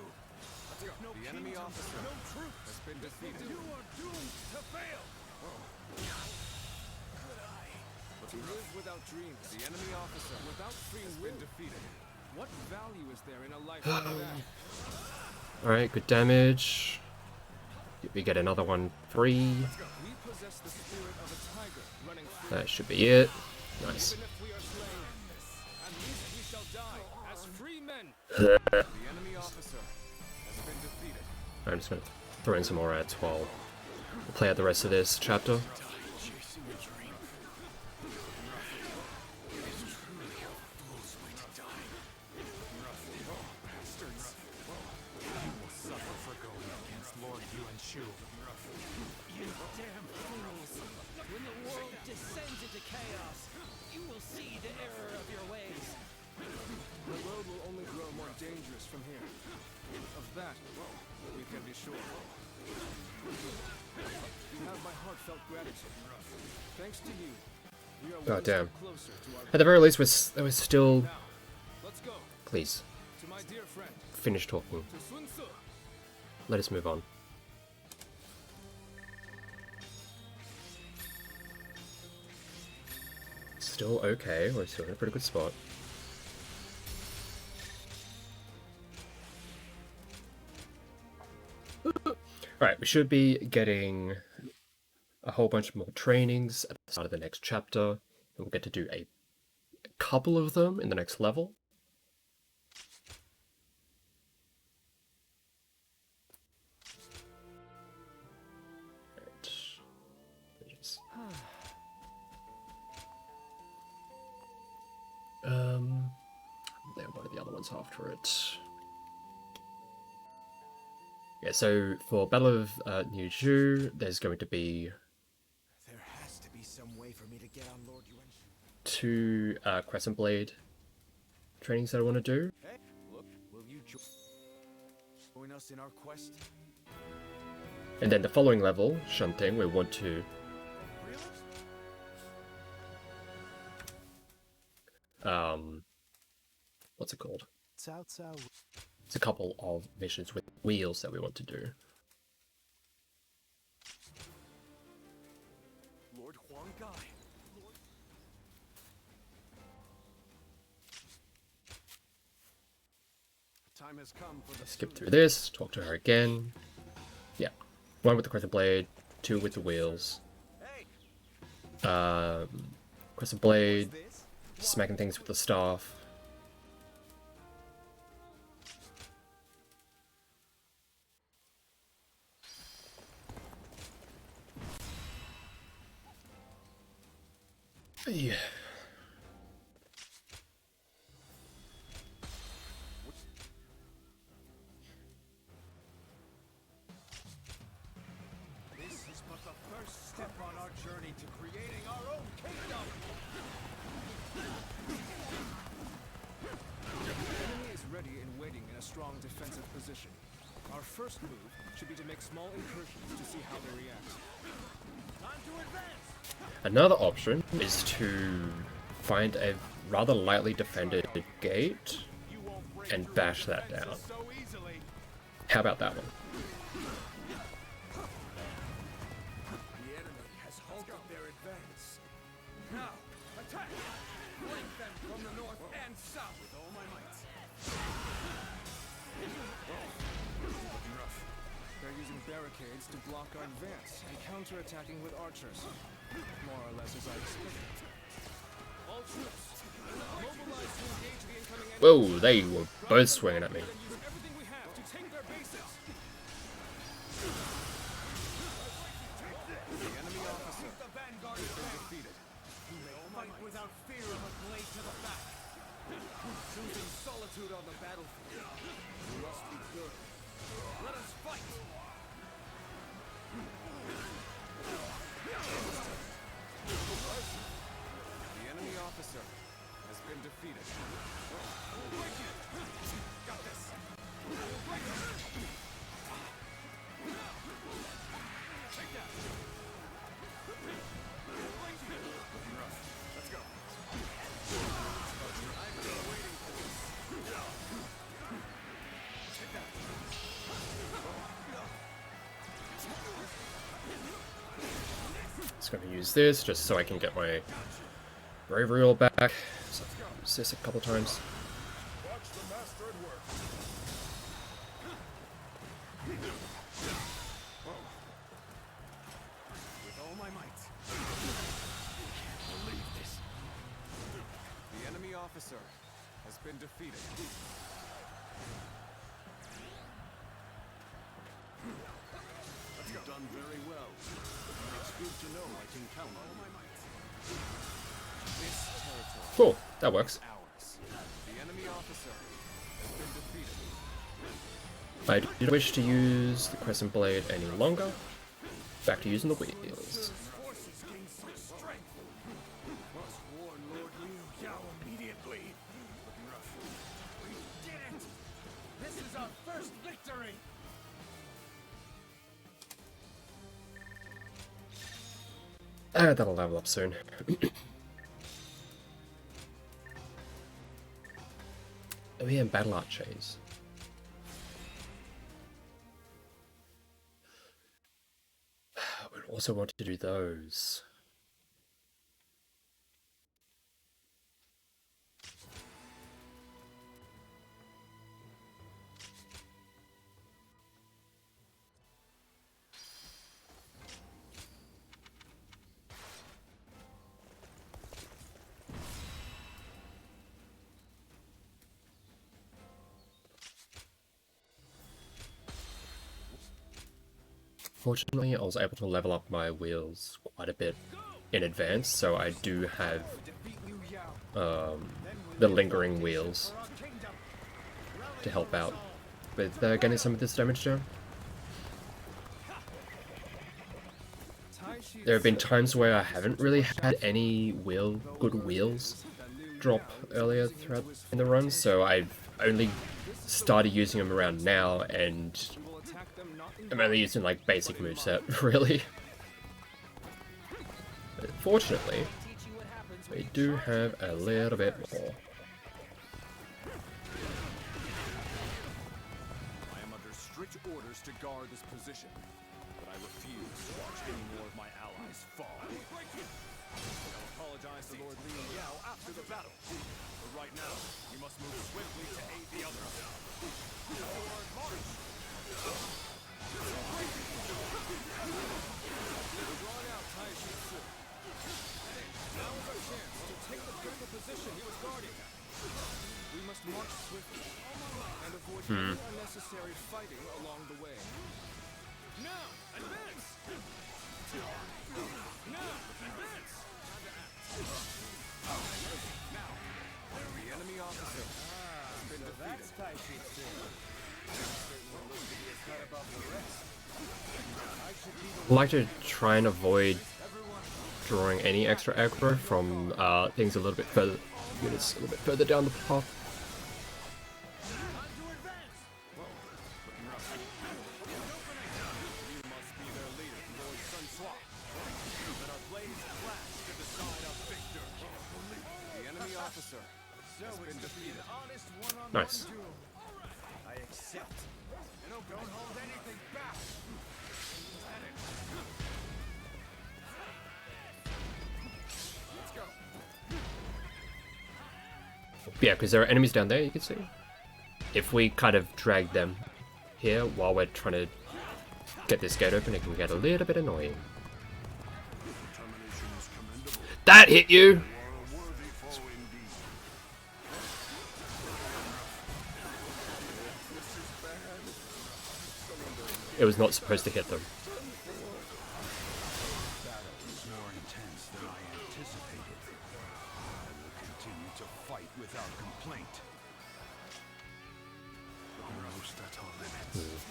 Let's go. No The enemy kingdoms, officer no troops. has been defeated. You are doomed to fail. To live without dreams, the enemy officer without free will defeated. What value is there in a life like that? Alright, good damage. We get another one free. We possess the spirit of a tiger running free. That should be it. Nice. Even if we are slain, at least we shall die as free men. The enemy officer has been defeated. I'm just gonna throw in some more ads while we'll play out the rest of this chapter. You damn fools! When the world descends into chaos, you will see the error of your ways. The road will only grow more dangerous from here. Of that, we can be sure. You have my heartfelt gratitude. Thanks to you, we are one God damn. step closer to our At the very least, we're still... Now, let's go Please, to my dear friend, finish talking. to Sun Tzu. Let us move on. Still okay, we're still in a pretty good spot. Alright, we should be getting a whole bunch more trainings at the start of the next chapter, and we'll get to do a couple of them in the next level. Right. Just- Then what are the other ones after it? Yeah, so for Battle of New Zhu, there's going to be There has to be some way for me to get on Lord Yuan Shu. 2 Crescent Blade trainings that I want to do. Hey, look, will you join us in our quest? And then the following level, Shunting, we want to what's it called? Cao Cao. It's a couple of missions with wheels that we want to do. Lord Huang Gai. Time has come for the Skip through this, talk to her again. Yeah. 1 with the Crescent Blade, 2 with the wheels. Hey, Crescent Blade, this? smacking things with the staff. Yeah. This is but the first step on our journey to creating our own kingdom. The enemy is ready and waiting in a strong defensive position. Our first move should be to make small incursions to see how they react. Time to advance. Another option is to find a rather lightly defended gate You won't break and through bash our that down. defenses so easily. How about that one? The enemy has halted their advance. Now, attack! Flank them from the north and south with all my might. Looking rough. They're using barricades to block our advance and counterattacking with archers. More or less as I expected. All troops, Whoa, they were both swinging at me. Everything we have to take their bases. The enemy officer The vanguard has is been back. defeated. You may fight without fear of a blade to the back. Choosing solitude on the battlefield. You must be good. Let us fight. The enemy officer has been defeated. Got this. Take that. Let's go. Just gonna use this just so I can get my bravery all back. So use this a couple times. Watch the master at work. With all my might. Believe this. The enemy officer has been defeated. You've done very well. It's good to know I can count on my might. This territory Cool, that works. is ours. The enemy officer has been defeated. I didn't wish to use the Crescent Blade any longer. Back to using the wheels. Forces gain such strength. Must warn Lord Liu Yao immediately. Looking rough. We did it! This is our first victory! That'll level up soon. Oh yeah, and battle archers. I would also want to do those. Fortunately, I was able to level up my wheels quite a bit in advance, so I do have the lingering wheels to help out with getting some of this damage down. There have been times where I haven't really had any good wheels drop earlier throughout in the run, so I've only started using them around now, and I'm only using like basic moveset, really. But fortunately, we do have a little bit more. I am under strict orders to guard this position, but I refuse to watch any more of my allies fall. I'll apologize to Lord Liu Yao after the battle, but right now, we must move swiftly to aid the others. Forward march! Drawn out Taishitsu. Now is our chance to take the critical position he was guarding. We must march swiftly and avoid any unnecessary fighting along the way. Now, advance! Now, advance! Now, the enemy officer has been defeated. Taishitsu. Certainly looks to be as cut above the rest. I should be the I like to try and avoid drawing any extra aggro from things a little bit further, units a little bit further down the path. You must be their leader, Lord Sun Sua. Let our blades clash to decide a victor. The enemy officer has been defeated. honest one-on-one Nice. duel. I accept. Don't hold anything back. Let's go. Yeah, because there are enemies down there, you can see. If we kind of drag them here while we're trying to get this gate open, it can get a little bit annoying. Determination is commendable. That hit you! You are a worthy foe indeed. it was not supposed to hit them. Battle is more intense than I anticipated. I will continue to fight without complaint. Almost at our limits.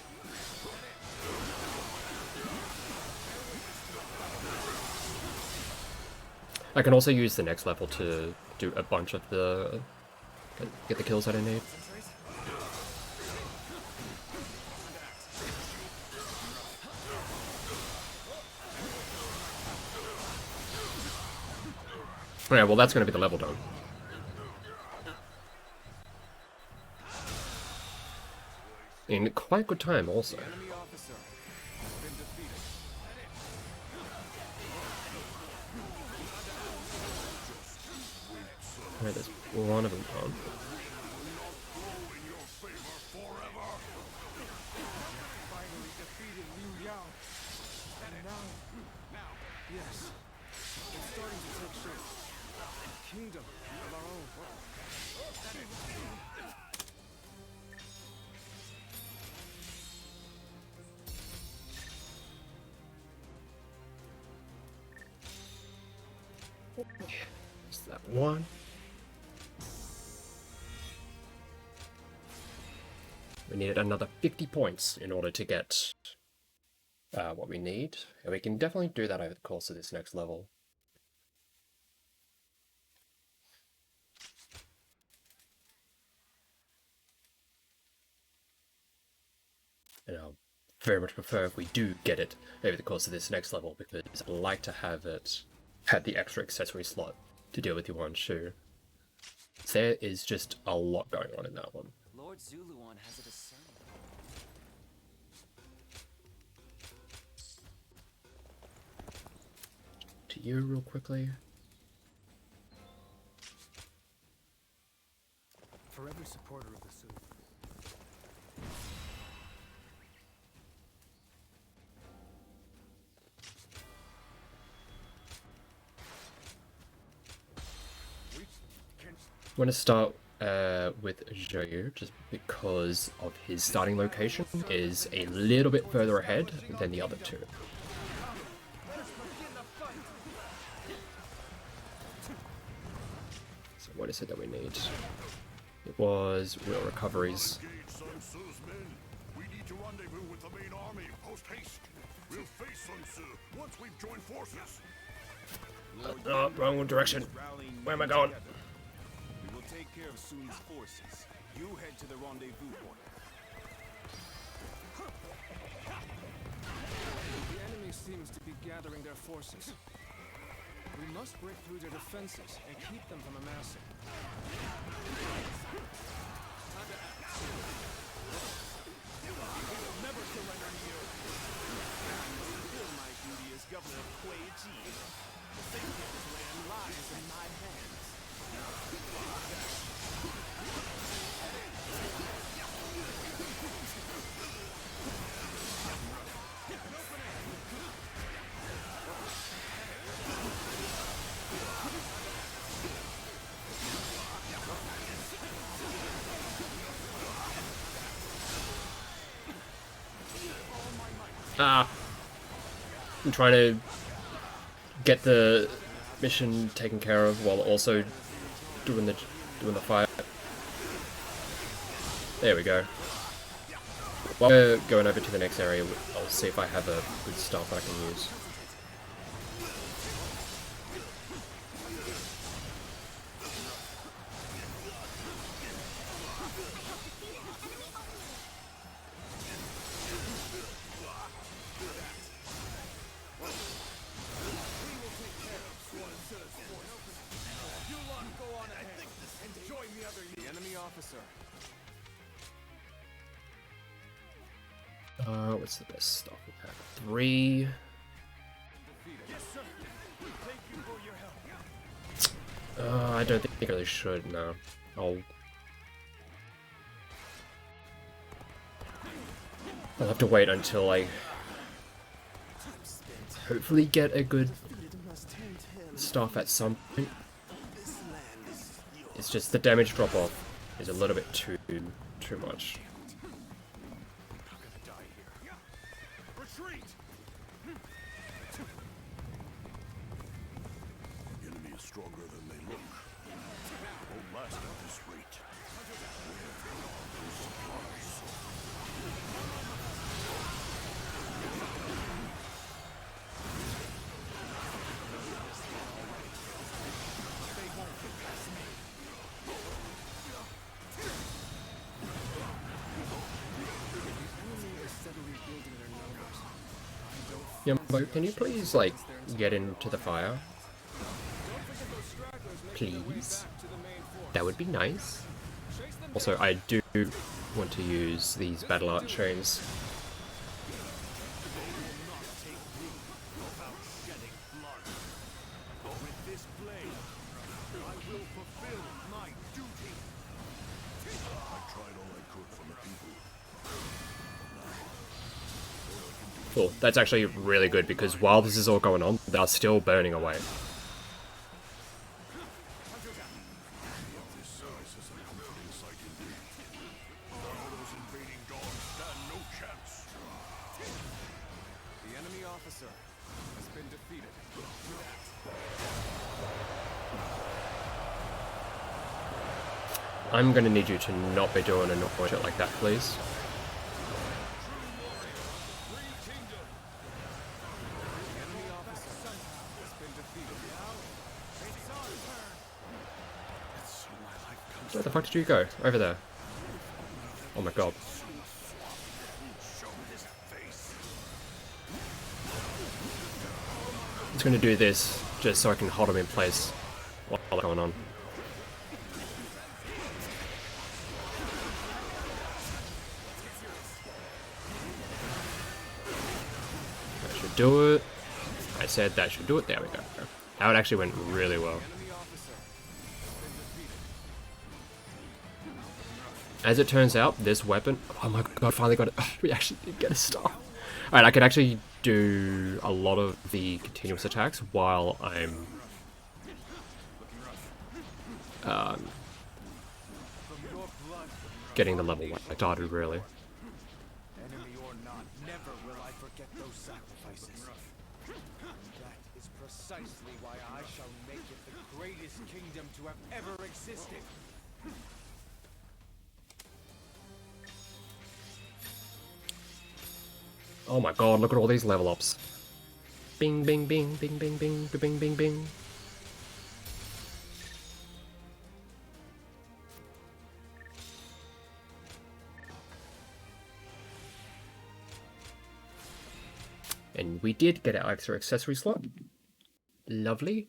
I can also use the next level to do a bunch of the... get the kills that I need. Yeah, well that's going to be the level done. In quite good time also. Enemy officer has been defeated. Alright, there's one of them gone. Finally defeated Liu Yao. And now, yes, it's starting to take shape. A kingdom of our own. Is that one? We needed another 50 points in order to get what we need. And we can definitely do that over the course of this next level. And I'll very much prefer if we do get it over the course of this next level, because I like to have it had the extra accessory slot to deal with your one shoe. There is just a lot going on in that one. Lord Zuluan has it assigned. To you real quickly. For every supporter of the suit. I'm going to start with Zhou, just because of his starting location is a little bit further ahead than the other two. So what is it that we need? It was real recoveries. We need to rendezvous with the main army post haste. We'll face Sun Tzu once we've joined forces. Oh, wrong direction. Where am I going? We will take care of Sun's forces. You head to the rendezvous point. The enemy seems to be gathering their forces. We must break through their defenses and keep them from amassing. Never surrender to you. Fulfill my duty as governor of Kuei Ji. The safety of this land lies in my hands. Ah! I'm trying to get the mission taken care of while also doing the fight. There we go. While we're going over to the next area, I'll see if I have a good stuff I can use. The enemy officer. What's the best stuff we have? 3. Yes, sir. Thank you for your help. I don't think I really should, no. I'll have to wait until I hopefully get a good stuff at some point. It's just the damage drop off is a little bit too much. retreat! The enemy is stronger than they look. Won't last at this rate. Where are those supplies? Yeah, but can you please, like, get into the fire? Please? That would be nice. Also, I do want to use these battle art chains. With this blade, I will fulfill my duty. I tried all I could for the people. Cool, that's actually really good because while this is all going on, they're still burning away. This size is a comforting sight indeed. Now those invading dogs stand no chance. The enemy officer has been defeated. I'm gonna need you to not be doing a shit like that, please. Where the fuck did you go? Over there. Oh my god. I'm just gonna do this just so I can hold him in place while that's going on. That should do it. I said that should do it. There we go. That actually went really well. As it turns out, this weapon... Oh my god, finally got it. We actually did get a star. Alright, I can actually do a lot of the continuous attacks while I'm... getting the level 1 started, really. Enemy or not, never will I forget those sacrifices. That is precisely why I shall make it the greatest kingdom to have ever existed. Oh my god, look at all these level ups. Bing, bing, bing, bing, bing, bing, bing, bing, bing. And we did get our extra accessory slot. Lovely.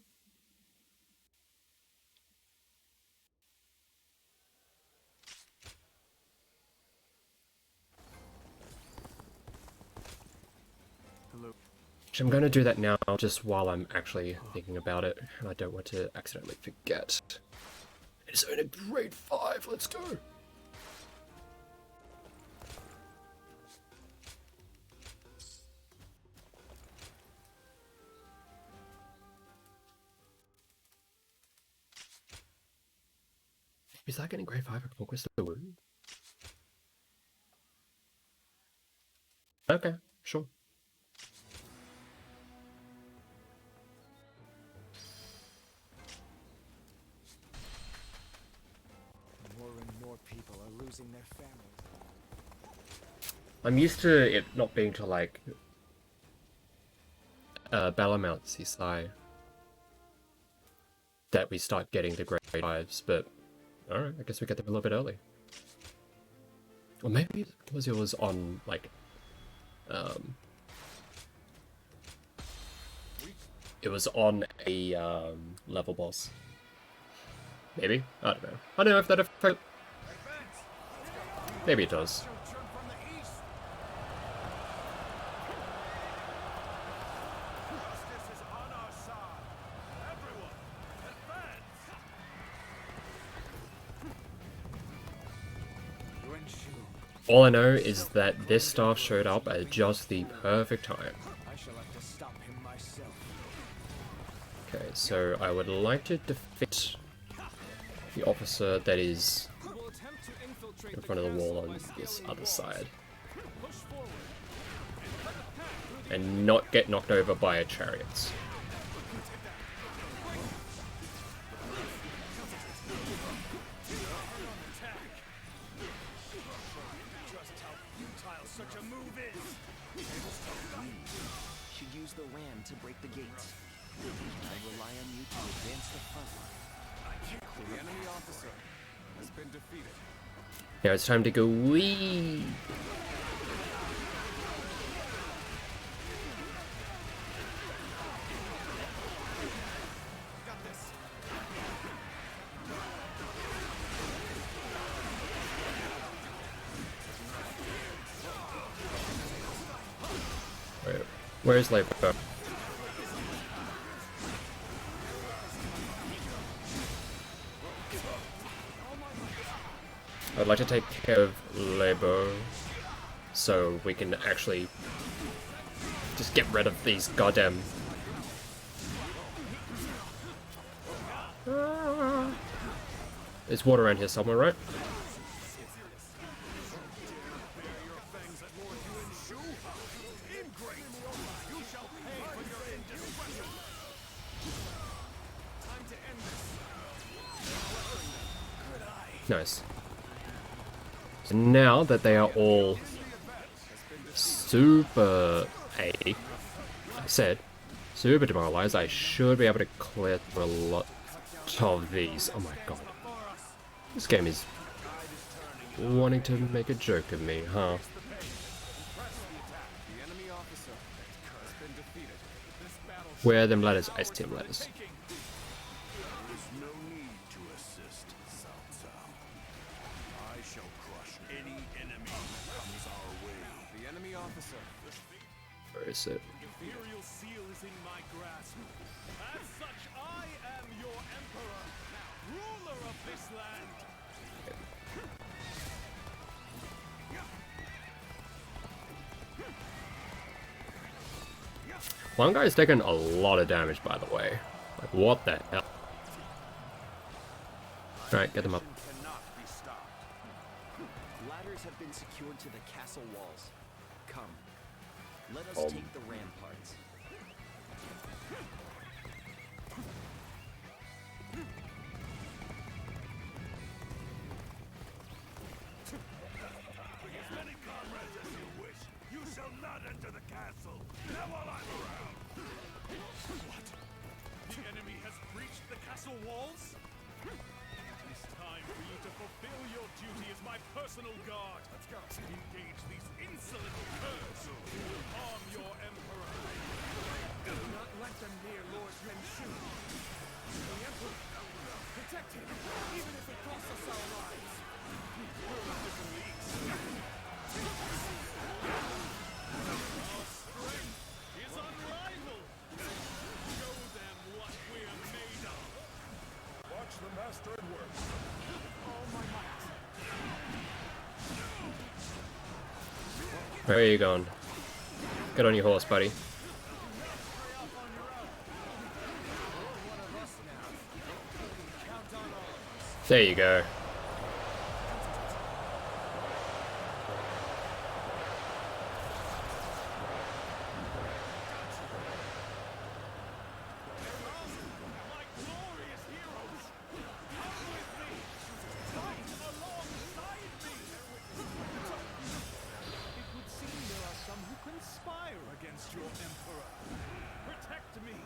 I'm going to do that now, just while I'm actually thinking about it, and I don't want to accidentally forget. It's only grade 5, let's go! Is that getting grade 5 at Conquest of the Moon? Okay, sure. More and more people are losing their families. I'm used to it not being till like Balamount Seaside that we start getting the grade 5s, but alright, I guess we get them a little bit early. Or maybe because it was on like it was on a level boss. Maybe? I don't know. I don't know if that affects. Maybe it does. All I know is that this staff showed up at just the perfect time. I shall have to stop him myself. Okay, so I would like to defeat the officer that is in front of the wall on this other side. and not get knocked over by chariots. Just how futile such a move is. Should use the ram to break the gates. I rely on you to advance the front line. The enemy officer has been defeated. Now it's time to go wee. Where's Labor? I'd like to take care of Labor so we can actually just get rid of these goddamn... There's water around here somewhere, right? Nice. So now that they are all super super demoralized, I should be able to clear through a lot of these. Oh my god. This game is wanting to make a joke of me, huh? Where are them letters? Ice team letters. Where is it? Imperial seal is in my grasp. As such, I am your emperor, ruler of this land. One guy's taken a lot of damage, by the way. Like, what the hell? Alright, get them up. Ladders have been secured to the castle walls. Come. Let us take the ramparts. Bring as many comrades as you wish. You shall not enter the castle. Not while I'm around. What? The enemy has breached the castle walls? It is time for you to fulfill your duty as my personal guard. Let's go. Engage these insolent curs who will harm your emperor. Do not let them near Lord Renshu. The emperor. Protect him, even if it costs us our lives. We're not the least. Our strength is unrivaled. Show them what we're made of. Watch the master at work. All my might. Where are you going? Get on your horse, buddy. There you go. My glorious heroes! Come with me! Fight alongside me! It would seem there are some who conspire against your emperor. Protect me,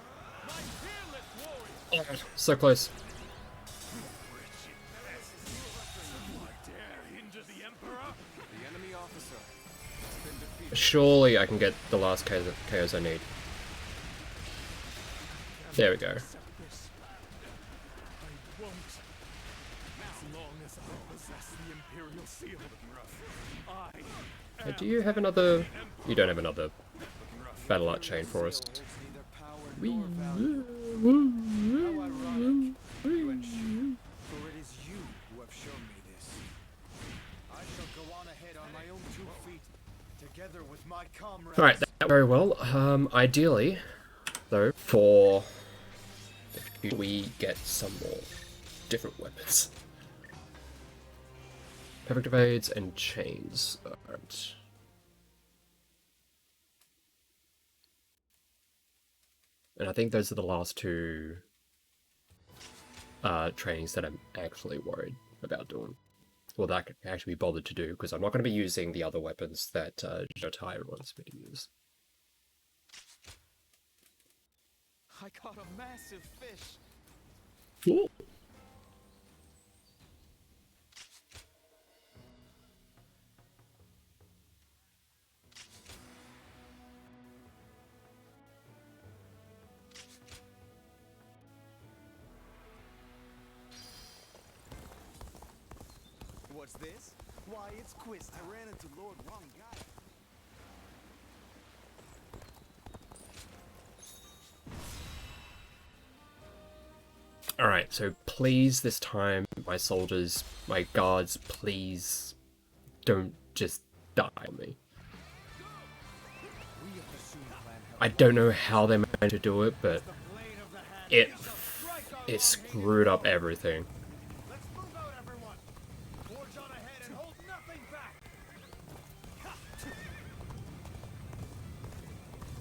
my fearless warrior! So close. Dare hinder the emperor? The enemy officer has been defeated. Surely I can get the last KOs I need. There we go. Accept this. I won't. As long as I possess the Imperial Seal, I Do you have another... You don't have another battle art chain for us. Neither power Wee, nor value. woo, How ironic. You and she, woo. for it is you who have shown me this. I shall go on ahead on my own 2 feet, together with my comrades. Alright, that went very well. Ideally, though, for the future, we get some more different weapons. Perfect evades and chains. Alright. And I think those are the last two trainings that I'm actually worried about doing. Well, that I can actually be bothered to do, because I'm not going to be using the other weapons that Jotai wants me to use. I caught a massive fish. Cool. What's this? Why, it's Quist. I ran into Lord Wrong Guy. Alright, so please this time, my soldiers, my guards, please don't just die on me. I don't know how they managed to do it, but it screwed up everything. Let's move out, everyone! Forge on ahead and hold nothing back!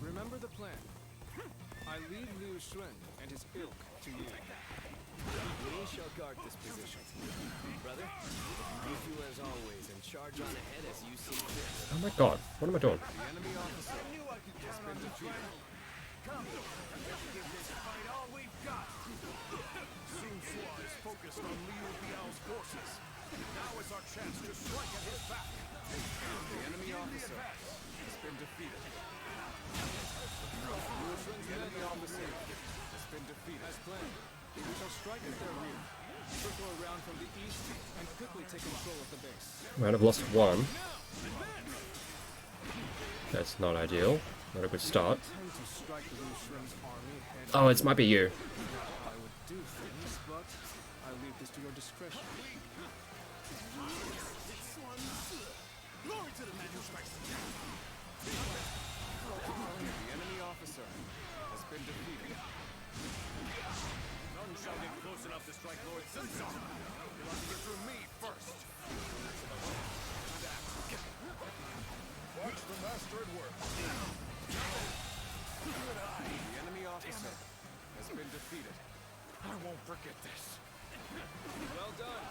Remember the plan. I leave Liu Shun and his ilk to you. We shall guard this position. Brother, with you as always, and charge on ahead as you see fit. Oh my god, what am I doing? The enemy officer has been defeated. Come, let's give this fight all we've got! Sun Sua is focused on Liu Biao's forces. Now is our chance to strike at his back. The enemy officer has been defeated. Liu Shun's enemy officer has been defeated. As planned, we shall strike at their rear, circle around from the east, and quickly take control of the base. Might have lost one. That's not ideal. Not a good start. Tend to strike Liu Shun's army head. Oh, it might be you. I would do things, but I leave this to your discretion. Glory to the man who strikes! The enemy officer has been defeated. None shall get close enough to strike Lord Sun Sua. You'll have to get through me first. Watch the master at work. The enemy officer has been defeated. I won't forget this. Well done.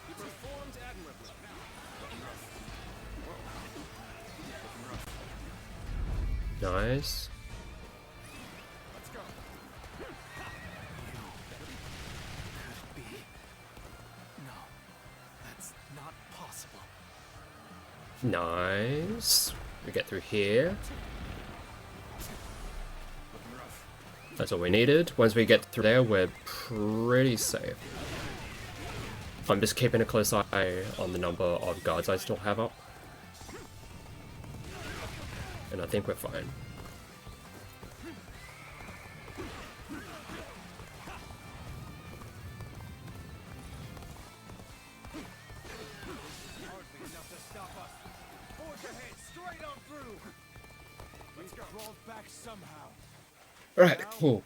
You performed admirably. Nice. Let's go. Could it be? No, that's not possible. Nice. We get through here. That's all we needed. Once we get through there, we're pretty safe. I'm just keeping a close eye on the number of guards I still have up. And I think we're fine. Hardly enough to stop us. Forge ahead, straight on through! Let's go. Crawled back somehow. Alright, cool.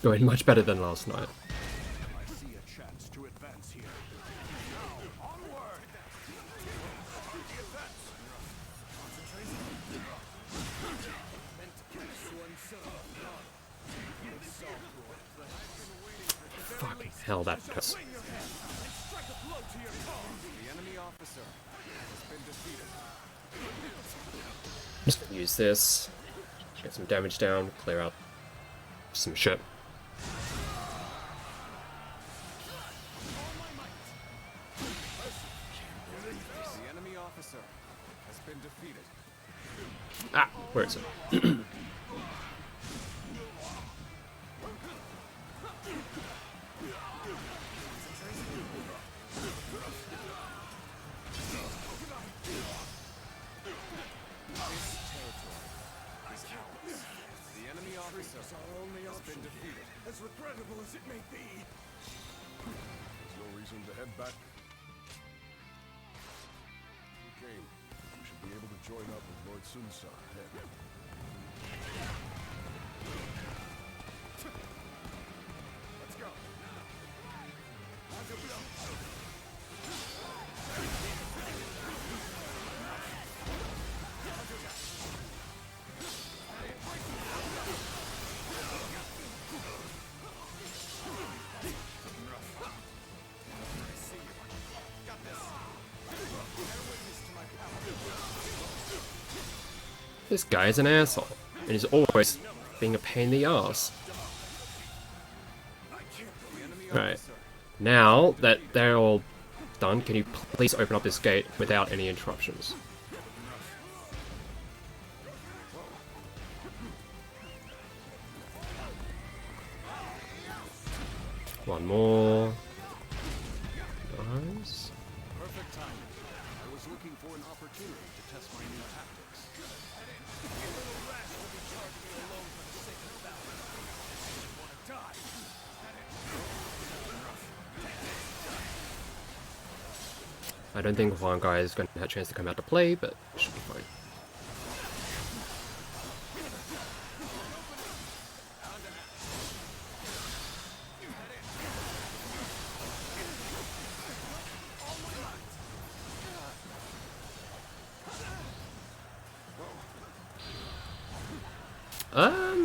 Going much better than last night. I see a chance to advance here. Now, onward! Start the advance! Fucking hell, that hurts. Swing your head and strike a blow to your cause! The enemy officer has been defeated. Just gonna use this. Get some damage down, clear out some shit. The enemy officer has been defeated. Ah, where is it? The enemy officer has been defeated. As regrettable as it may be. There's no reason to head back. Okay, we should be able to join up with Lord Sun Sua ahead. Let's go. This guy is an asshole, and he's always being a pain in the ass. Alright, now that they're all done, can you please open up this gate without any interruptions? One more. Nice. Perfect timing. I was looking for an opportunity to test my new tactics. I don't think one guy is going to have a chance to come out to play, but it should be fine.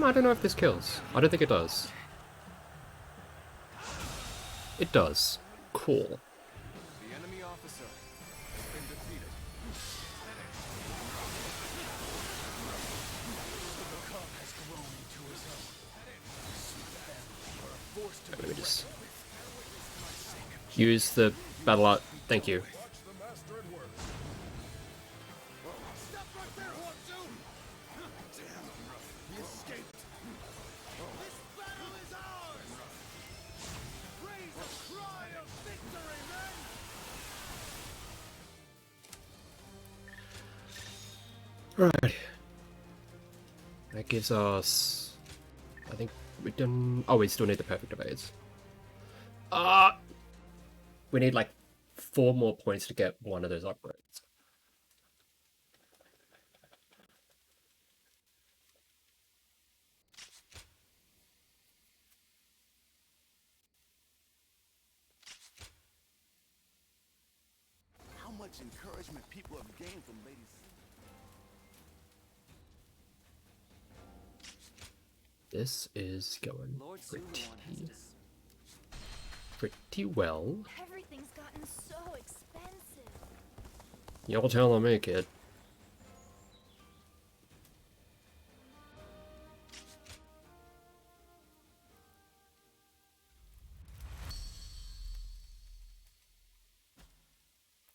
I don't know if this kills. I don't think it does. It does. Cool. The enemy officer has been defeated. Let me just use the battle art. Thank you. Right. That gives us... I think we done... Oh, we still need the perfect evades. We need like 4 more points to get one of those upgrades. How much encouragement people have gained from ladies. This is going Lord Suwon has pretty well. Everything's gotten so expensive. You're telling me, kid.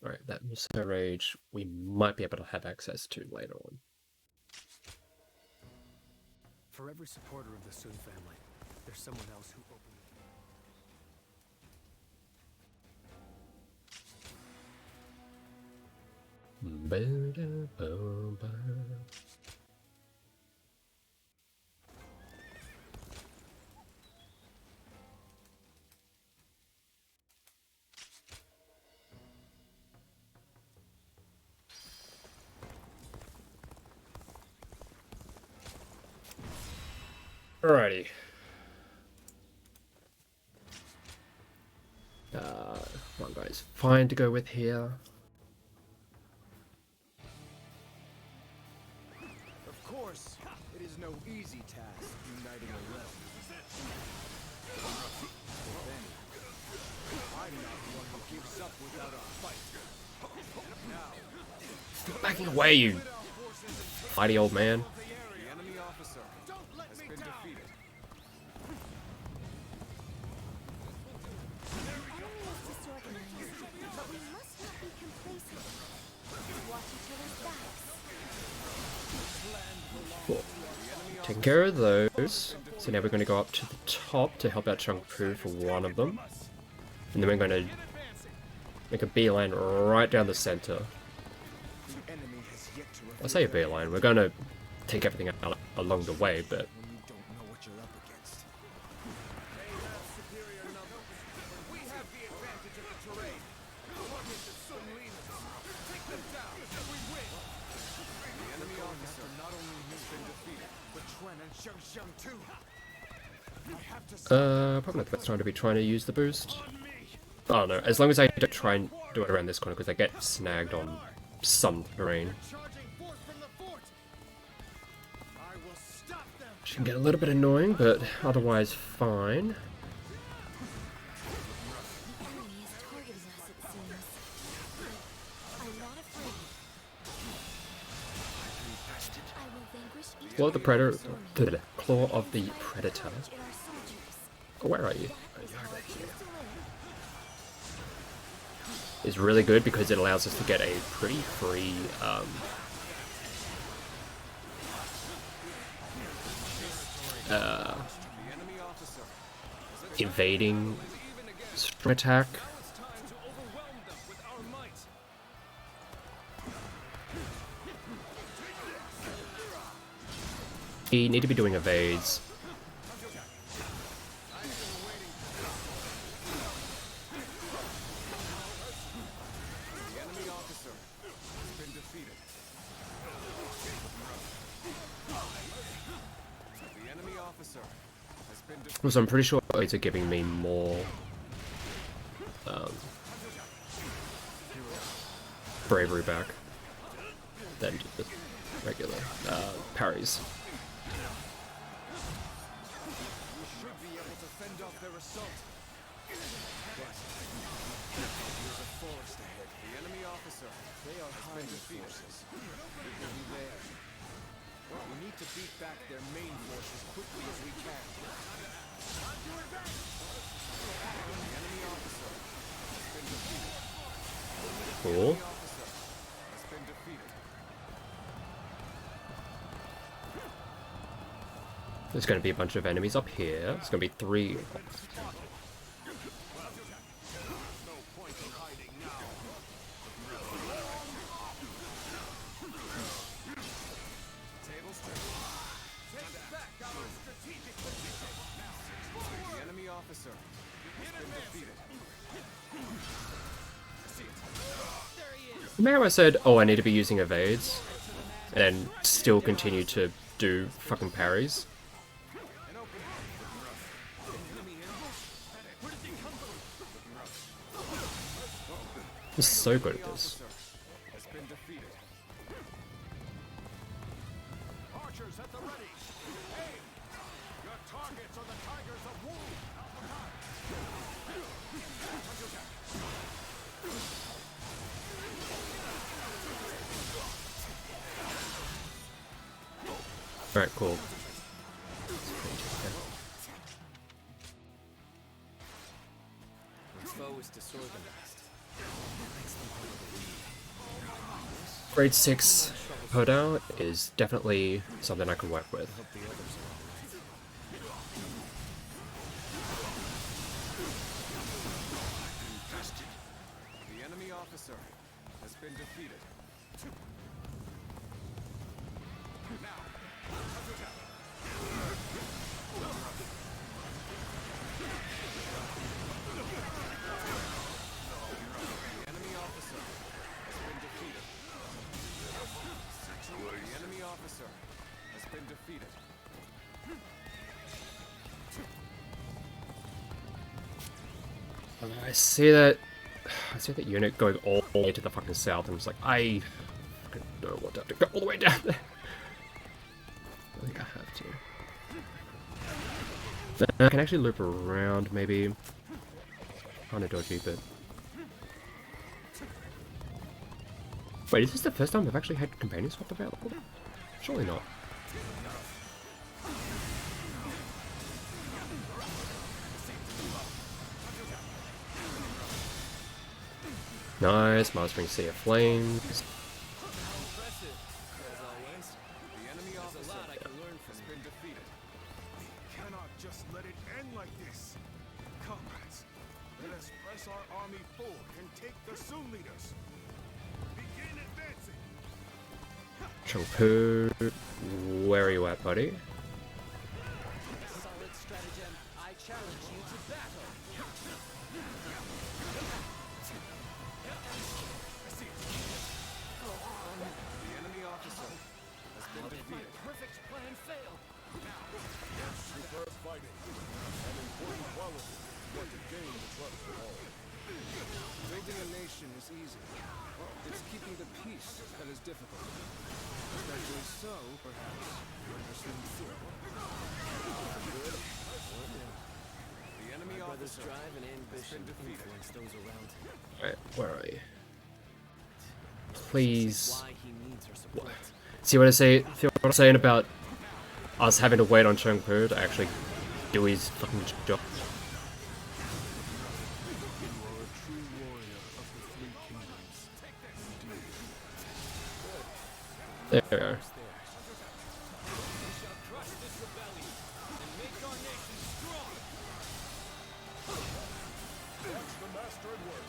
Alright, that Mr. Rage we might be able to have access to later on. For every supporter of the Sun family, there's someone else who opened... Alrighty. One guy's fine to go with here. Of course, it is no easy task uniting a realm. I'm not one who gives up without a fight. Now, Backing away, you fighty old man. The enemy officer has been defeated. The enemy is disorganized, but we must not be complacent. Watch each other's backs. Cool. Taking care of those. So now we're going to go up to the top to help out Chunk Poo for one of them. And then we're going to make a beeline right down the center. the enemy has yet to I say a beeline, we're going to take everything out along the way, but... when you don't know what you're up against. We have the advantage of the terrain. Target the Sun leaders. Take them down, and we win. The enemy officer not only has been defeated, but Quan and Xiang too. I have to Probably not the best time to be trying to use the boost. Oh no, as long as I don't try and do it around this corner, because I get snagged on some terrain. charging forth from the fort. I will stop them. Which can get a little bit annoying, but otherwise fine. The enemy is targeting us, it seems. I'm not afraid. I will Claw of the Predator. Claw of the Predator. Oh, where are you? Oh, you're over here. Is really good because it allows us to get a pretty free invading string attack. We need to be doing evades. So I'm pretty sure evades are giving me more bravery back than just regular parries. Should be able to fend off their assault. There's a forest ahead. The enemy officer. They are hiding forces. We will be there. We need to beat back their main force as quickly as we can. The enemy officer has been defeated. Cool. The officer has been defeated. There's going to be a bunch of enemies up here. There's going to be 3. The enemy officer has been defeated. Remember I said, oh, I need to be using evades, and still continue to do fucking parries? I'm so good at this. Has been defeated. Archers at the ready. Aim! Your targets are the tigers of war. Alright, cool. Its foe is disorganized. Grade 6 Hoda is definitely something I can work with. The enemy officer has been defeated. The enemy officer has been defeated. The enemy officer has been defeated. I see that unit going all the way to the fucking south. I'm just like, I fucking don't want to have to go all the way down there. I think I have to. I can actually loop around, maybe. Kinda dodgy, but... Wait, is this the first time I've actually had companion swap available? Surely not. Nice, mastering Sea of Flames. Impressive, as always. The enemy There's a officer lot I can learn from has you. been defeated. We cannot just let it end like this. Comrades, let us press our army forward and take the Sun leaders. Begin advancing. Chongpu, where are you at, buddy? Solid stratagem. I challenge you to battle. The enemy officer has been How did my defeated. perfect plan fail? Superb fighting. An important quality. What to gain the trust of all. Building a nation is easy. It's keeping the peace that is difficult. Especially so, perhaps, when pursuing through. The enemy My brother's officer drive and has ambition been defeated. influence those around him. Alright, where are you? This Please. is why he needs our support. See what I say? Feel what I'm saying about us having to wait on Chengpu to actually do his fucking job. You are a true warrior of the three kingdoms. There we go. We shall crush this rebellion and make our nation strong. Watch the master at work.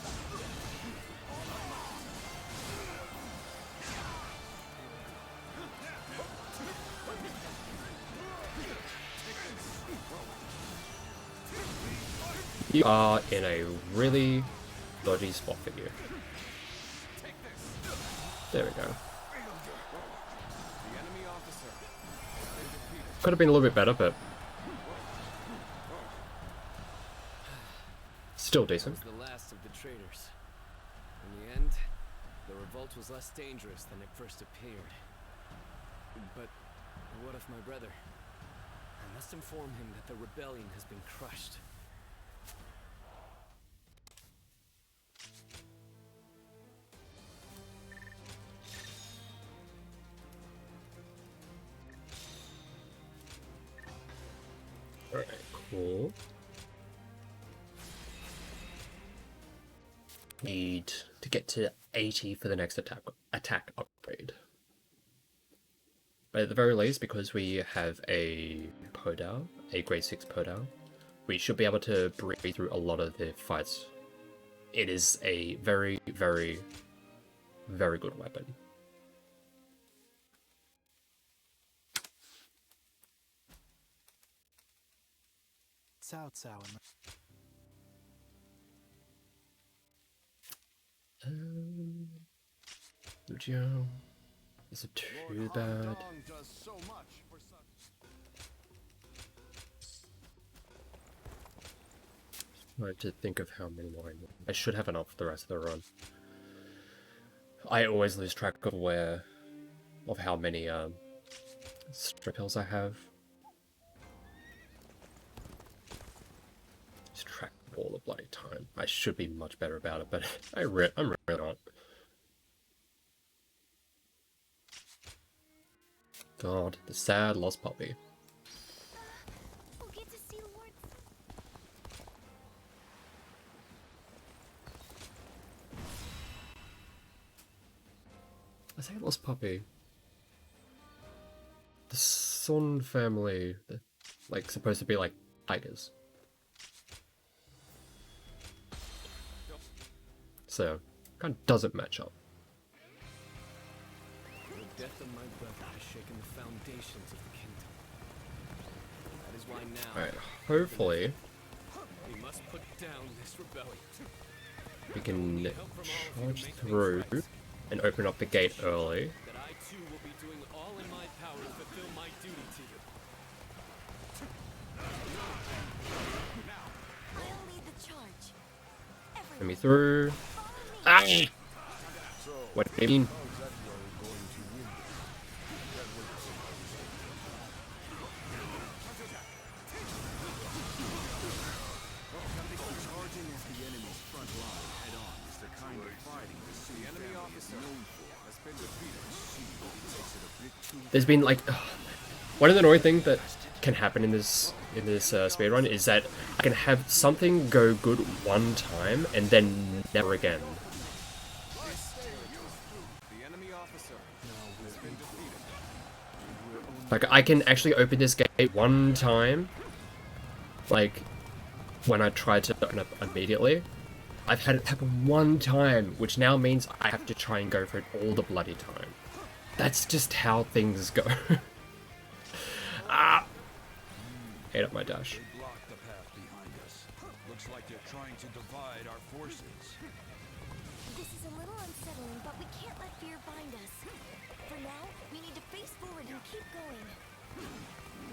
You are in a really dodgy spot for you. There we go. The enemy officer has been defeated. Could have been a little bit better, but still decent. Was the last of the traitors. In the end, the revolt was less dangerous than it first appeared. But what of my brother? I must inform him that the rebellion has been crushed. Alright, cool. Need to get to 80 for the next attack upgrade. But at the very least, because we have a Podao, a grade 6 Podao, we should be able to breeze through a lot of the fights. It is a very, very, very good weapon. Cao Cao and Lucio, is it too bad? does so much for such. Trying to think of how many more I need. I should have enough for the rest of the run. I always lose track of how many strip hills I have. Just track all the bloody time. I should be much better about it, but I'm really not. God, the sad lost puppy. We'll get to see Lord. I say lost puppy. The Sun family, like supposed to be like tigers. So, kind of doesn't match up. The death of my brother has shaken the foundations of the kingdom. That is why now Alright, hopefully we must put down this rebellion. we can charge through and open up the gate early. That I too will be doing all in my power to fulfill my duty to you. I'll lead the charge. Let me through. Ah! What do you mean? Charging at the enemy's front line head-on is the kind of fighting the enemy officer known for has been defeated. Takes it a bit too There's been like one of the annoying things that can happen in this speedrun is that I can have something go good one time and then never again. The enemy officer has been defeated. Like I can actually open this gate one time, like when I tried to open up immediately. I've had it happen one time, which now means I have to try and go for it all the bloody time. That's just how things go. Ah! Hate up my dash. They blocked the path behind us. Looks like they're trying to divide our forces. This is a little unsettling, but we can't let fear bind us. For now, we need to face forward and keep going.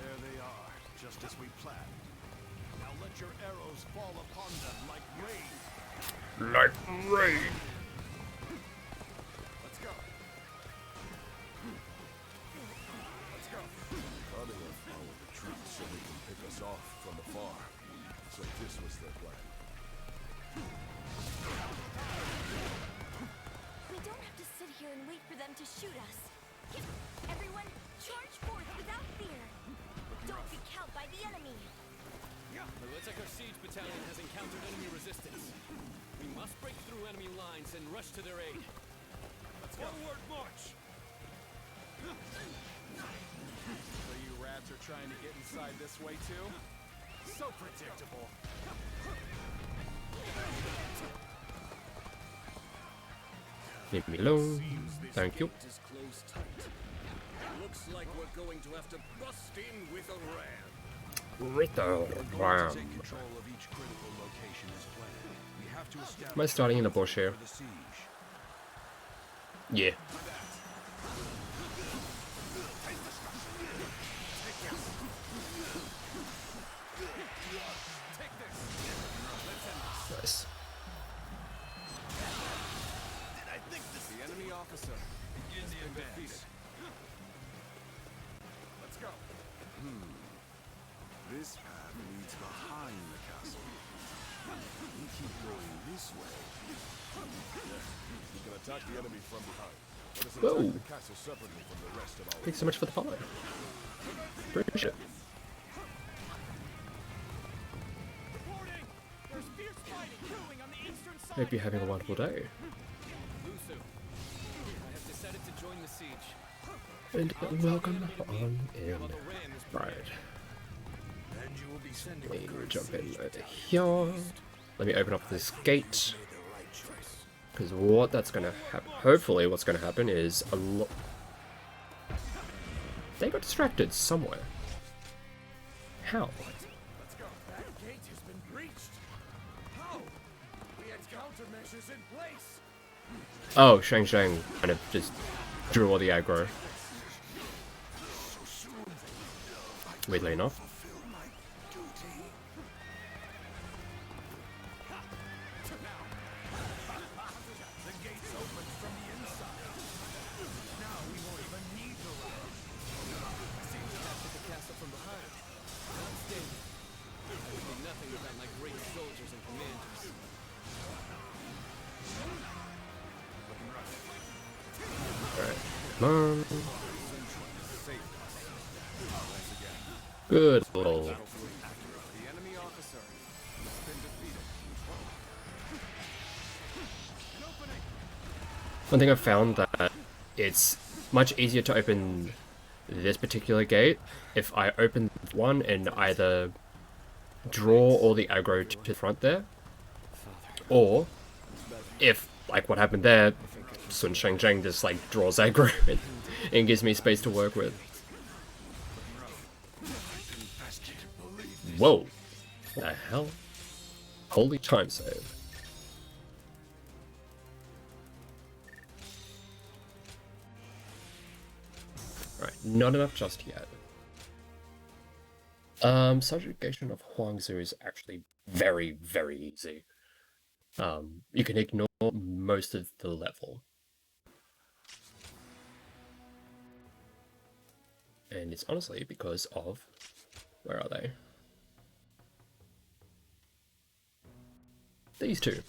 There they are, just as we planned. Now let your arrows fall upon them like rain. Like rain. Let's go. Let's go. Probably gonna follow the troops so they can pick us off from afar. So this was their plan. We don't have to sit here and wait for them to shoot us. Everyone, charge forth without fear. looks like our siege battalion has encountered enemy resistance. We must break through enemy lines and rush to their aid. Let's go. Forward march! So you rats are trying to get inside this way too? So predictable. Leave me alone. Thank you. Gate is closed tight. Looks like we're going to have to bust in with a ram. With the ram. Take control of each critical location as planned. We have to establish Am I starting in a bush here? the siege. Yeah. Nice. The enemy officer begins the advance. Let's go. This path leads behind the castle. We keep going this way. We can attack the enemy from behind. Let us Whoa. attack the castle separately from the rest of our... Thanks so much for the follow. Appreciate it. Reporting! There's fierce fighting brewing on the eastern side. Hope you're having a wonderful day. Lusu, I have decided to join the siege. And welcome on in. While the ram is Right. And you will be sending Let me guards jump in east over to here. Let me open up this gate. the right choice. Because what that's gonna happen, hopefully what's gonna happen is a lot. They got distracted somewhere. How? Let's go. That gate has been breached. How? We had countermeasures in place. Oh, Shang kind of just drew all the aggro. Weirdly enough. Fulfill my duty. The gate's open from the inside. Now we won't even need the ram. Seems captured the castle from behind. Outstanding. I would be nothing without my great soldiers and commanders. Alright. Come on. Good lord. The enemy officer has been defeated. One thing I've found that it's much easier to open this particular gate if I open one and either draw all the aggro to the front there, or if, like what happened there, Sun Shang just like draws aggro and gives me space to work with. Whoa! The hell? Holy time save. Alright, not enough just yet. Subjugation of Huangzhou is actually very, very easy. You can ignore most of the level. And it's honestly because of... Where are they? These two.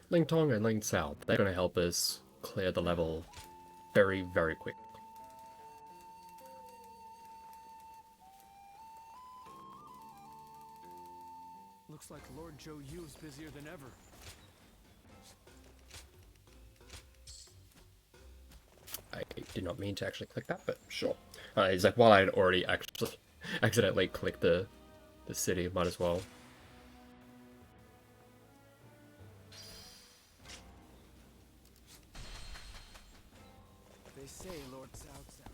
Ling Tong and Ling Cao. They're going to help us clear the level very, very quick. Looks like Lord Zhou Yu's busier than ever. I did not mean to actually click that, but sure. It's like, while I had already actually accidentally clicked the city, might as well. They say Lord Cao Cao.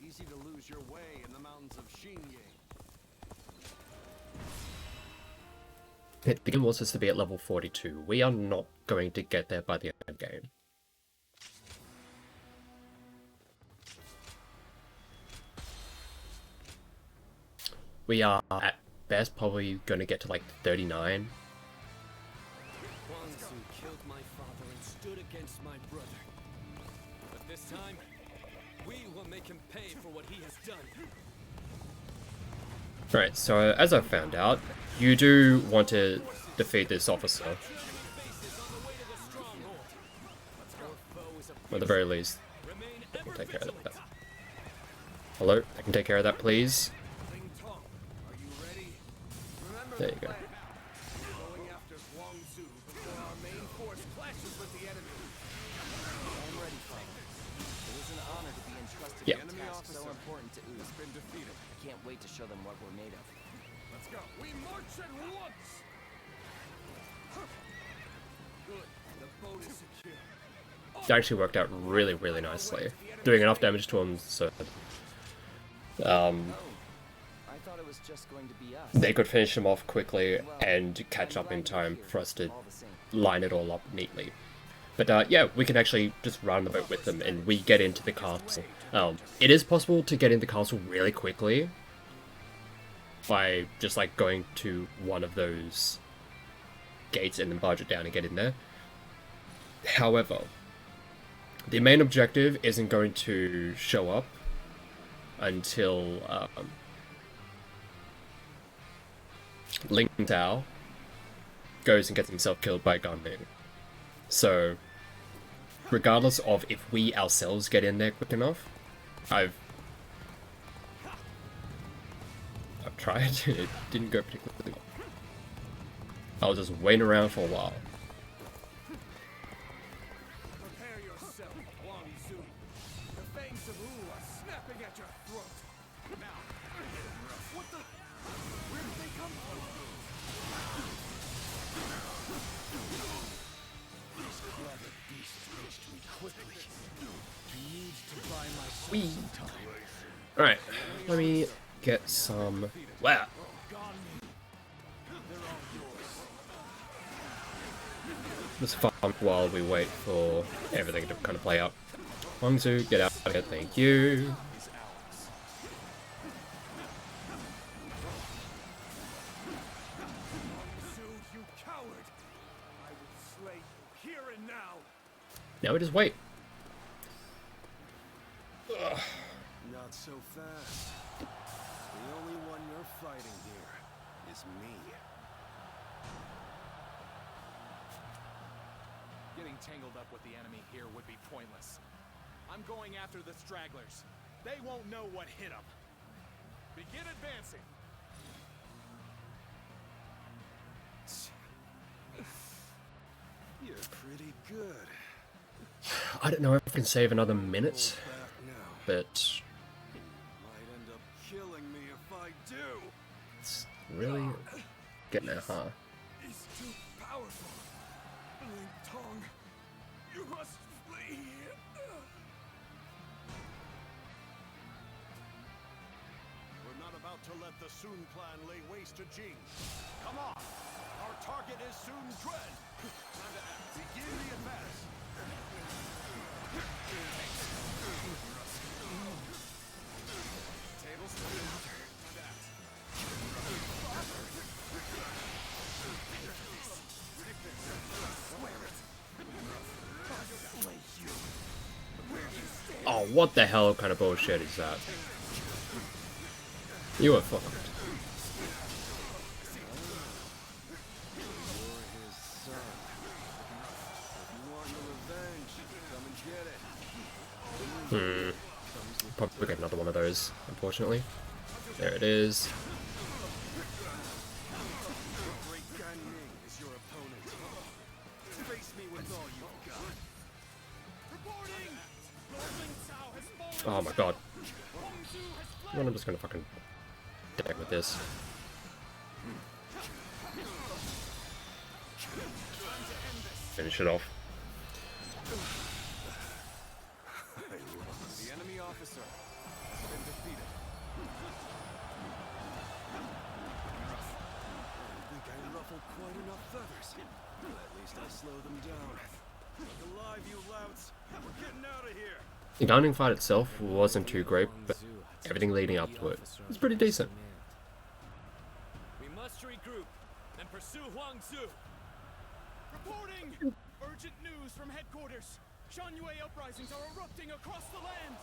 Easy to lose your way in the mountains of Xinye. The game wants us to be at level 42. We are not going to get there by the end of the game. We are at best probably going to get to like 39. Huang Su killed my father and stood against my brother. But this time, we will make him pay for what he has done. Right, so as I found out, you do want to defeat this officer. Or at the very least, I can take care of that. Hello? I can take care of that, please? There you go. Going after Guangzhou before our main force clashes with the enemy. I'm ready, Father. It is an honor to be entrusted Yeah. with a task so important to Ooze. Been defeated. I can't wait to show them what we're made of. Let's go. We march at once. Good. The boat is secure. It actually worked out really, really nicely. Doing enough damage to him so I thought it was just going to be us. they could finish him off quickly and catch up in time for us to All the same. line it all up neatly. But yeah, we can actually just run the boat with them and we get into the castle. It is possible to get in the castle really quickly by just like going to one of those gates and then barge it down and get in there. However, the main objective isn't going to show up until Ling Tao goes and gets himself killed by Gan Ning. So, regardless of if we ourselves get in there quick enough, I've tried. It didn't go particularly well. I was just waiting around for a while. Prepare yourself, Guangzhou. The fangs of Wu are snapping at your throat. Now, what the? Where did they come from? This clever beast reached me quickly. He needs to buy my soul Whee! some time. Alright, let me get some... Wow! Let's farm while we wait for everything to kind of play out. Guangzhou, get out of here, thank you. Guangzhou, you coward! I will slay you here and now. Now we just wait. Not so fast. The only one you're fighting here is me. Getting tangled up with the enemy here would be pointless. I'm going after the stragglers. They won't know what hit them. Begin advancing. You're pretty good. I don't know if I can save another minute, Back now. but Might end up killing me if I do. it's really getting there, huh? He's too powerful. Ling Tong, you must flee. We're not about to let the Sun clan lay waste to Jing. Come on. Our target is Sun Dread. Time to act. Begin the advance. Tables for the time to act. Oh, what the hell kind of bullshit is that? You are fucked. You're his son. If you want your revenge, come and get it. Probably get another one of those, unfortunately. There it is. Great Gan Ning is your opponent. Face me with all you've got. Reporting! Lord Ling Cao has fallen. Oh my god. Guangzhou has Well, I'm just gonna fucking deck with this. Finish it off. The enemy officer has been defeated. I think I ruffled quite enough feathers. At least I slowed them down. Look alive, you louts. We're getting out of here. The gunning fight itself wasn't too great, but everything leading up to it was pretty decent. We must regroup and pursue Huangzhou. Reporting! Urgent news from headquarters. Shan-Yue uprisings are erupting across the land.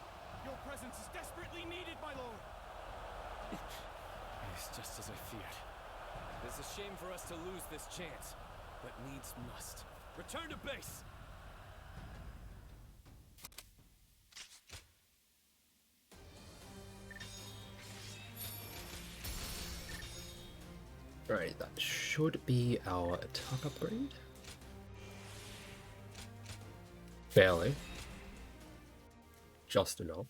Your presence is desperately needed, my lord. It's just as I feared. It's a shame for us to lose this chance, but needs must. Return to base! Alright, that should be our attack upgrade. Barely. Just enough.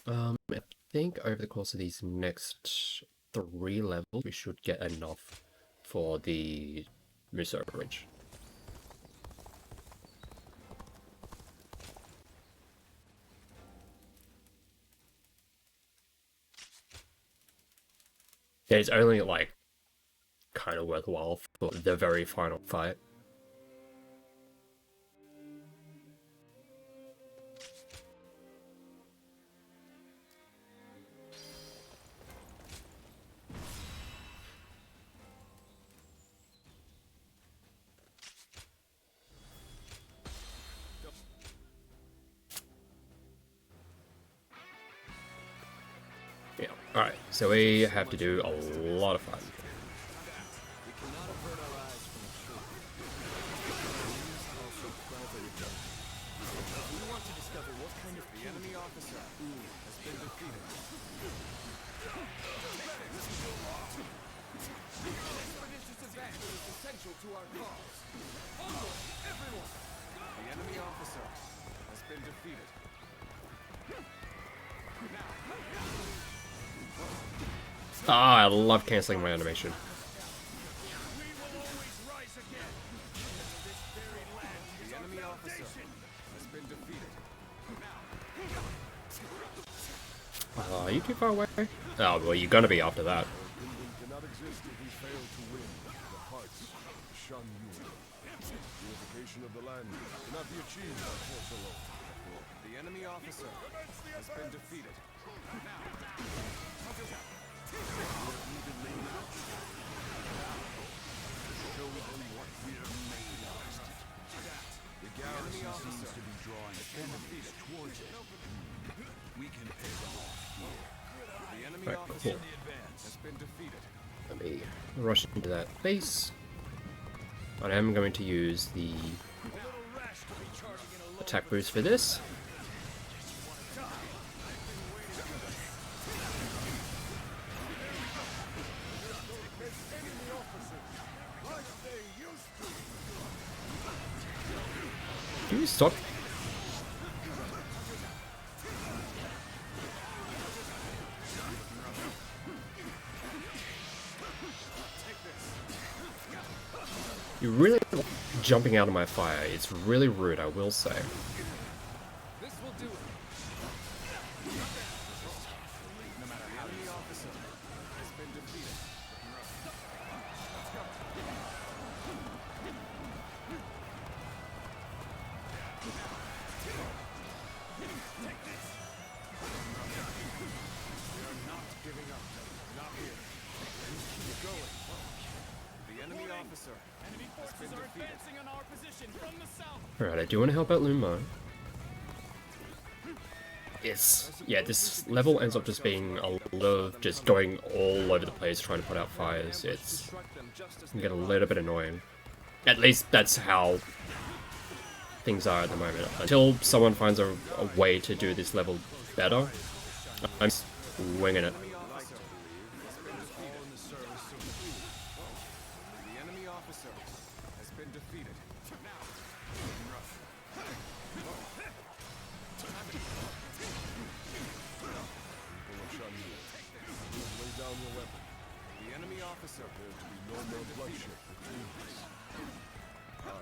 I think over the course of these next 3 levels, we should get enough for the Muso Bridge. It's only like kind of worthwhile for the very final fight. Yeah, alright, so we have to do a lot of fighting. We cannot avert our eyes from the truth. We must also clever it up. If we want to discover what kind of The enemy officer has been defeated. Expeditious advance is essential to our cause. Onward, everyone! The enemy officer has been defeated. Ah, I love cancelling my animation. We will always rise again. This very land is our enemy officer has been defeated. Are you too far away? Oh, well, you're gonna be after that. Kingdom cannot exist if we fail to win. The hearts shun you. Purification of the land cannot be achieved by force alone. The enemy officer has been defeated. Show them what we're made of. The garrison seems to be drawing enemies towards it. We can pay them off here. The enemy Right, officer cool. has been defeated. Let me rush into that base. I am going to use the attack boost for this. Do you stop? You're really jumping out of my fire. It's really rude, I will say. This will do it. No matter how the officer has been defeated. We are not giving up. Not here. Keep going. The enemy officer has been defeated. on our position from the south. Alright, I do want to help out Lumo. Yeah, this level ends up just being a lot of just going all over the place trying to put out fires. It's can get a little bit annoying. At least that's how things are at the moment. Until someone finds a way to do this level better, I'm just winging it. The enemy officer has been defeated. Lay down your weapon. The enemy officer There to be no more bloodshed between us. I,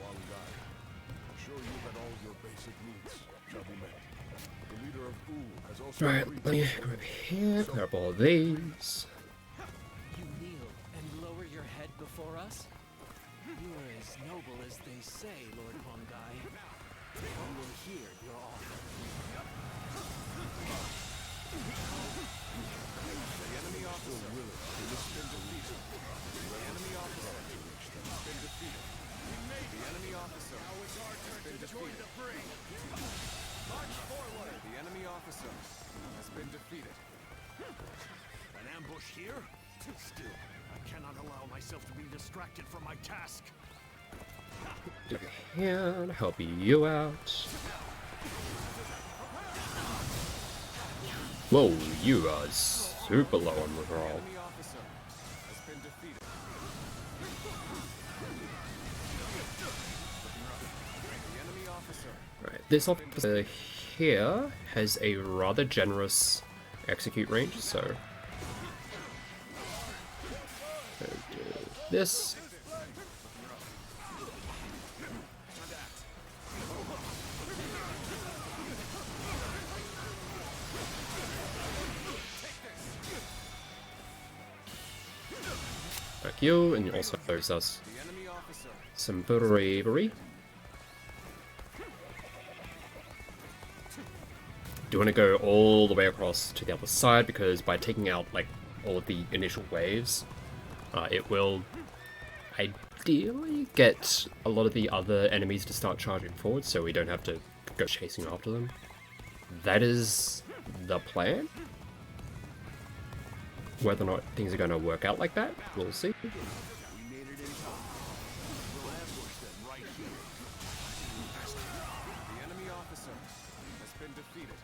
Wang Gai, assure you that all your basic needs shall be met. The leader of Wu has also Right, agreed let me to- grab here, clear up all of these. You kneel and lower your head before us? You are as noble as they say, Lord Hongai. We will hear your offer. The enemy officer has been defeated. The enemy officer has been defeated. The enemy officer has been defeated. March forward. The enemy officer has been defeated. An ambush here? Still, I cannot allow myself to be distracted from my task. Do a hand, help you out. Whoa, you super low on morale. Enemy officer has been defeated. The enemy officer. Right, this officer here has a rather generous execute range, so do this. Thank you, and you also gives us The enemy officer. some bravery. Do you want to go all the way across to the other side, because by taking out like all of the initial waves, it will ideally get a lot of the other enemies to start charging forward, so we don't have to go chasing after them. That is the plan. Whether or not things are going to work out like that, we'll see. We made it in time. We'll ambush them right here. The enemy officer has been defeated.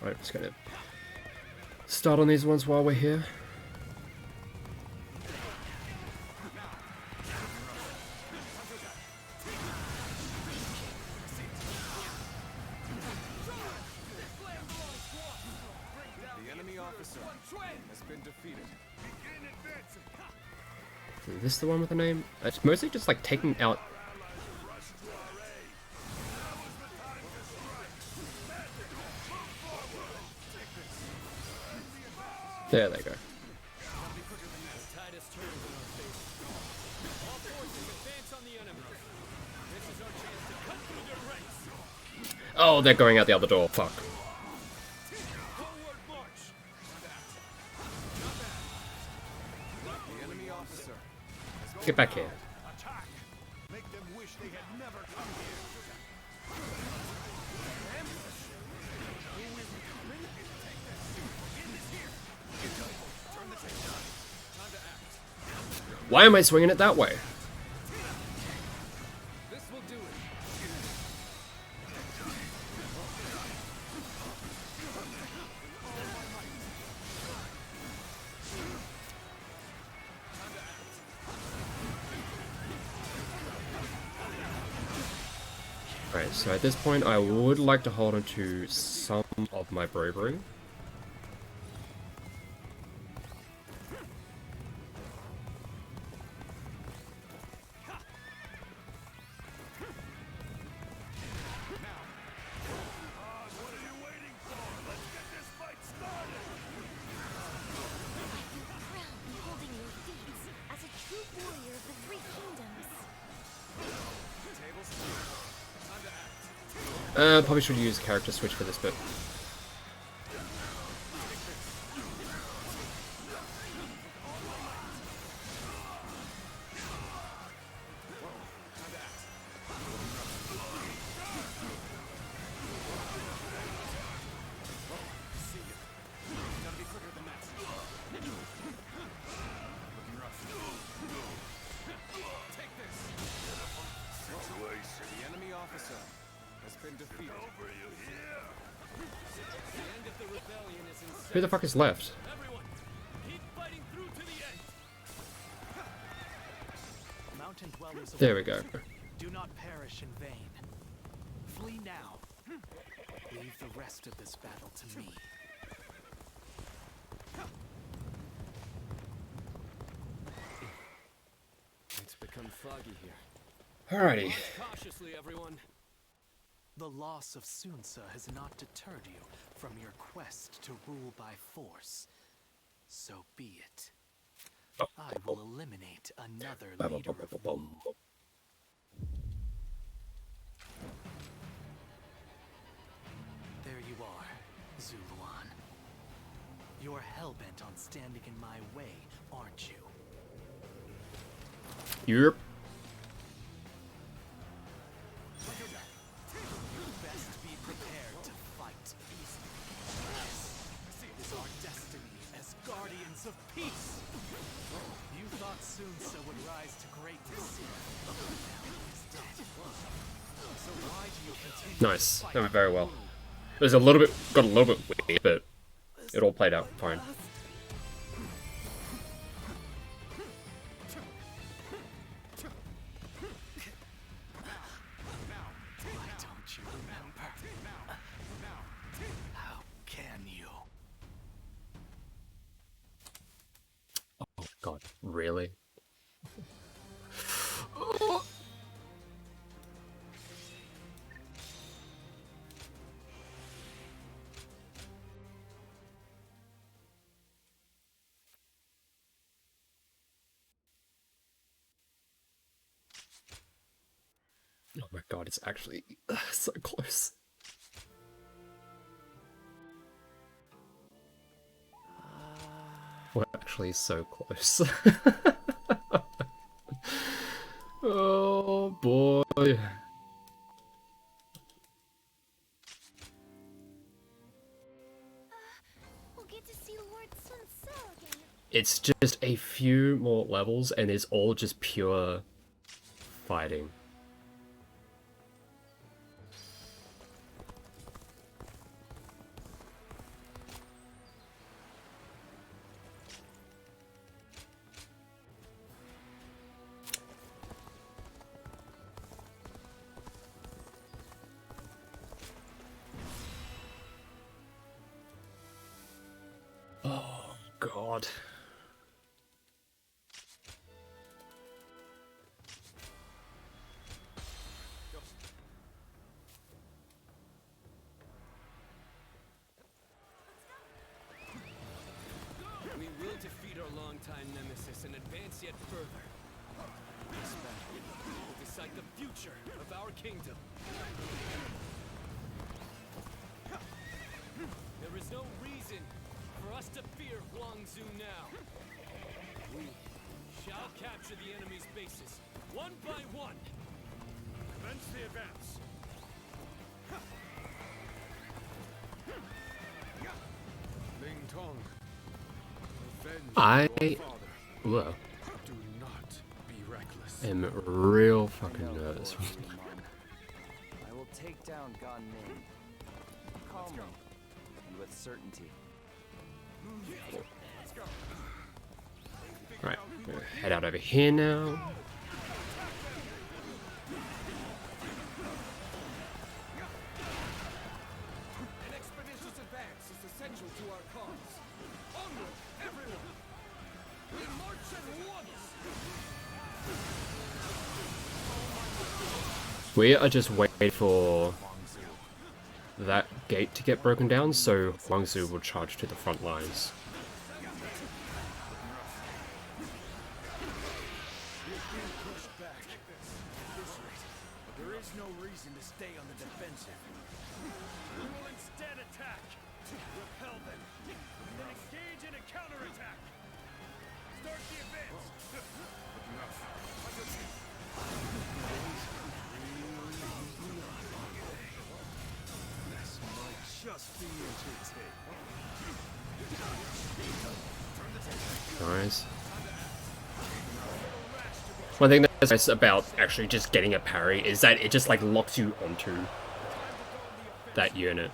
Alright, just gonna start on these ones while we're here. The enemy officer has been defeated. Is this the one with the name? It's mostly just like taking out. There they go. Oh, they're going out the other door. Fuck. The enemy officer has Get back here. attack. Make them wish they had never come here. Why am I swinging it that way? This will do it. Alright, so at this point I would like to hold on to some of my bravery. What are you waiting for? Let's get this fight started! Crown holding your feet as a true warrior of the three kingdoms. Probably should use character switch for this bit. The enemy officer has been defeated. Over you here! The end of the rebellion is in sight. Who the fuck is left? Everyone, keep fighting through to the end. Mountain dwellers of There we go. do not perish in vain. Flee now. Leave the rest of this battle to me. It's become foggy here. Alrighty. Cautiously, everyone. The loss of Sunsa has not deterred you from your quest to rule by force. So be it. I will eliminate another leader of Wu. There you are, Zuluan. You're hell-bent on standing in my way, aren't you? Yep. Best be prepared to fight. This is our destiny as guardians of peace. You thought Sunsa would Nice. That went very well. It was a little bit, got a little bit weird, but it all played out fine. Why don't you remember? How can you? Oh god, really? Oh my god, it's actually so close. We're actually so close. Oh boy. We'll get to see Lord Sun Tzu again. It's just a few more levels and it's all just pure fighting. Oh god. We will defeat our longtime nemesis and advance yet further. This battle will decide the future of our kingdom. There is no reason for us to fear Guangzhou now. We shall capture the enemy's bases, one by one. Commence the advance. Ling Tong. I Avenge your father. whoa, Do not be reckless. am real fucking nervous. I will take down Gan Ning. Calmly and with certainty. Right, we're gonna head out over here now. An expeditious advance is essential to our cause. Onward, everyone! We march at once! We are just waiting for that gate to get broken down, so Guangzhou will charge to the front lines. There is no reason to stay on the defensive. We will instead attack, repel them, and then engage in a counterattack. Start the advance. This might just be entertaining. Nice. One thing that's nice about actually just getting a parry is that it just like locks you onto that unit.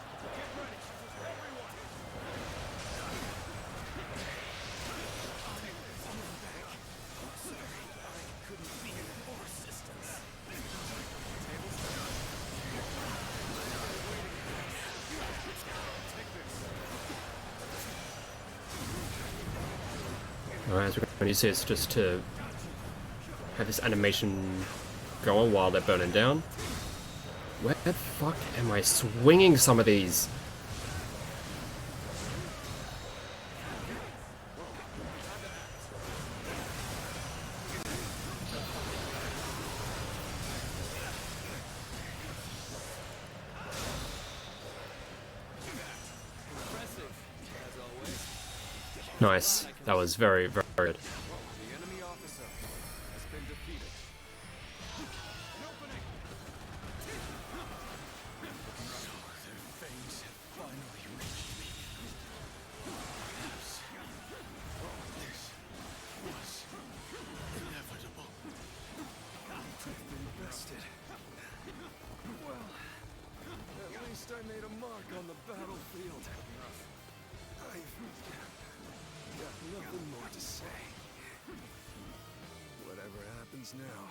Alright, so we're going to use this just to have this animation go on while they're burning down. Where the fuck am I swinging some of these? Nice. That was very, very good. The enemy officer has been defeated. An opening! So their fangs have finally reached me. Perhaps this was inevitable. I've been bested. Well, least I made a mark on the battlefield. I've got nothing more to say. Whatever happens now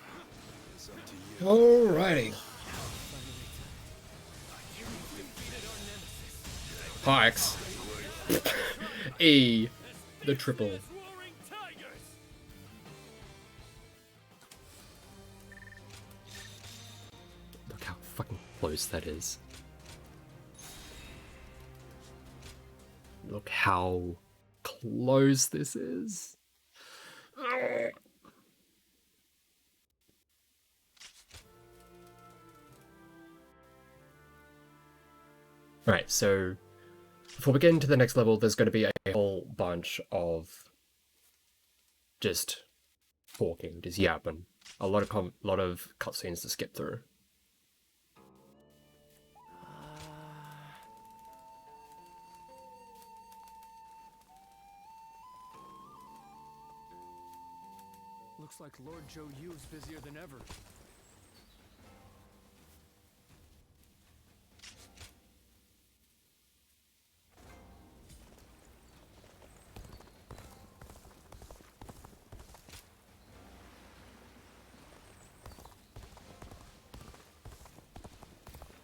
is up to you. Alrighty. Pikes. E. The triple. Look how fucking close that is. Look how close this is. Alright, so before we get into the next level, there's going to be a whole bunch of just talking, just yapping. A lot of cutscenes to skip through. Looks like Lord Zhou Yu's busier than ever.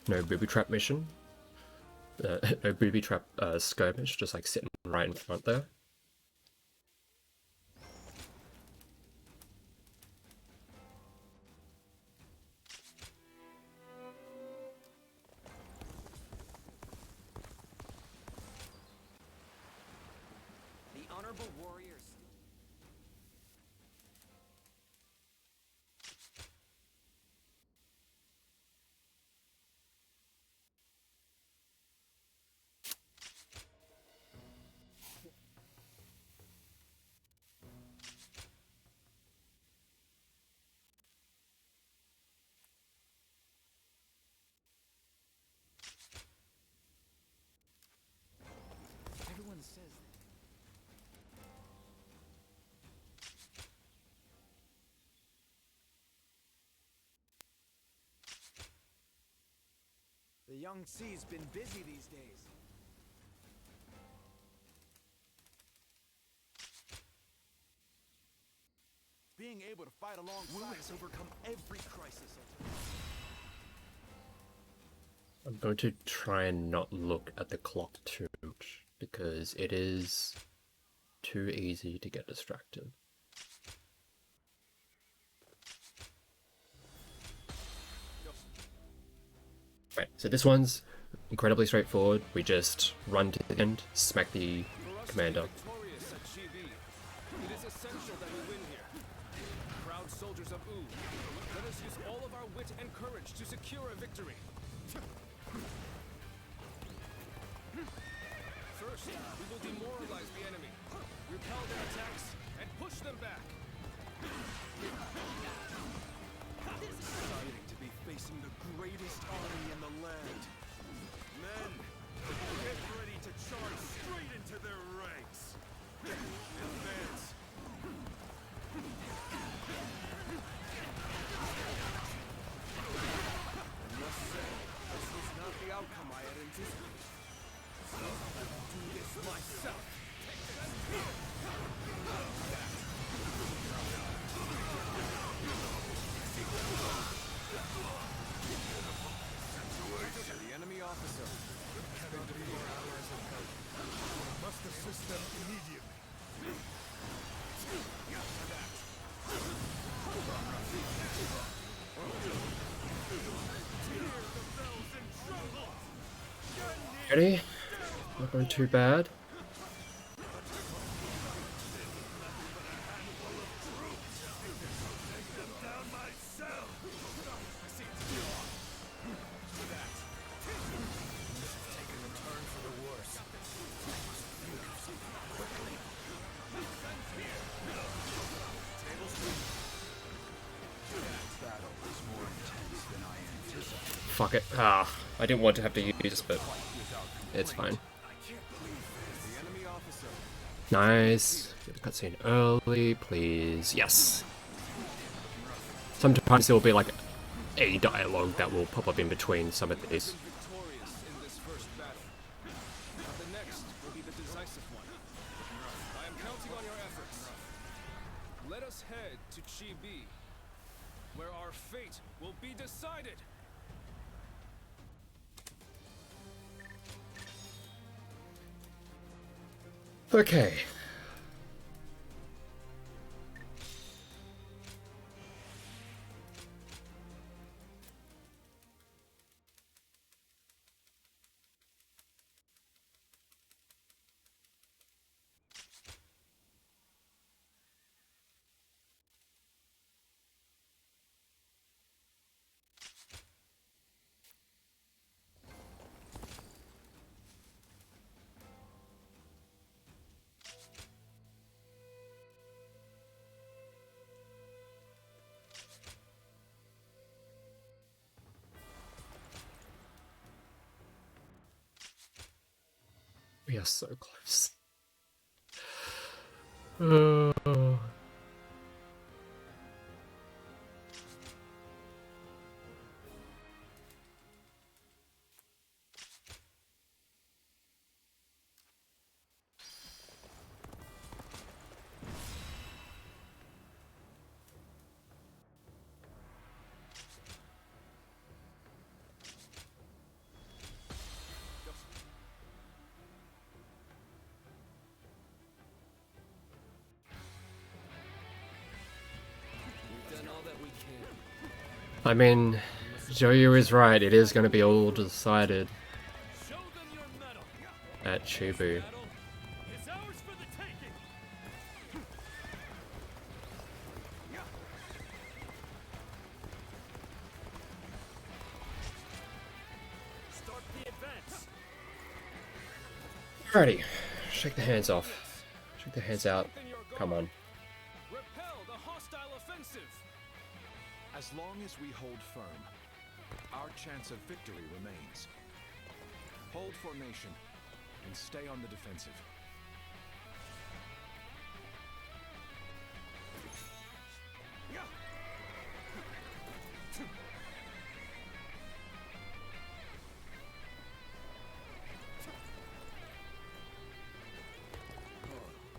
No booby trap mission. No booby trap skirmish, just like sitting right in front there. The honorable warriors. Everyone says The young C's been busy these days. Being able to fight alongside has overcome every crisis. I'm going to try and not look at the clock too much, because it is too easy to get distracted. Right, so this one's incredibly straightforward. We just run to the end, smack the commander. Victorious at GB. It is essential that we win here. Proud soldiers of U, let us use all of our wit and courage to secure a victory. First, we will demoralize the enemy, repel their attacks, and push them back. It's exciting to be facing the greatest army in the land. Men, get ready to charge straight into their ranks. Advance. I must say, this was not the outcome I had anticipated. So I will do this myself. The enemy officer has been defeated. Must assist them immediately. Ready? Not going too bad. Fuck it. Ah, I didn't want to have to use this, but it's fine. Nice. Get the cutscene early, please. Yes. Sometimes there will be like a dialogue that will pop up in between some of these. Victorious in this head to Chibi, where our fate will be decided. Okay. We are so close. We've done all that we can. I mean, Joyu is right, it is going to be all decided Show them your mettle. at Chibu. Battle is ours for the taking. Start the advance. Alrighty, shake the hands off. Shake the hands out. Come on. Repel the hostile offensive. As long as we hold firm, our chance of victory remains. Hold formation and stay on the defensive.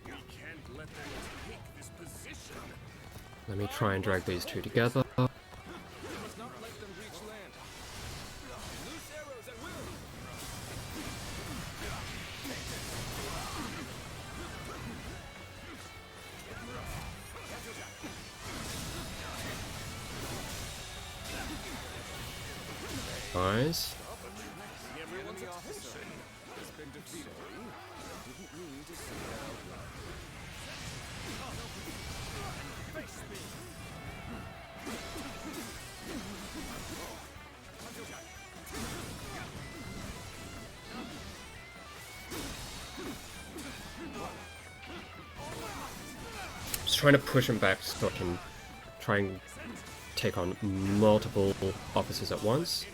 We can't let them take this position. Let me try and drag these two together. We must not let them reach land. Loose arrows at will. Nice. Everyone's attention has been defeated. Didn't mean to say that out loud. Face me. Just trying to push him back so I can try and take on multiple officers at once.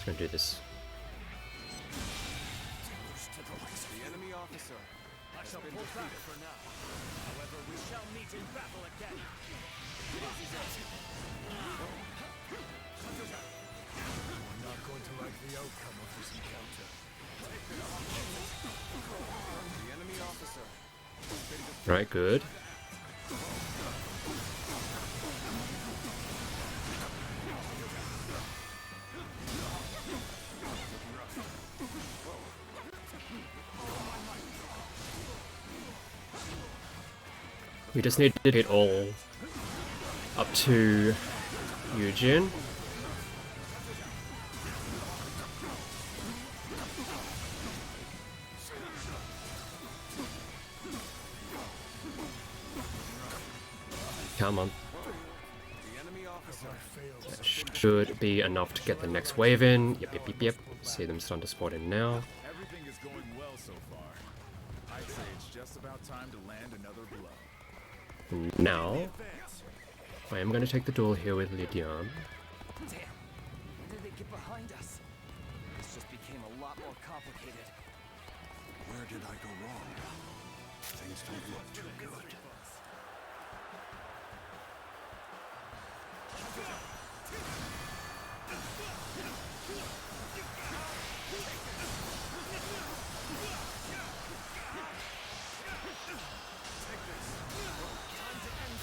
Just gonna do this. The enemy officer. I shall pull back for now. However, we shall meet in battle again. I'm not going to like the outcome of this encounter. The enemy officer. Right, good. We just need to hit all up to Eugene. Come on. The enemy officer. That should be enough to get the next wave in. Yep. See them starting to spawn in now. Everything is going well so far. I'd say it's just about time to land another blow. Now, I am going to take the duel here with Lydian. Damn! When did they get behind us? This just became a lot more complicated. Where did I go wrong? Things don't look too good.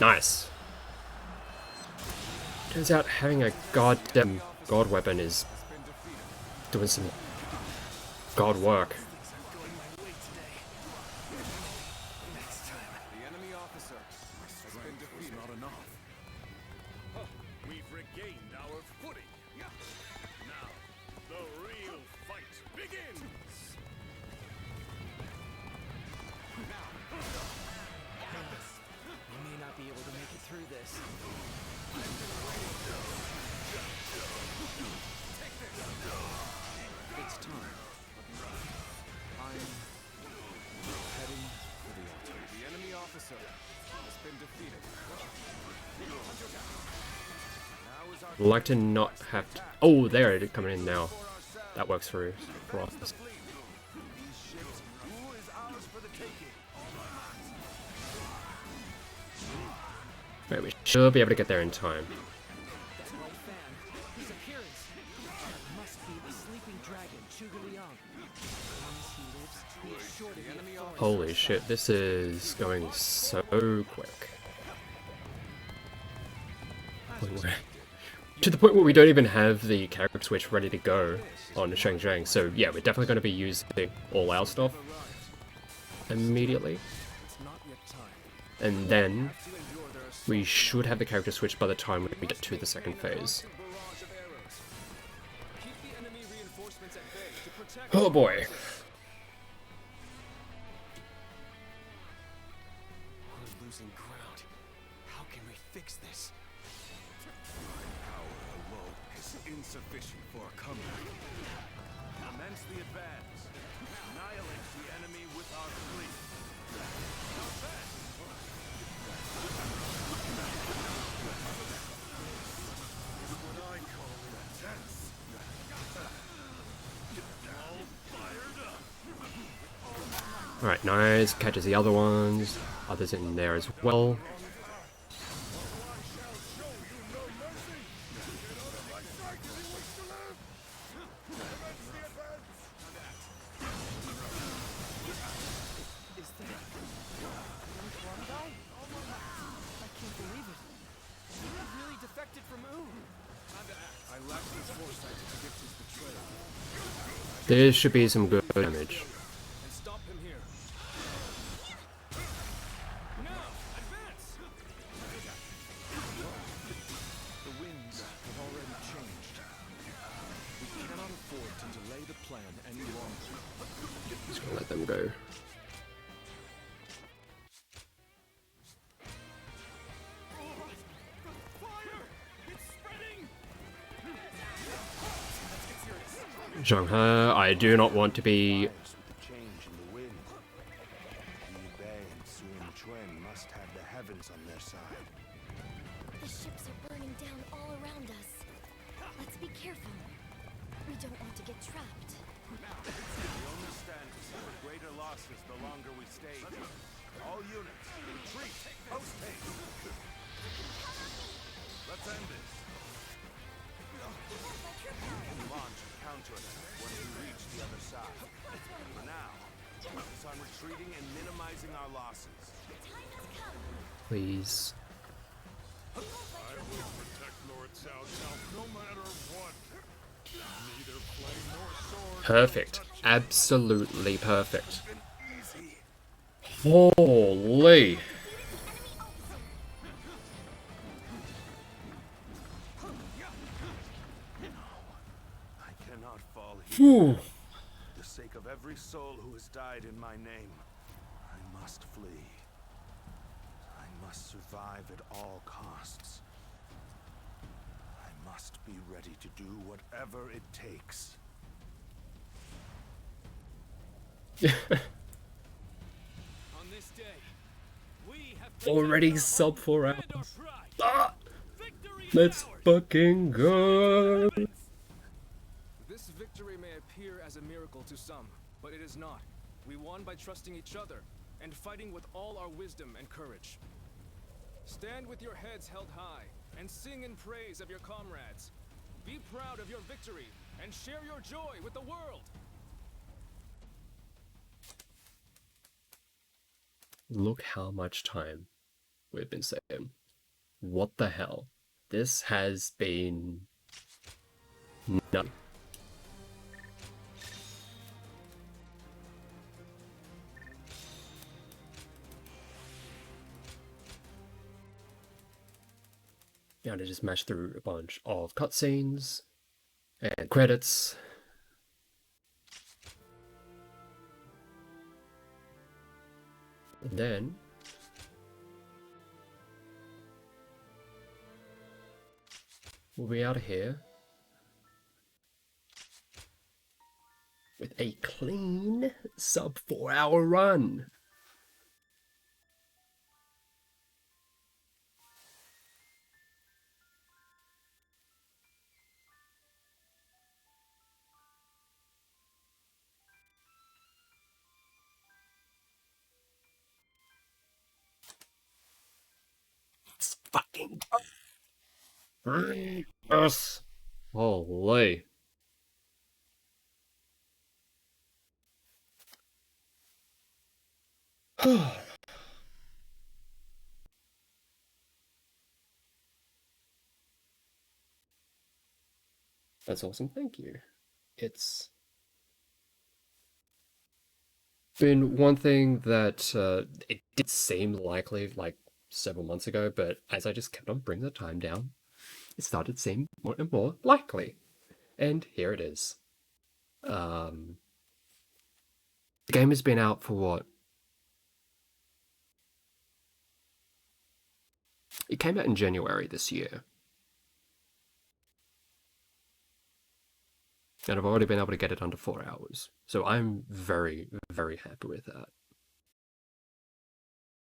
Nice. Turns out having a goddamn god weapon is doing some god work. The enemy officer has been defeated. Not enough. We've regained our footing. Now, the real fight begins. We may not be able to make it through this. It's time. I'm heading for the altar. The enemy officer has been defeated. Now is our I'd like to not have to... Oh, there it is coming in now. That works for us. these ships. Who is ours for the taking? Wait, we should be able to get there in time. That white fan, his appearance. That must be the sleeping dragon, Zhuge Liang. Once he lives, he is sure to be a thorn. Holy shit, this is going so quick. To the point where we don't even have the character switch ready to go on Shang Zhang. So yeah, we're definitely going to be using all our stuff immediately. And then we should have the character switch by the time we get to the second phase. Oh boy. We're losing ground. How can we fix this? Power alone is insufficient for a comeback. Commence the advance. Annihilate the enemy with our fleet. What I call intense. All fired up. Alright, nice. Catches the other ones. Others in there as well. There should be some good damage. And stop him here. Now, advance! The winds have already changed. We cannot afford to delay the plan any longer. Just gonna let them go. Zhang He, I do not want to be... Change in the wind. Yu Bei and Sun Quan must have the heavens on their side. The ships are burning down all around us. Let's be careful. We don't want to get trapped. We only stand to suffer greater losses the longer we stay here. All units, retreat! Post haste! Let's end this. Launch a counterattack when we reach the other side. For now, focus on retreating and minimizing our losses. Please. I will protect Lord Cao Cao no matter what. Neither flame nor sword. Perfect. Absolutely perfect. Holy. I cannot fall here. Phew. For the sake of every soul who has died in my name, I must flee. I must survive at all costs. I must be ready to do whatever it takes. On this day, we have Already sub 4 hours. Ah! Let's fucking go. This victory may appear as a miracle to some, but it is not. We won by trusting each other and fighting with all our wisdom and courage. Stand with your heads held high and sing in praise of your comrades. Be proud of your victory and share your joy with the world. Look how much time we've been saying. What the hell? This has been nutty. Yeah, to just mash through a bunch of cutscenes and credits. And then we'll be out of here with a clean sub 4-hour run. It's fucking yes. Holy. That's awesome, thank you. It's been one thing that it did seem likely like several months ago, but as I just kept on bringing the time down, it started to seem more and more likely. And here it is. The game has been out for what? It came out in January this year. And I've already been able to get it under 4 hours. So I'm very, very happy with that.